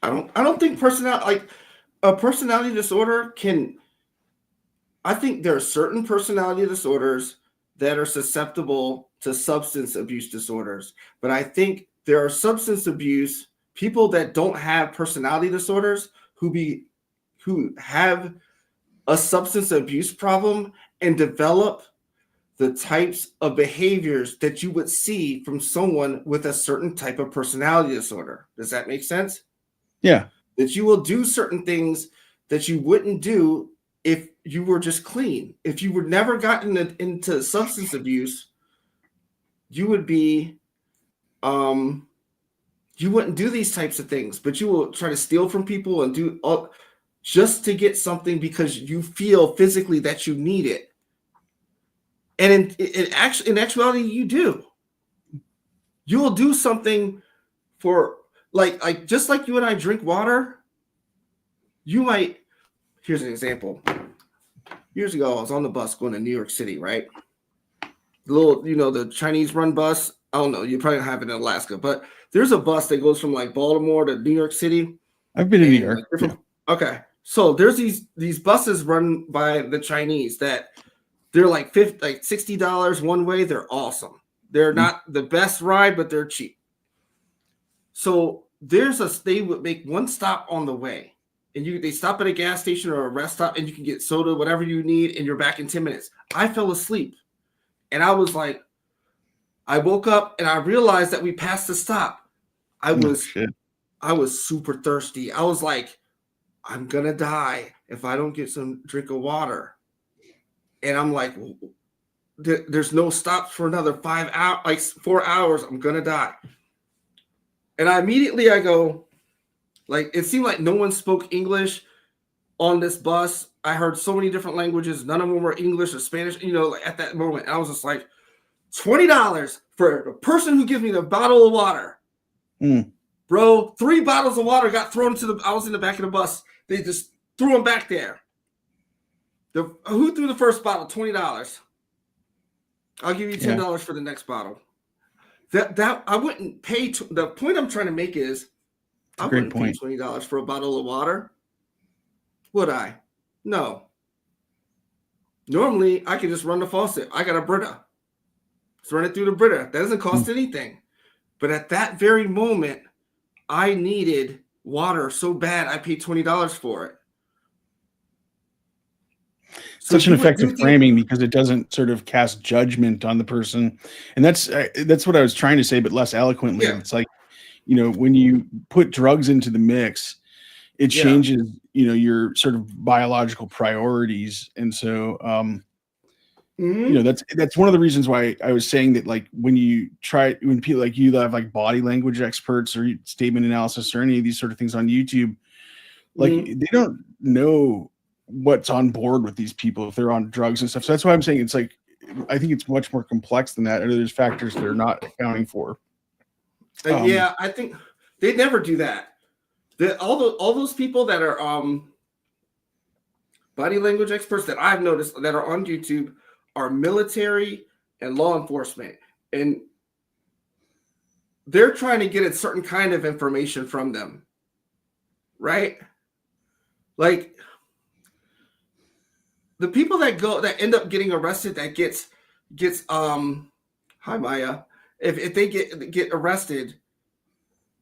I don't think a personality disorder can. I think there are certain personality disorders that are susceptible to substance abuse disorders, but I think there are substance abuse people that don't have personality disorders who have a substance abuse problem and develop the types of behaviors that you would see from someone with a certain type of personality disorder. Does that make sense? Yeah. That you will do certain things that you wouldn't do if you were just clean. If you were never gotten into substance abuse, you would be, you wouldn't do these types of things, but you will try to steal from people and do all just to get something because you feel physically that you need it. And in actuality, you do. You will do something for like just like you and I drink water. You might. Here's an example. Years ago, I was on the bus going to New York City, right? The little, the Chinese run bus. I don't know. You probably don't have it in Alaska, but there's a bus that goes from like Baltimore to New York City. I've been in New York. Yeah. Okay. So there's these buses run by the Chinese that they're like $60 one way. They're awesome. They're not the best ride, but they're cheap. So they would make one stop on the way. And they stop at a gas station or a rest stop, and you can get soda, whatever you need, and you're back in 10 minutes. I fell asleep, and I was like, I woke up and I realized that we passed the stop. I was super thirsty. I was like, I'm gonna die if I don't get some drink of water. And I'm like, there's no stops for another 5 hours, like 4 hours. I'm gonna die. And I go. Like, it seemed like no one spoke English on this bus. I heard so many different languages. None of them were English or Spanish, at that moment. I was just like, $20 for the person who gives me the bottle of water. Bro, 3 bottles of water got thrown I was in the back of the bus. They just threw them back there. Who threw the first bottle? $20. I'll give you $10 for the next bottle. That I wouldn't pay. The point I'm trying to make is, I wouldn't pay $20 for a bottle of water. Would I? No. Normally, I can just run the faucet. I got a Brita. Just run it through the Brita. That doesn't cost anything. But at that very moment, I needed water so bad, I paid $20 for it. Such an effective framing because it doesn't sort of cast judgment on the person. And that's what I was trying to say, but less eloquently. Yeah. It's like, when you put drugs into the mix, it changes, your sort of biological priorities. And so, that's one of the reasons why I was saying that, like, when people like you that have like body language experts or statement analysis or any of these sort of things on YouTube, like they don't know what's on board with these people if they're on drugs and stuff. So that's why I'm saying it's like, I think it's much more complex than that. And there's factors that are not accounting for. I think they never do that. All those people that are body language experts that I've noticed that are on YouTube are military and law enforcement, and they're trying to get a certain kind of information from them, right? Like the people that end up getting arrested, that gets hi Maya. If they get arrested,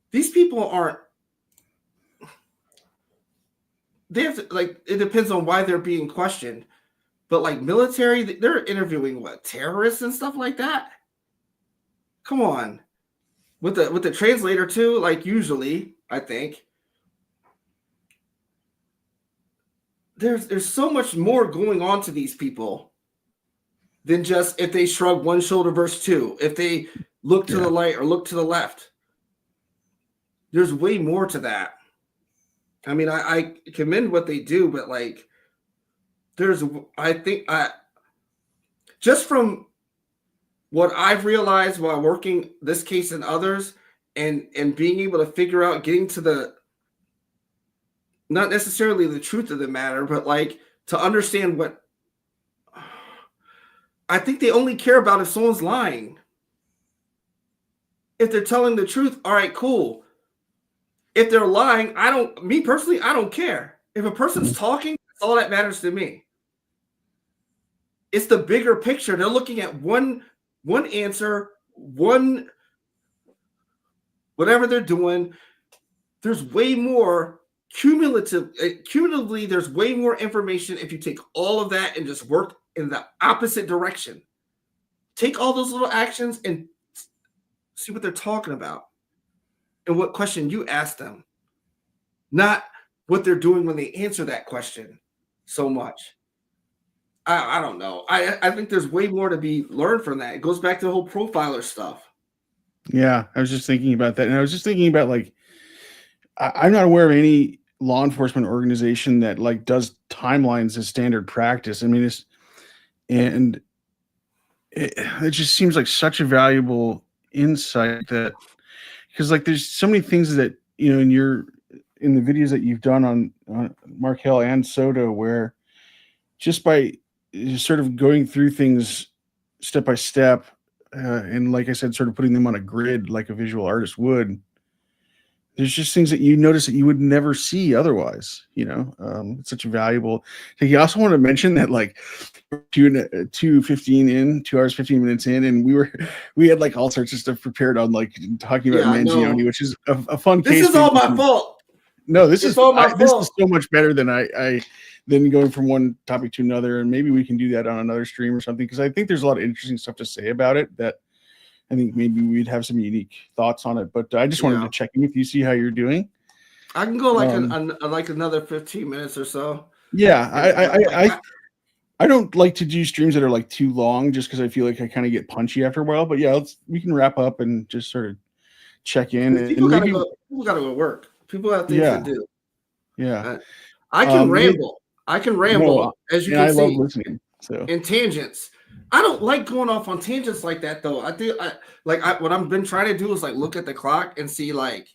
these people aren't. They have to, like, it depends on why they're being questioned, but like military, they're interviewing terrorists and stuff like that. Come on, with the translator too. Like usually, I think there's so much more going on to these people than just if they shrug one shoulder versus two. If they look to the right or look to the left. There's way more to that. I mean, I commend what they do, but like, just from what I've realized while working this case and others, and being able to figure out, getting to the, not necessarily the truth of the matter, but like to understand what, I think they only care about if someone's lying. If they're telling the truth, all right, cool. If they're lying, me personally, I don't care. If a person's talking, that's all that matters to me. It's the bigger picture. They're looking at one answer, whatever they're doing. There's way more cumulatively, there's way more information if you take all of that and just work in the opposite direction. Take all those little actions and see what they're talking about and what question you ask them, not what they're doing when they answer that question so much. I don't know. I think there's way more to be learned from that. It goes back to the whole profiler stuff. Yeah, I was just thinking about that. And I was just thinking about, like, I'm not aware of any law enforcement organization that like does timelines as standard practice. I mean, it just seems like such a valuable insight, that because like there's so many things that, you know, in the videos that you've done on Mark Hill and Soto, where just by sort of going through things step by step, and like I said, sort of putting them on a grid like a visual artist would, there's just things that you notice that you would never see otherwise, you know. It's such a valuable thing. You also want to mention that, like, 2 hours 15 minutes in, and we had like all sorts of stuff prepared on like talking about Mangione, which is a fun case. This is all my fault. No, this is all my fault. This is so much better than than going from one topic to another, and maybe we can do that on another stream or something, because I think there's a lot of interesting stuff to say about it that I think maybe we'd have some unique thoughts on it. But I just wanted to check in with you, see how you're doing. I can go like another 15 minutes or so. Yeah, I don't like to do streams that are like too long, just because I feel like I kind of get punchy after a while. But yeah, we can wrap up and just sort of check in. People gotta go work. People have things to do. Yeah, I can ramble. I can ramble, as you can see. I love listening. So, and tangents. I don't like going off on tangents like that, though. I think what I've been trying to do is like look at the clock and see, like,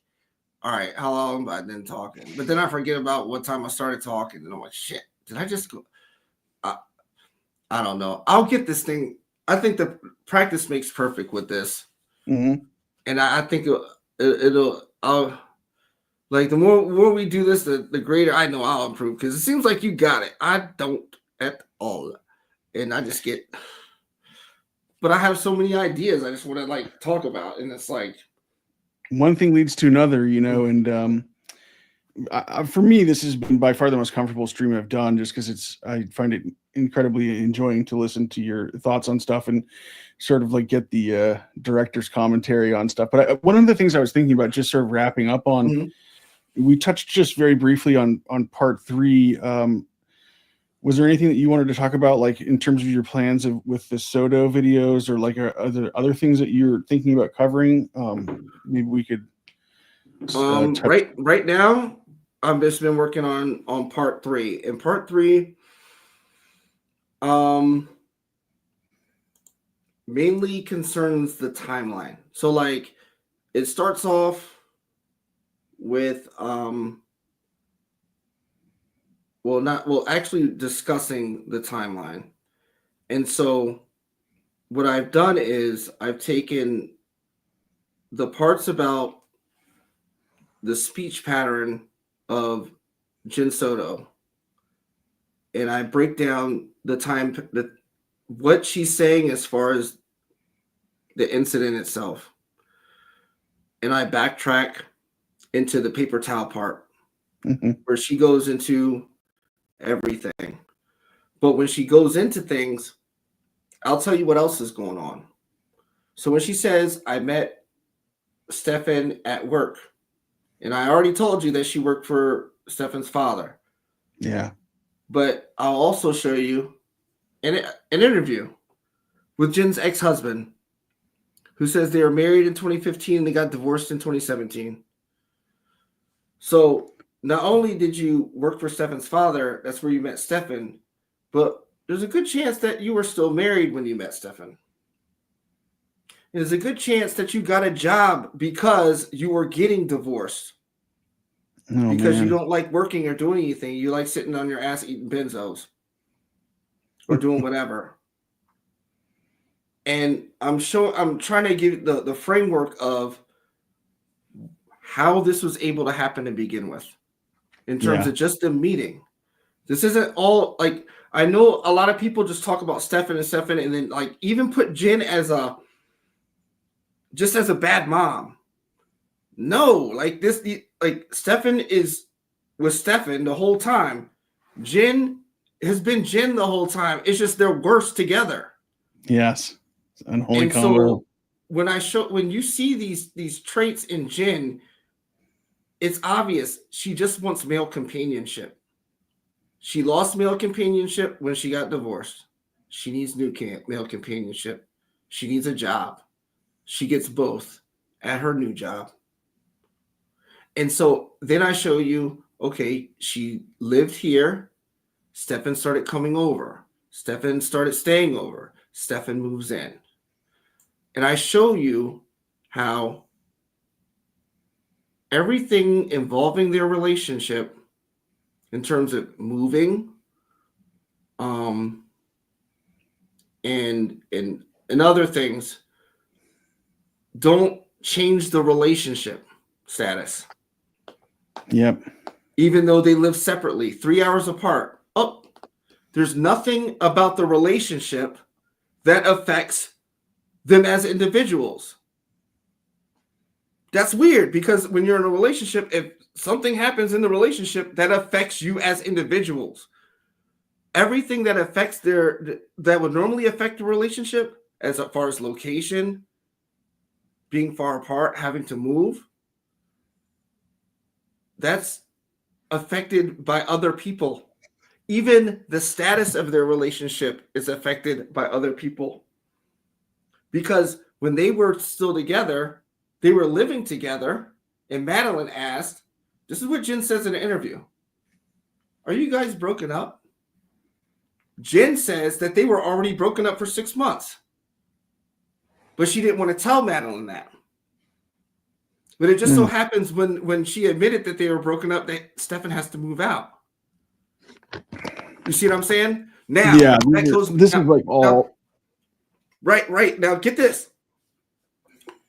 all right, how long have I been talking? But then I forget about what time I started talking, and I'm like, shit, did I just go? I don't know. I'll get this thing. I think the practice makes perfect with this, and I think I'll like the more we do this, the greater I know I'll improve, because it seems like you got it. I don't at all, and I just get. But I have so many ideas I just want to like talk about, and it's like one thing leads to another, you know. And for me, this has been by far the most comfortable stream I've done, just because I find it incredibly enjoying to listen to your thoughts on stuff and sort of like get the director's commentary on stuff. But one of the things I was thinking about, just sort of wrapping up on, we touched just very briefly on part 3. Was there anything that you wanted to talk about, like in terms of your plans with the Soto videos, or like other things that you're thinking about covering? Maybe we could. Right now, I've just been working on part 3, and part 3, mainly concerns the timeline. So like, it starts off with actually discussing the timeline. And so what I've done is I've taken the parts about the speech pattern of Jin SoDo, and I break down the time, what she's saying as far as the incident itself. And I backtrack into the paper towel part, where she goes into everything. But when she goes into things, I'll tell you what else is going on. So when she says, I met Stefan at work, and I already told you that she worked for Stefan's father. Yeah. But I'll also show you an interview with Jin's ex-husband, who says they were married in 2015 and they got divorced in 2017. So not only did you work for Stefan's father, that's where you met Stefan, but there's a good chance that you were still married when you met Stefan. There's a good chance that you got a job because you were getting divorced. Because you don't like working or doing anything. You like sitting on your ass eating benzos or doing whatever. And I'm trying to give the framework of how this was able to happen to begin with in terms of just the meeting. This isn't all like, I know a lot of people just talk about Stefan and then like even put Jin as a bad mom. No, like Stefan is with Stefan the whole time. Jin has been Jin the whole time. It's just they're worse together. Yes. Unholy combo. So when you see these traits in Jin, it's obvious she just wants male companionship. She lost male companionship when she got divorced. She needs new male companionship. She needs a job. She gets both at her new job. And so then I show you, okay, she lived here. Stefan started coming over. Stefan started staying over. Stefan moves in. And I show you how everything involving their relationship in terms of moving and other things don't change the relationship status. Yep. Even though they live separately, 3 hours apart. Oh, there's nothing about the relationship that affects them as individuals. That's weird because when you're in a relationship, if something happens in the relationship that affects you as individuals, everything that affects that would normally affect the relationship, as far as location, being far apart, having to move, that's affected by other people. Even the status of their relationship is affected by other people. Because when they were still together, they were living together, and Madeline asked, this is what Jin says in an interview, are you guys broken up? Jin says that they were already broken up for 6 months. But she didn't want to tell Madeline that. But it just so happens when she admitted that they were broken up, that Stefan has to move out. You see what I'm saying? Now, yeah, this is like all. Right. Now, get this.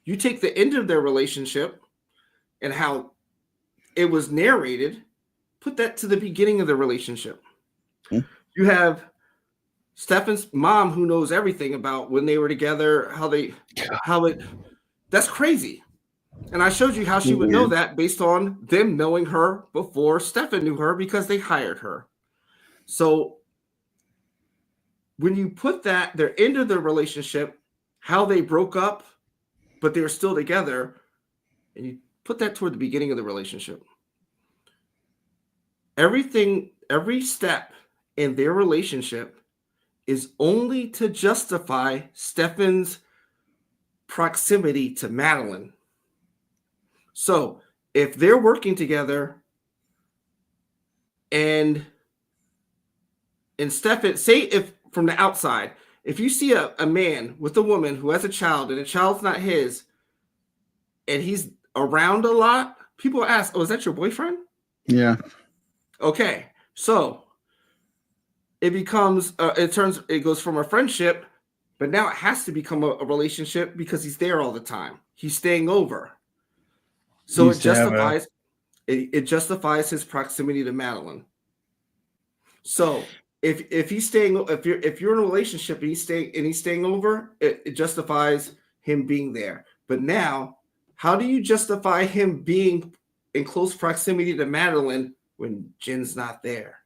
You take the end of their relationship and how it was narrated, put that to the beginning of the relationship. You have Stefan's mom who knows everything about when they were together, that's crazy. And I showed you how she would know that based on them knowing her before Stefan knew her because they hired her. So when you put that, their end of the relationship, how they broke up, but they were still together, and you put that toward the beginning of the relationship. Every step in their relationship is only to justify Stefan's proximity to Madeline. So if they're working together and Stefan, say if from the outside, if you see a man with a woman who has a child and the child's not his, and he's around a lot, people ask, oh, is that your boyfriend? Yeah. Okay. So it becomes, it goes from a friendship, but now it has to become a relationship because he's there all the time. He's staying over. So it justifies his proximity to Madeline. So if he's staying, if you're in a relationship and he's staying over, it justifies him being there. But now, how do you justify him being in close proximity to Madeline when Jin's not there?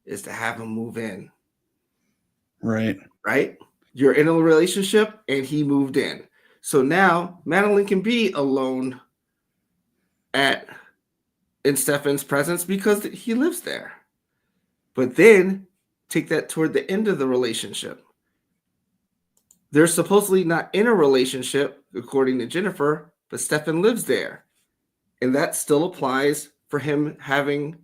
Is to have him move in. Right. You're in a relationship and he moved in. So now Madeline can be alone in Stefan's presence because he lives there. But then take that toward the end of the relationship. they're supposedly not in a relationship, according to Jennifer, but Stefan lives there. And that still applies for him having,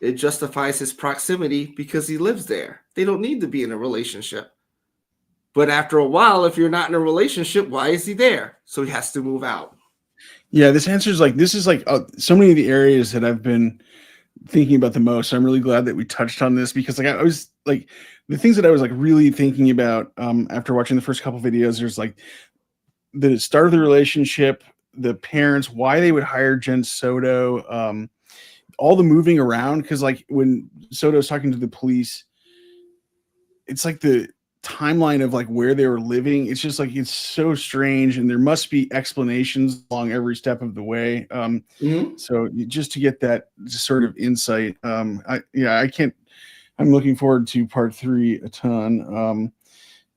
it justifies his proximity because he lives there. They don't need to be in a relationship. But after a while, if you're not in a relationship, why is he there? So he has to move out. Yeah, this is like so many of the areas that I've been thinking about the most. I'm really glad that we touched on this because like I was like the things that I was like really thinking about after watching the first couple videos. There's like the start of the relationship, the parents, why they would hire Jin SoDo, all the moving around. Because like when Soto's talking to the police, it's like the timeline of like where they were living. It's just like it's so strange, and there must be explanations along every step of the way. So just to get that sort of insight, I can't. I'm looking forward to part 3 a ton.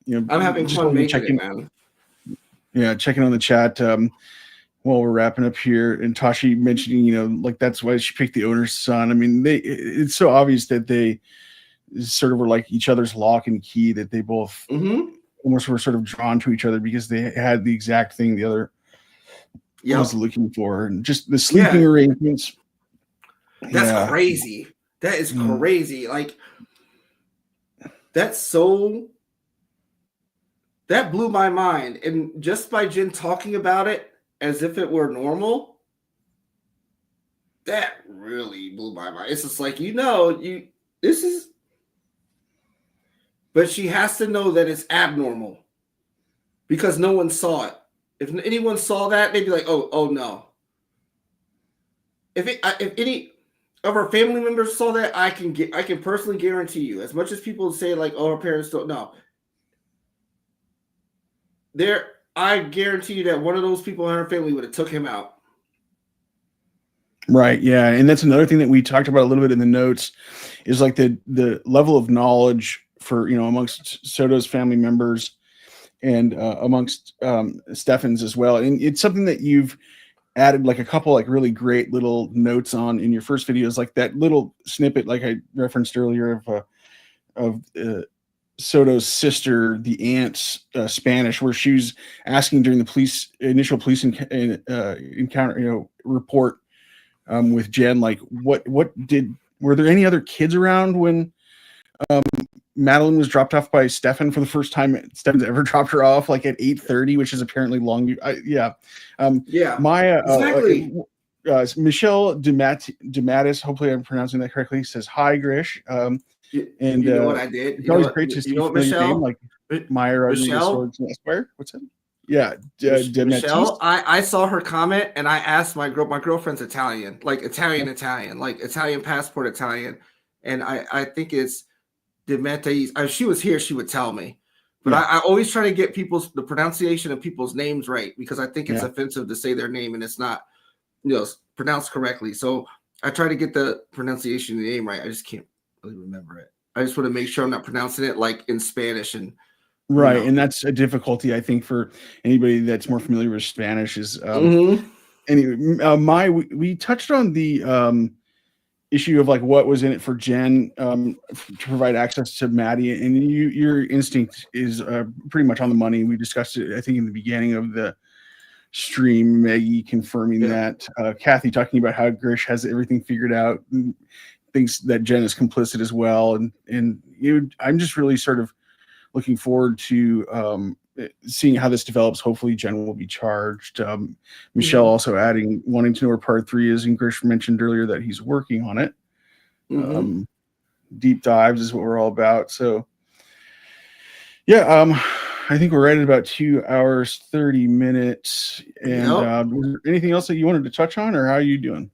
I'm having fun making it, man. Yeah, checking on the chat while we're wrapping up here, and Tashi mentioning, like that's why she picked the owner's son. I mean, it's so obvious that they sort of were like each other's lock and key, that they both almost were sort of drawn to each other because they had the exact thing the other was looking for, and just the sleeping arrangements. That's crazy. That is crazy. Like that blew my mind, and just by Jin talking about it as if it were normal, that really blew my mind. It's just like this is. But she has to know that it's abnormal because no one saw it. If anyone saw that, they'd be like, "Oh no." If any of our family members saw that, I can personally guarantee you, as much as people say like, "Oh, our parents don't know," I guarantee you that one of those people in our family would have took him out. Right. Yeah, and that's another thing that we talked about a little bit in the notes, is like the level of knowledge for amongst Soto's family members and amongst Stefan's as well. And it's something that you've added like a couple like really great little notes on in your first videos, like that little snippet like I referenced earlier of Soto's sister, the aunt's Spanish, where she was asking during the initial police encounter, report with Jen, like were there any other kids around when Madeline was dropped off by Stefan for the first time Stefan's ever dropped her off, like at 8:30, which is apparently long. Maya, exactly. Michelle Dematis, hopefully I'm pronouncing that correctly, says hi, Grisch. And you know what I did? It's always great to see Michelle, name, like Maya Rodriguez Swords and Esquire. What's that? Yeah, Michelle. I saw her comment and I asked my girlfriend's Italian, like Italian, like Italian passport Italian, and I think it's Demetis. If she was here, she would tell me. But I always try to get the pronunciation of people's names right, because I think it's offensive to say their name and it's not, pronounced correctly. So I try to get the pronunciation of the name right. I just can't really remember it. I just want to make sure I'm not pronouncing it like in Spanish and. Right, and that's a difficulty I think for anybody that's more familiar with Spanish. Is anyway, we touched on the issue of like what was in it for Jen to provide access to Maddie, and your instinct is pretty much on the money. We discussed it, I think, in the beginning of the stream. Maggie confirming that, Kathy talking about how Grisch has everything figured out, and thinks that Jen is complicit as well, and I'm just really sort of looking forward to seeing how this develops. Hopefully Jen will be charged. Michelle also wanting to know where part 3 is, and Grisch mentioned earlier that he's working on it. Deep dives is what we're all about. So I think we're right at about 2 hours 30 minutes. And was there anything else that you wanted to touch on, or how are you doing?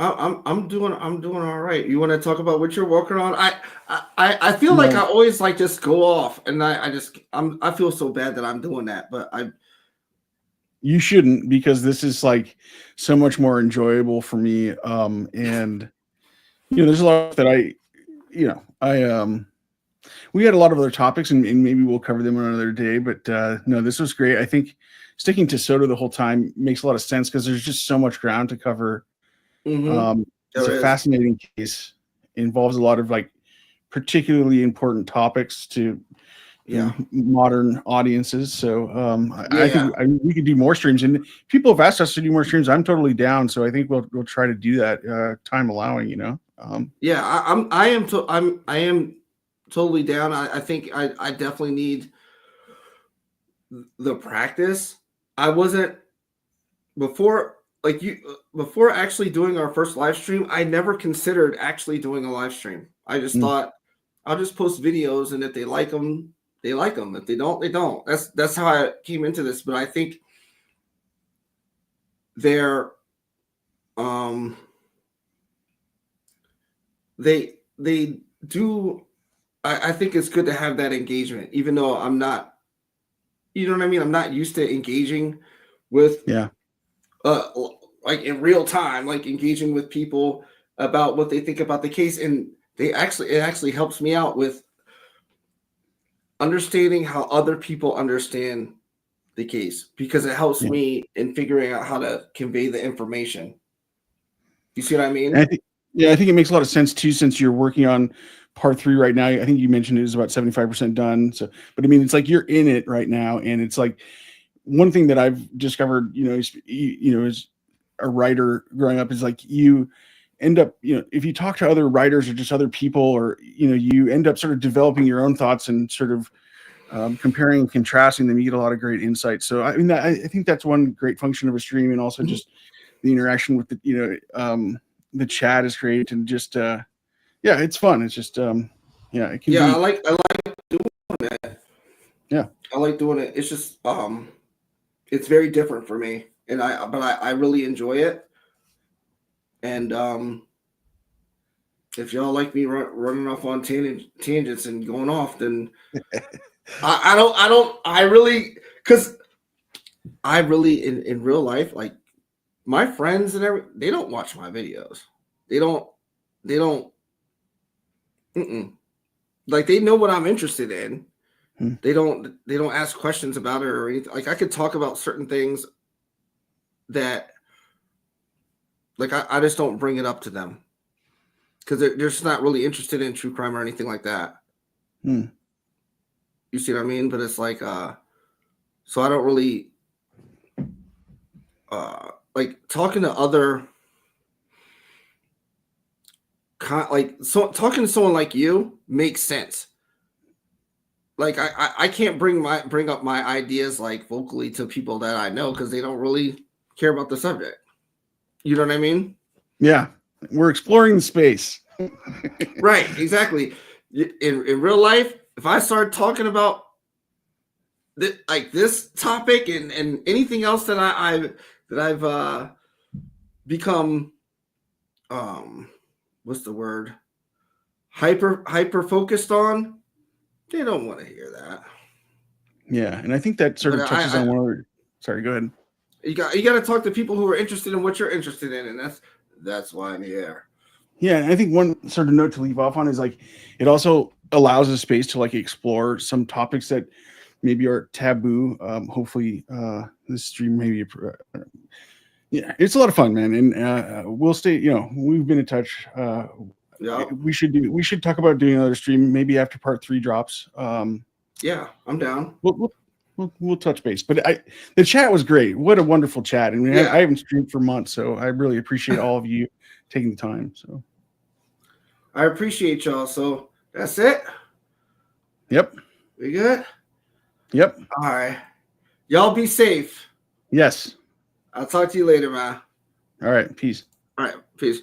I'm doing all right. You want to talk about what you're working on? I feel like I always like just go off, and I feel so bad that I'm doing that, but you shouldn't, because this is like so much more enjoyable for me. And there's a lot that we had a lot of other topics, and maybe we'll cover them on another day. But no, this was great. I think sticking to Soto the whole time makes a lot of sense because there's just so much ground to cover. It's a fascinating case. It involves a lot of like particularly important topics to modern audiences. So I think we could do more streams, and people have asked us to do more streams. I'm totally down. So I think we'll try to do that, time allowing. I am totally down. I think I definitely need the practice. I wasn't before actually doing our first live stream. I never considered actually doing a live stream. I just thought I'll just post videos, and if they like them, they like them. If they don't, they don't. That's how I came into this. But I think they're they do. I think it's good to have that engagement, even though I'm not. You know what I mean? I'm not used to engaging with like in real time, like engaging with people about what they think about the case, and it actually helps me out with understanding how other people understand the case, because it helps me in figuring out how to convey the information. You see what I mean? I think it makes a lot of sense too, since you're working on part 3 right now. I think you mentioned it was about 75% done. So, but I mean, it's like you're in it right now, and it's like one thing that I've discovered, as a writer growing up, is like you end up, if you talk to other writers or just other people, or you end up sort of developing your own thoughts and sort of comparing and contrasting them. You get a lot of great insights. So I mean, I think that's one great function of a stream, and also just the interaction with the chat is great, and just it's fun. It's just it can be. I like doing that. Yeah, I like doing it. It's just it's very different for me, and I really enjoy it. And if y'all like me running off on tangents and going off, then I really in real life, like my friends and they don't watch my videos. They don't like, they know what I'm interested in. They don't ask questions about it or anything. Like, I could talk about certain things that, like, I just don't bring it up to them, because they're just not really interested in true crime or anything like that. You see what I mean? But it's like, so I don't really like talking to other talking to someone like you makes sense. Like, I can't bring up my ideas like vocally to people that I know, because they don't really care about the subject. You know what I mean? Yeah, we're exploring the space. Right, exactly. In real life, if I start talking about this topic and anything else that I've become what's the word, hyper focused on, they don't want to hear that. Yeah, and I think that sort of touches on one other. Sorry, go ahead. You got to talk to people who are interested in what you're interested in, and that's why I'm here. Yeah, and I think one sort of note to leave off on is, like, it also allows a space to, like, explore some topics that maybe are taboo. Hopefully, this stream maybe. It's a lot of fun, man, and we'll stay. We've been in touch. We should talk about doing another stream maybe after part 3 drops. Yeah, I'm down. We'll touch base, but the chat was great. What a wonderful chat, and I haven't streamed for months, so I really appreciate all of you taking the time. So I appreciate y'all. So that's it. Yep. We good? Yep. All right. Y'all be safe. Yes. I'll talk to you later, man. All right. Peace. All right. Peace.